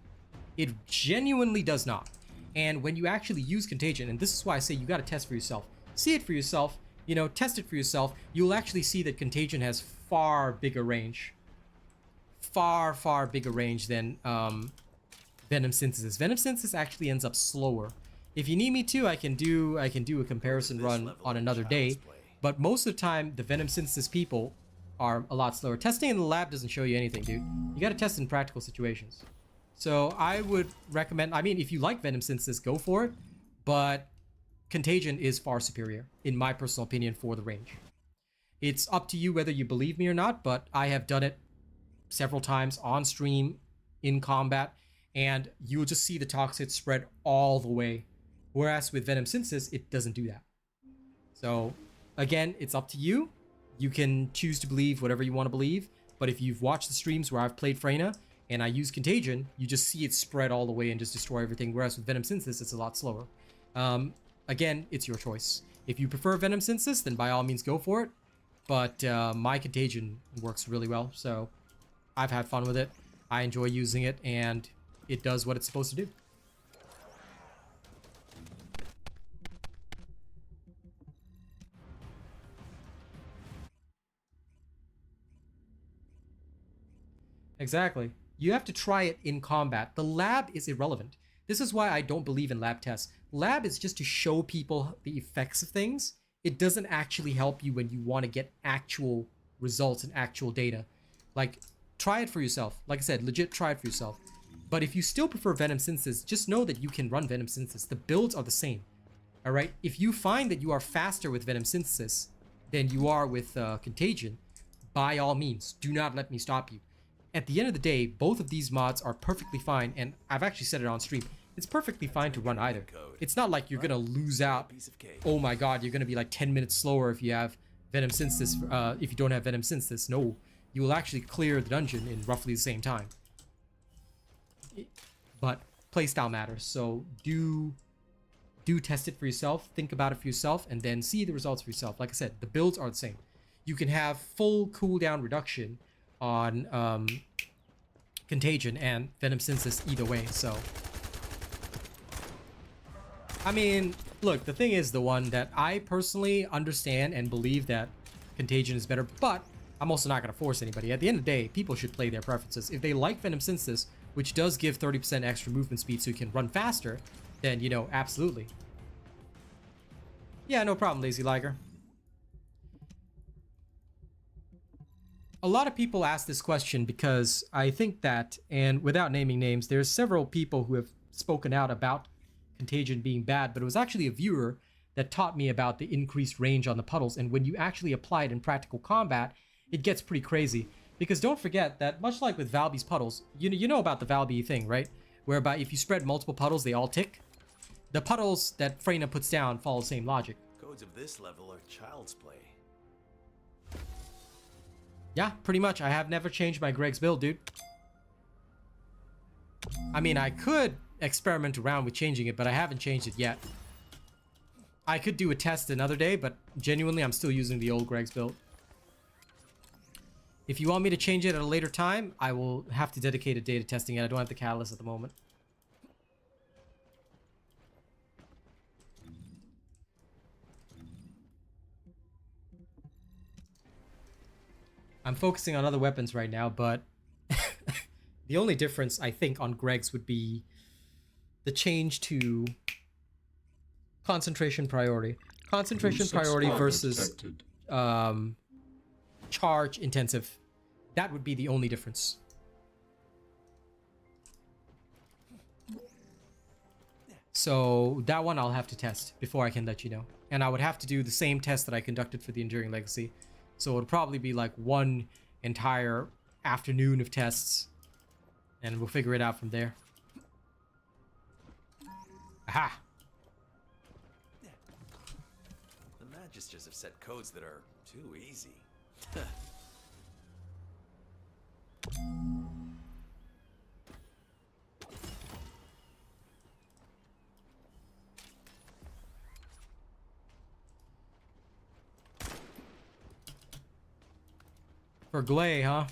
It genuinely does not. And when you actually use Contagion, and this is why I say you gotta test for yourself. See it for yourself, you know, test it for yourself. You'll actually see that Contagion has far bigger range. Far bigger range than Venom Synthesis. Venom Synthesis actually ends up slower. If you need me to, I can do a comparison run on another day, but most of the time the Venom Synthesis people are a lot slower. Testing in the lab doesn't show you anything, dude. You gotta test in practical situations. So I would recommend, I mean, if you like Venom Synthesis, go for it, but Contagion is far superior, in my personal opinion, for the range. It's up to you whether you believe me or not, but I have done it several times on stream, in combat, and you'll just see the toxic spread all the way. Whereas with Venom Synthesis, it doesn't do that. So again, it's up to you. You can choose to believe whatever you want to believe, but if you've watched the streams where I've played Freyna and I use Contagion, you just see it spread all the way and just destroy everything. Whereas with Venom Synthesis, it's a lot slower. Again, it's your choice. If you prefer Venom Synthesis, then by all means go for it. But my Contagion works really well, so I've had fun with it. I enjoy using it, and it does what it's supposed to do. Exactly. You have to try it in combat. The lab is irrelevant. This is why I don't believe in lab tests. Lab is just to show people the effects of things. It doesn't actually help you when you want to get actual results and actual data. Like, try it for yourself. Like I said, legit try it for yourself. But if you still prefer Venom Synthesis, just know that you can run Venom Synthesis. The builds are the same. Alright? If you find that you are faster with Venom Synthesis than you are with Contagion, by all means, do not let me stop you. At the end of the day, both of these mods are perfectly fine, and I've actually said it on stream. It's perfectly fine to run either. It's not like you're gonna lose out. Oh my god, you're gonna be like 10 minutes slower if you have Venom Synthesis, if you don't have Venom Synthesis. No, you will actually clear the dungeon in roughly the same time. But playstyle matters, so do test it for yourself, think about it for yourself, and then see the results for yourself. Like I said, the builds are the same. You can have full cooldown reduction on Contagion and Venom Synthesis either way, so I mean, look, the thing is the one that I personally understand and believe that Contagion is better, but I'm also not going to force anybody. At the end of the day, people should play their preferences. If they like Venom Synthesis, which does give 30% extra movement speed so you can run faster, then, you know, absolutely. Yeah, no problem, Lazy Liger. A lot of people ask this question because I think that, and without naming names, there's several people who have spoken out about Contagion being bad, but it was actually a viewer that taught me about the increased range on the puddles, and when you actually apply it in practical combat, it gets pretty crazy. Because don't forget that, much like with Valby's puddles, you know about the Valby thing, right? Whereby if you spread multiple puddles, they all tick. The puddles that Freyna puts down follow the same logic. Codes of this level are child's play. Yeah, pretty much. I have never changed my Greg's build, dude. I mean, I could experiment around with changing it, but I haven't changed it yet. I could do a test another day, but genuinely, I'm still using the old Greg's build. If you want me to change it at a later time, I will have to dedicate a day to testing it. I don't have the catalyst at the moment. I'm focusing on other weapons right now, but the only difference, I think, on Greg's would be the change to concentration priority. Concentration priority versus charge intensive. That would be the only difference. So that one I'll have to test before I can let you know. And I would have to do the same test that I conducted for the Enduring Legacy. So it would probably be like one entire afternoon of tests. And we'll figure it out from there. Aha! The Magisters have set codes that are too easy. For Glay, huh?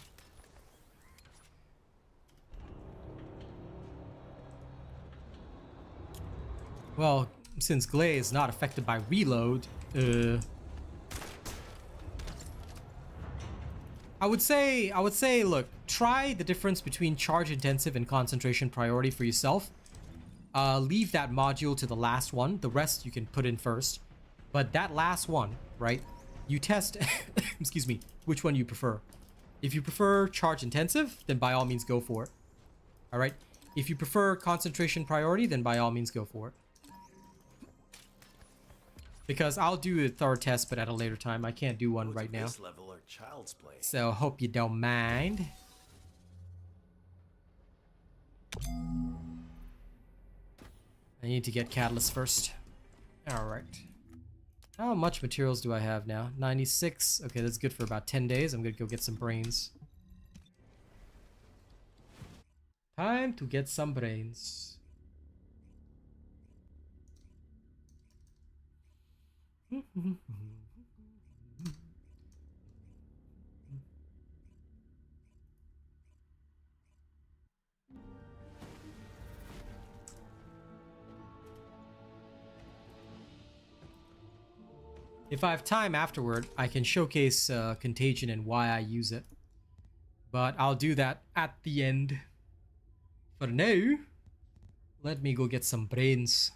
Well, since Glay is not affected by reload, I would say, look, try the difference between charge intensive and concentration priority for yourself. Leave that module to the last one. The rest you can put in first. But that last one, right? You test, excuse me, which one you prefer. If you prefer charge intensive, then by all means go for it. All right. If you prefer concentration priority, then by all means go for it. Because I'll do a thorough test, but at a later time. I can't do one right now. This level are child's play. So hope you don't mind. I need to get catalyst first. All right. How much materials do I have now? 96. Okay, that's good for about 10 days. I'm gonna go get some brains. Time to get some brains. If I have time afterward, I can showcase Contagion and why I use it. But I'll do that at the end. For now, let me go get some brains.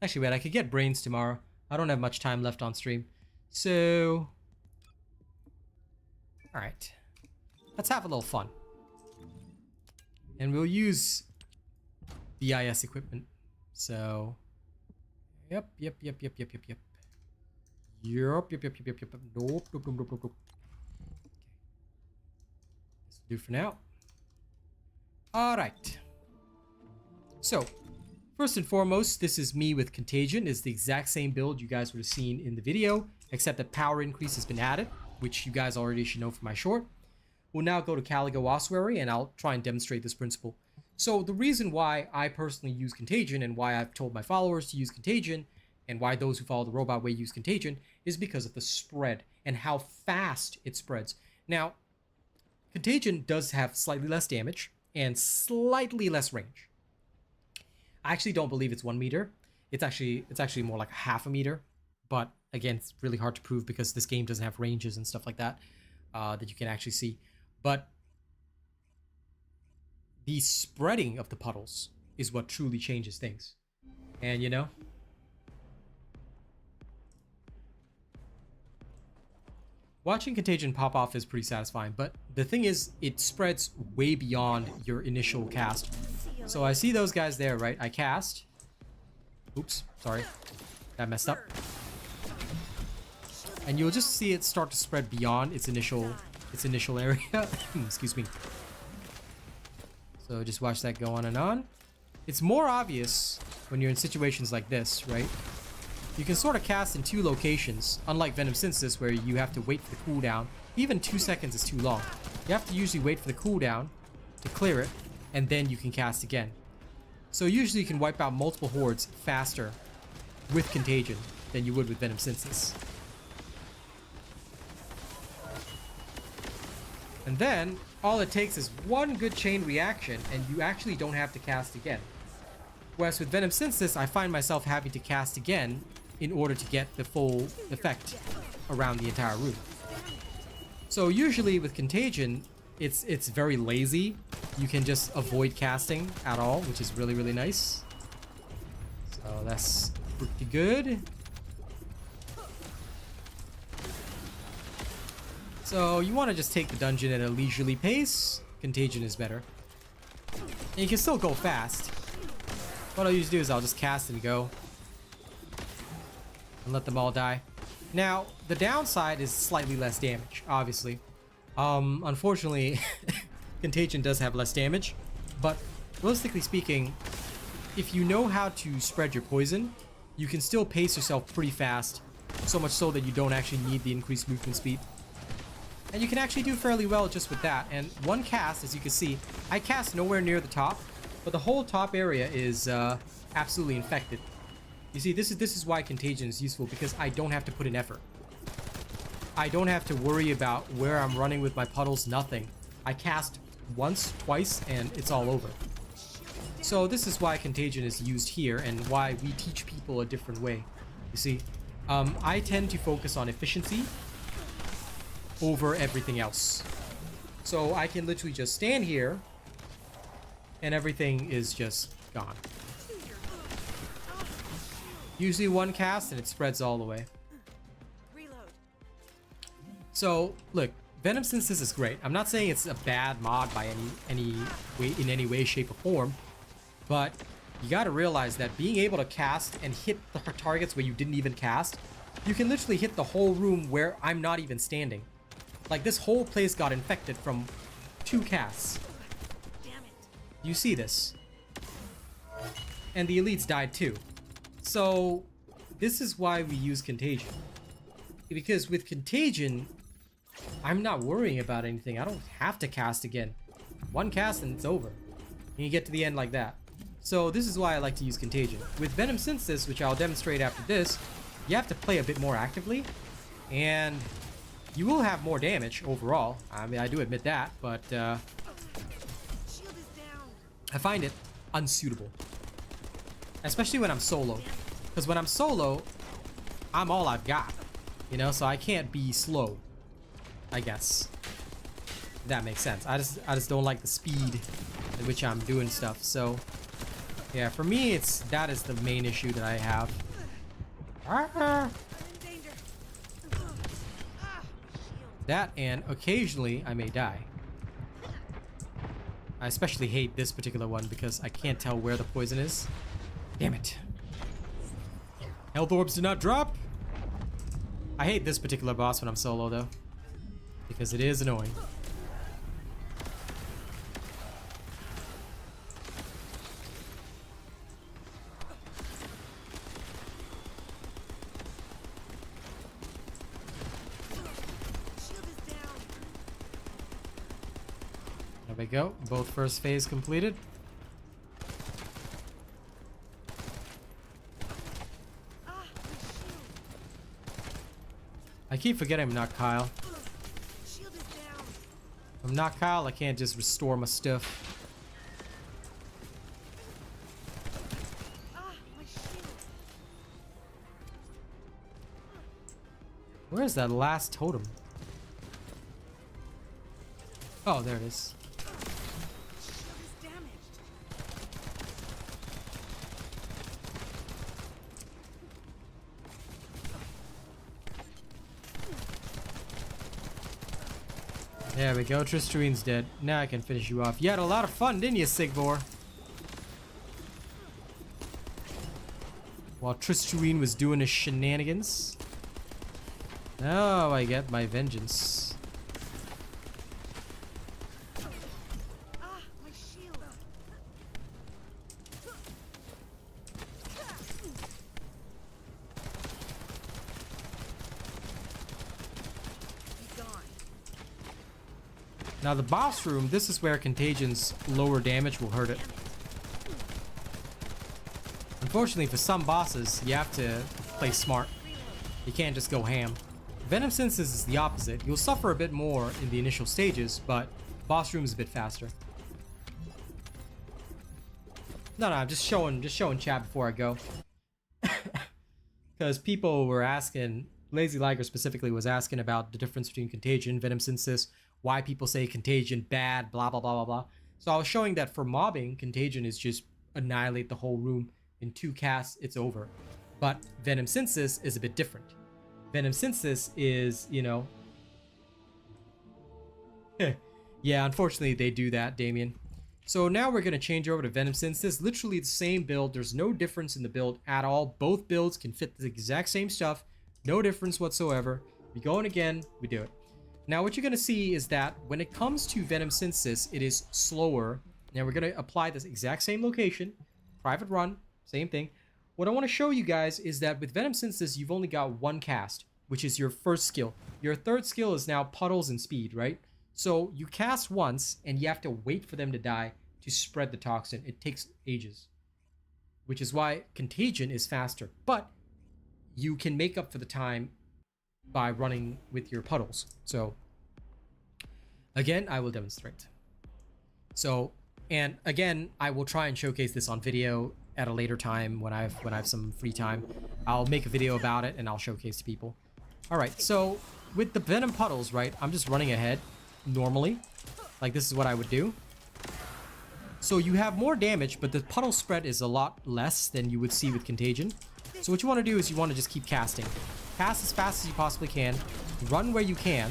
Actually, wait, I could get brains tomorrow. I don't have much time left on stream. So, alright. Let's have a little fun. And we'll use BIS equipment. So, yep. Yup. Nope. Okay. This will do for now. Alright. So, first and foremost, this is me with Contagion. It's the exact same build you guys would have seen in the video, except that power increase has been added, which you guys already should know from my short. We'll now go to Caligo Ossuary, and I'll try and demonstrate this principle. So, the reason why I personally use Contagion, and why I've told my followers to use Contagion, and why those who follow the robot way use Contagion, is because of the spread and how fast it spreads. Now, Contagion does have slightly less damage and slightly less range. I actually don't believe it's 1 meter. It's actually more like 0.5 meter. But again, it's really hard to prove because this game doesn't have ranges and stuff like that. that you can actually see. But the spreading of the puddles is what truly changes things. And you know, watching Contagion pop off is pretty satisfying, but the thing is, it spreads way beyond your initial cast. So I see those guys there, right? I cast. Oops, sorry. That messed up. And you'll just see it start to spread beyond its initial area. Excuse me. So just watch that go on and on. It's more obvious when you're in situations like this, right? You can sort of cast in two locations, unlike Venom Synthesis where you have to wait for the cooldown. Even 2 seconds is too long. You have to usually wait for the cooldown to clear it, and then you can cast again. So usually you can wipe out multiple hordes faster with Contagion than you would with Venom Synthesis. And then, all it takes is one good chain reaction, and you actually don't have to cast again. Whereas with Venom Synthesis, I find myself having to cast again in order to get the full effect around the entire room. So usually with Contagion, it's very lazy. You can just avoid casting at all, which is really, really nice. So that's pretty good. So you want to just take the dungeon at a leisurely pace. Contagion is better. And you can still go fast. What I'll usually do is I'll just cast and go. And let them all die. Now, the downside is slightly less damage, obviously. Unfortunately, Contagion does have less damage. But realistically speaking, if you know how to spread your poison, you can still pace yourself pretty fast. So much so that you don't actually need the increased movement speed. And you can actually do fairly well just with that. And one cast, as you can see, I cast nowhere near the top, but the whole top area is absolutely infected. You see, this is why Contagion is useful, because I don't have to put in effort. I don't have to worry about where I'm running with my puddles, nothing. I cast once, twice, and it's all over. So this is why Contagion is used here, and why we teach people a different way. You see, I tend to focus on efficiency over everything else. So I can literally just stand here and everything is just gone. Usually one cast and it spreads all the way. Reload. So look, Venom Synthesis is great. I'm not saying it's a bad mod by any way, shape, or form, but you got to realize that being able to cast and hit the targets where you didn't even cast, you can literally hit the whole room where I'm not even standing. Like, this whole place got infected from 2 casts. Damn it. You see this. And the elites died too. So, this is why we use Contagion. Because with Contagion, I'm not worrying about anything. I don't have to cast again. One cast and it's over. And you get to the end like that. So, this is why I like to use Contagion. With Venom Synthesis, which I'll demonstrate after this, you have to play a bit more actively. And you will have more damage overall. I mean, I do admit that, but Shield is down. I find it unsuitable. Especially when I'm solo. Because when I'm solo, I'm all I've got. You know, so I can't be slow, I guess. That makes sense. I just don't like the speed at which I'm doing stuff. So, yeah, for me, that is the main issue that I have. I'm in danger. That, and occasionally I may die. I especially hate this particular one because I can't tell where the poison is. Damn it. Health orbs do not drop. I hate this particular boss when I'm solo though, because it is annoying. There we go. Both first phase completed. I keep forgetting I'm not Kyle. Shield is down. If I'm not Kyle, I can't just restore my stuff. My shield. Where's that last totem? Oh, there it is. Shield is damaged. There we go. Tristarine's dead. Now I can finish you off. You had a lot of fun, didn't you, Sigvor? While Tristarine was doing his shenanigans. Now I get my vengeance. Ah, my shield. He's gone. Now the boss room, this is where Contagion''s lower damage will hurt it. Unfortunately, for some bosses, you have to play smart. You can't just go ham. Venom Senses is the opposite. You'll suffer a bit more in the initial stages, but boss room is a bit faster. No, I'm just showing chat before I go. Because people were asking, Lazy Liger specifically was asking about the difference between Contagion, Venom Senses, why people say Contagion bad, blah, blah, blah, blah, blah. So I was showing that for mobbing, Contagion is just annihilate the whole room. In 2 casts, it's over. But Venom Senses is a bit different. Venom Senses is, you know... yeah, unfortunately, they do that, Damien. So now we're going to change over to Venom Senses. Literally the same build. There's no difference in the build at all. Both builds can fit the exact same stuff. No difference whatsoever. We go in again, we do it. Now, what you're going to see is that when it comes to Venom Senses, it is slower. Now, we're going to apply this exact same location. Private run. Same thing. What I want to show you guys is that with Venom Senses, you've only got 1 cast, which is your first skill. Your third skill is now puddles and speed, right? So you cast once, and you have to wait for them to die to spread the toxin. It takes ages, which is why Contagion is faster. But you can make up for the time by running with your puddles. So again, I will demonstrate. So, and again, I will try and showcase this on video at a later time when I have some free time. I'll make a video about it and I'll showcase to people. All right, so with the Venom puddles, right, I'm just running ahead normally. Like this is what I would do. So you have more damage, but the puddle spread is a lot less than you would see with Contagion. So what you want to do is you want to just keep casting. Cast as fast as you possibly can. Run where you can.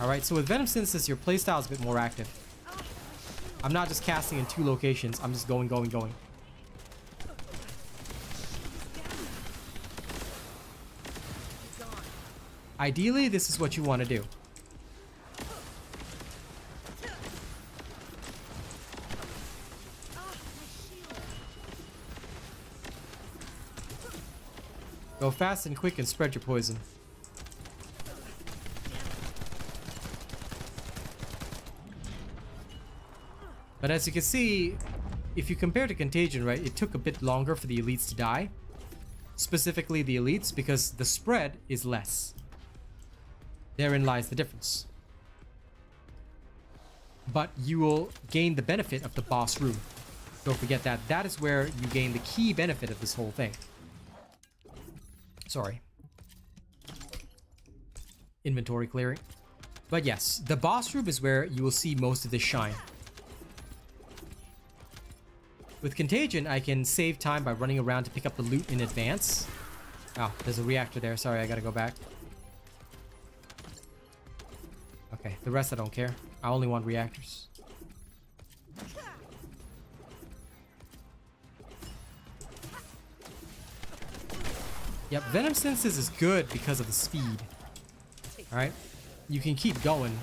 All right, so with Venom Senses, your playstyle is a bit more active. I'm not just casting in 2 locations. I'm just going. Ideally, this is what you want to do. Go fast and quick and spread your poison. But as you can see, if you compare to Contagion, right, it took a bit longer for the elites to die. Specifically the elites, because the spread is less. Therein lies the difference. But you will gain the benefit of the boss room. Don't forget that. That is where you gain the key benefit of this whole thing. Sorry. Inventory clearing. But yes, the boss room is where you will see most of this shine. With Contagion, I can save time by running around to pick up the loot in advance. Oh, there's a reactor there. Sorry, I gotta go back. Okay, the rest I don't care. I only want reactors. Yep, Venom Senses is good because of the speed. Alright? You can keep going.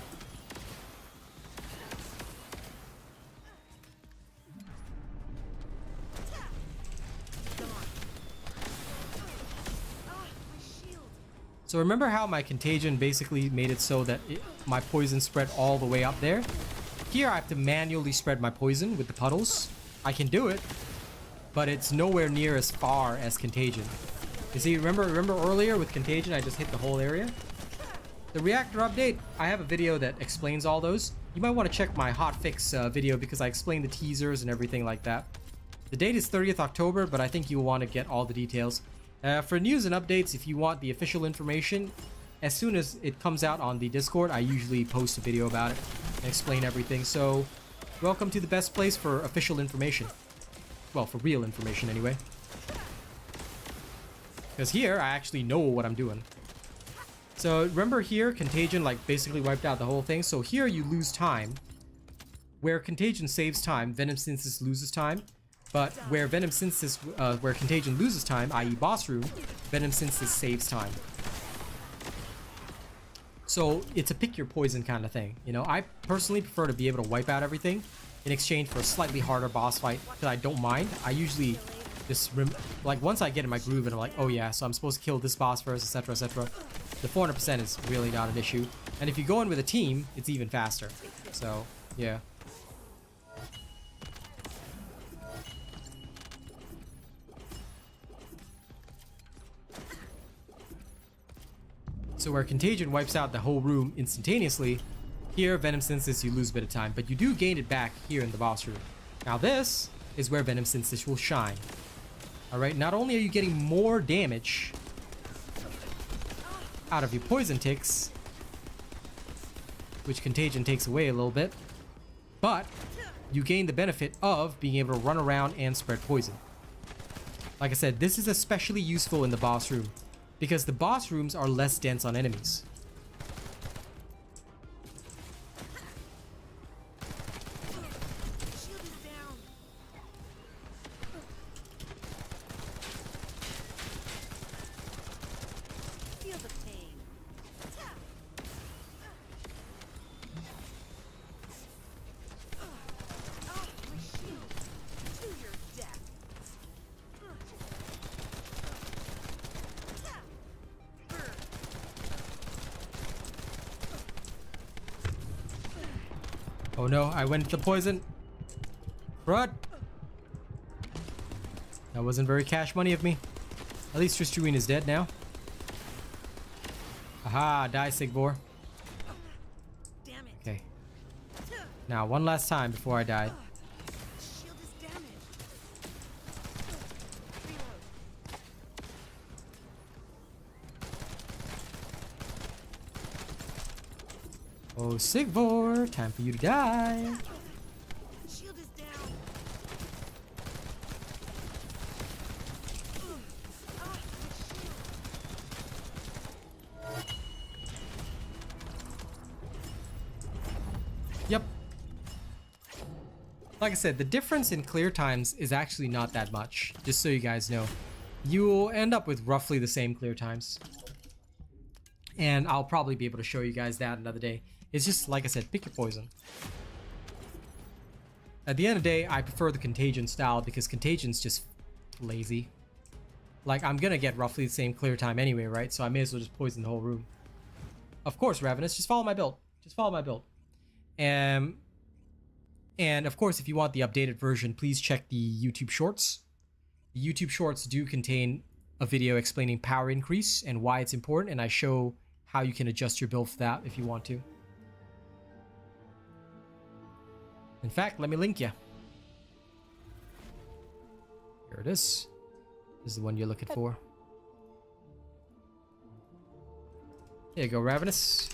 So remember how my Contagion basically made it so that my poison spread all the way up there? Here I have to manually spread my poison with the puddles. I can do it, but it's nowhere near as far as Contagion. You see, remember earlier with Contagion, I just hit the whole area? The reactor update, I have a video that explains all those. You might want to check my hotfix video because I explain the teasers and everything like that. The date is 30th October, but I think you'll want to get all the details. For news and updates, if you want the official information, as soon as it comes out on the Discord, I usually post a video about it. and explain everything. So, welcome to the best place for official information. Well, for real information anyway. Because here, I actually know what I'm doing. So, remember here, Contagion, like, basically wiped out the whole thing. So here, you lose time. Where Contagion saves time, Venom Synthesis loses time. But where Venom Synthesis, where Contagion loses time, i.e. boss room, Venom Synthesis saves time. So, it's a pick your poison kind of thing. You know, I personally prefer to be able to wipe out everything in exchange for a slightly harder boss fight, because I don't mind. I usually just, like, once I get in my groove and I'm like, oh yeah, so I'm supposed to kill this boss first, etc, etc. The 400% is really not an issue. And if you go in with a team, it's even faster. So, yeah. So where Contagion wipes out the whole room instantaneously, here, Venom Synthesis, you lose a bit of time, but you do gain it back here in the boss room. Now this is where Venom Synthesis will shine. Alright, not only are you getting more damage out of your poison ticks, which Contagion takes away a little bit, but you gain the benefit of being able to run around and spread poison. Like I said, this is especially useful in the boss room, because the boss rooms are less dense on enemies. Shield is down. Feel the pain. My shield. To your death. Oh no, I went to the poison. Run! That wasn't very cash money of me. At least Tristuine is dead now. Aha, die Sigvor. Damn it. Okay. Now, one last time before I die. Shield is damaged. Reload. Oh, Sigvor, time for you to die. Shield is down. My shield. Yep. Like I said, the difference in clear times is actually not that much, just so you guys know. You'll end up with roughly the same clear times. And I'll probably be able to show you guys that another day. It's just, like I said, pick your poison. At the end of the day, I prefer the Contagion style because Contagion's just lazy. Like, I'm gonna get roughly the same clear time anyway, right? So I may as well just poison the whole room. Of course, Ravenous, just follow my build. Just follow my build. And of course, if you want the updated version, please check the YouTube Shorts. The YouTube Shorts do contain a video explaining power increase and why it's important, and I show how you can adjust your build for that if you want to. In fact, let me link you. Here it is. This is the one you're looking for. There you go, Ravenous.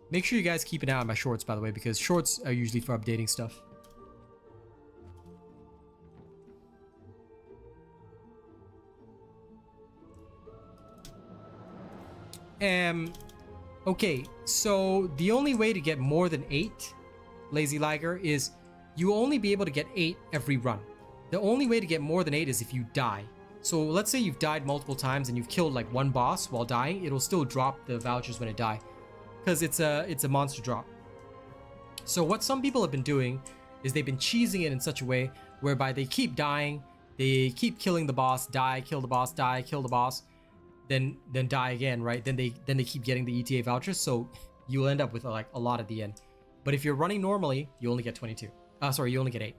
Make sure you guys keep an eye on my shorts, by the way, because shorts are usually for updating stuff. Okay, so the only way to get more than 8, Lazy Liger, is you only be able to get 8 every run. The only way to get more than 8 is if you die. So let's say you've died multiple times and you've killed like one boss while dying, it'll still drop the vouchers when it die, because it's a monster drop. So what some people have been doing is they've been cheesing it in such a way whereby they keep dying, they keep killing the boss, die, kill the boss, die, kill the boss, then die again, right? Then they keep getting the ETA vouchers, so you'll end up with like a lot at the end. But if you're running normally, you only get 22. Sorry, you only get 8.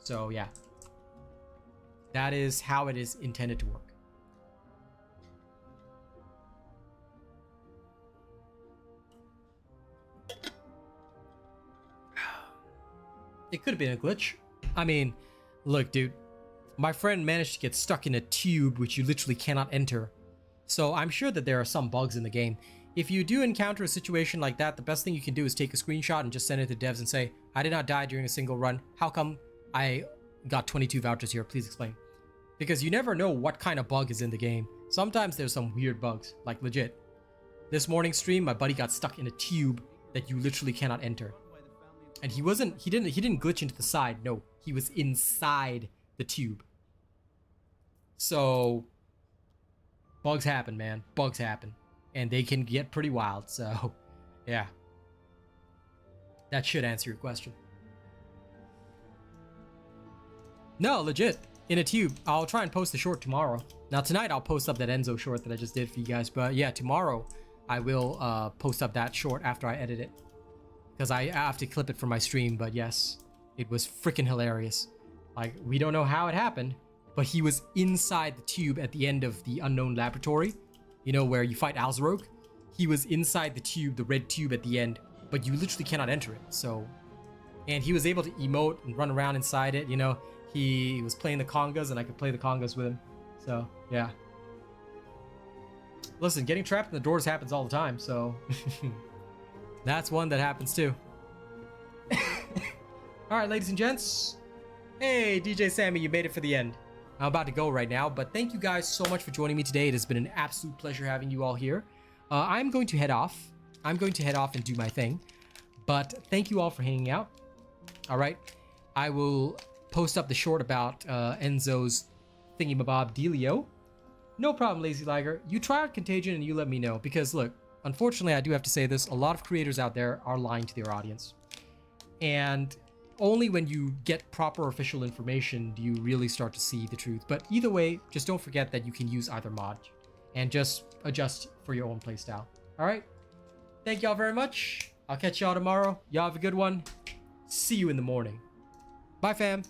So yeah, that is how it is intended to work. It could have been a glitch. I mean, look, dude, my friend managed to get stuck in a tube which you literally cannot enter. So I'm sure that there are some bugs in the game. if you do encounter a situation like that, the best thing you can do is take a screenshot and just send it to devs and say, I did not die during a single run. How come I got 22 vouchers here? Please explain. Because you never know what kind of bug is in the game. Sometimes there's some weird bugs, like legit. This morning stream, my buddy got stuck in a tube that you literally cannot enter. And he didn't glitch into the side. No, he was inside the tube. So bugs happen, man. Bugs happen. And they can get pretty wild. So yeah. That should answer your question. No, legit. In a tube. I'll try and post the short tomorrow. Now tonight I'll post up that Enzo short that I just did for you guys. But yeah, tomorrow I will post up that short after I edit it. Because I have to clip it for my stream. But yes, it was freaking hilarious. Like, we don't know how it happened, but he was inside the tube at the end of the unknown laboratory. You know, where you fight Alzarok. He was inside the tube, the red tube at the end, but you literally cannot enter it. So, and he was able to emote and run around inside it. You know, he was playing the congas and I could play the congas with him. So yeah. Listen, getting trapped in the doors happens all the time. So that's one that happens too. All right, ladies and gents. Hey, DJ Sammy, you made it for the end. I'm about to go right now, but thank you guys so much for joining me today. It has been an absolute pleasure having you all here. I'm going to head off. I'm going to head off and do my thing. But thank you all for hanging out. All right. I will post up the short about Enzo's thingamabob dealio. No problem, Lazy Liger. You try out Contagion and you let me know. Because look, unfortunately, I do have to say this. A lot of creators out there are lying to their audience. And only when you get proper official information do you really start to see the truth. But either way, just don't forget that you can use either mod and just adjust for your own playstyle. All right. Thank y'all very much. I'll catch y'all tomorrow. Y'all have a good one. See you in the morning. Bye, fam.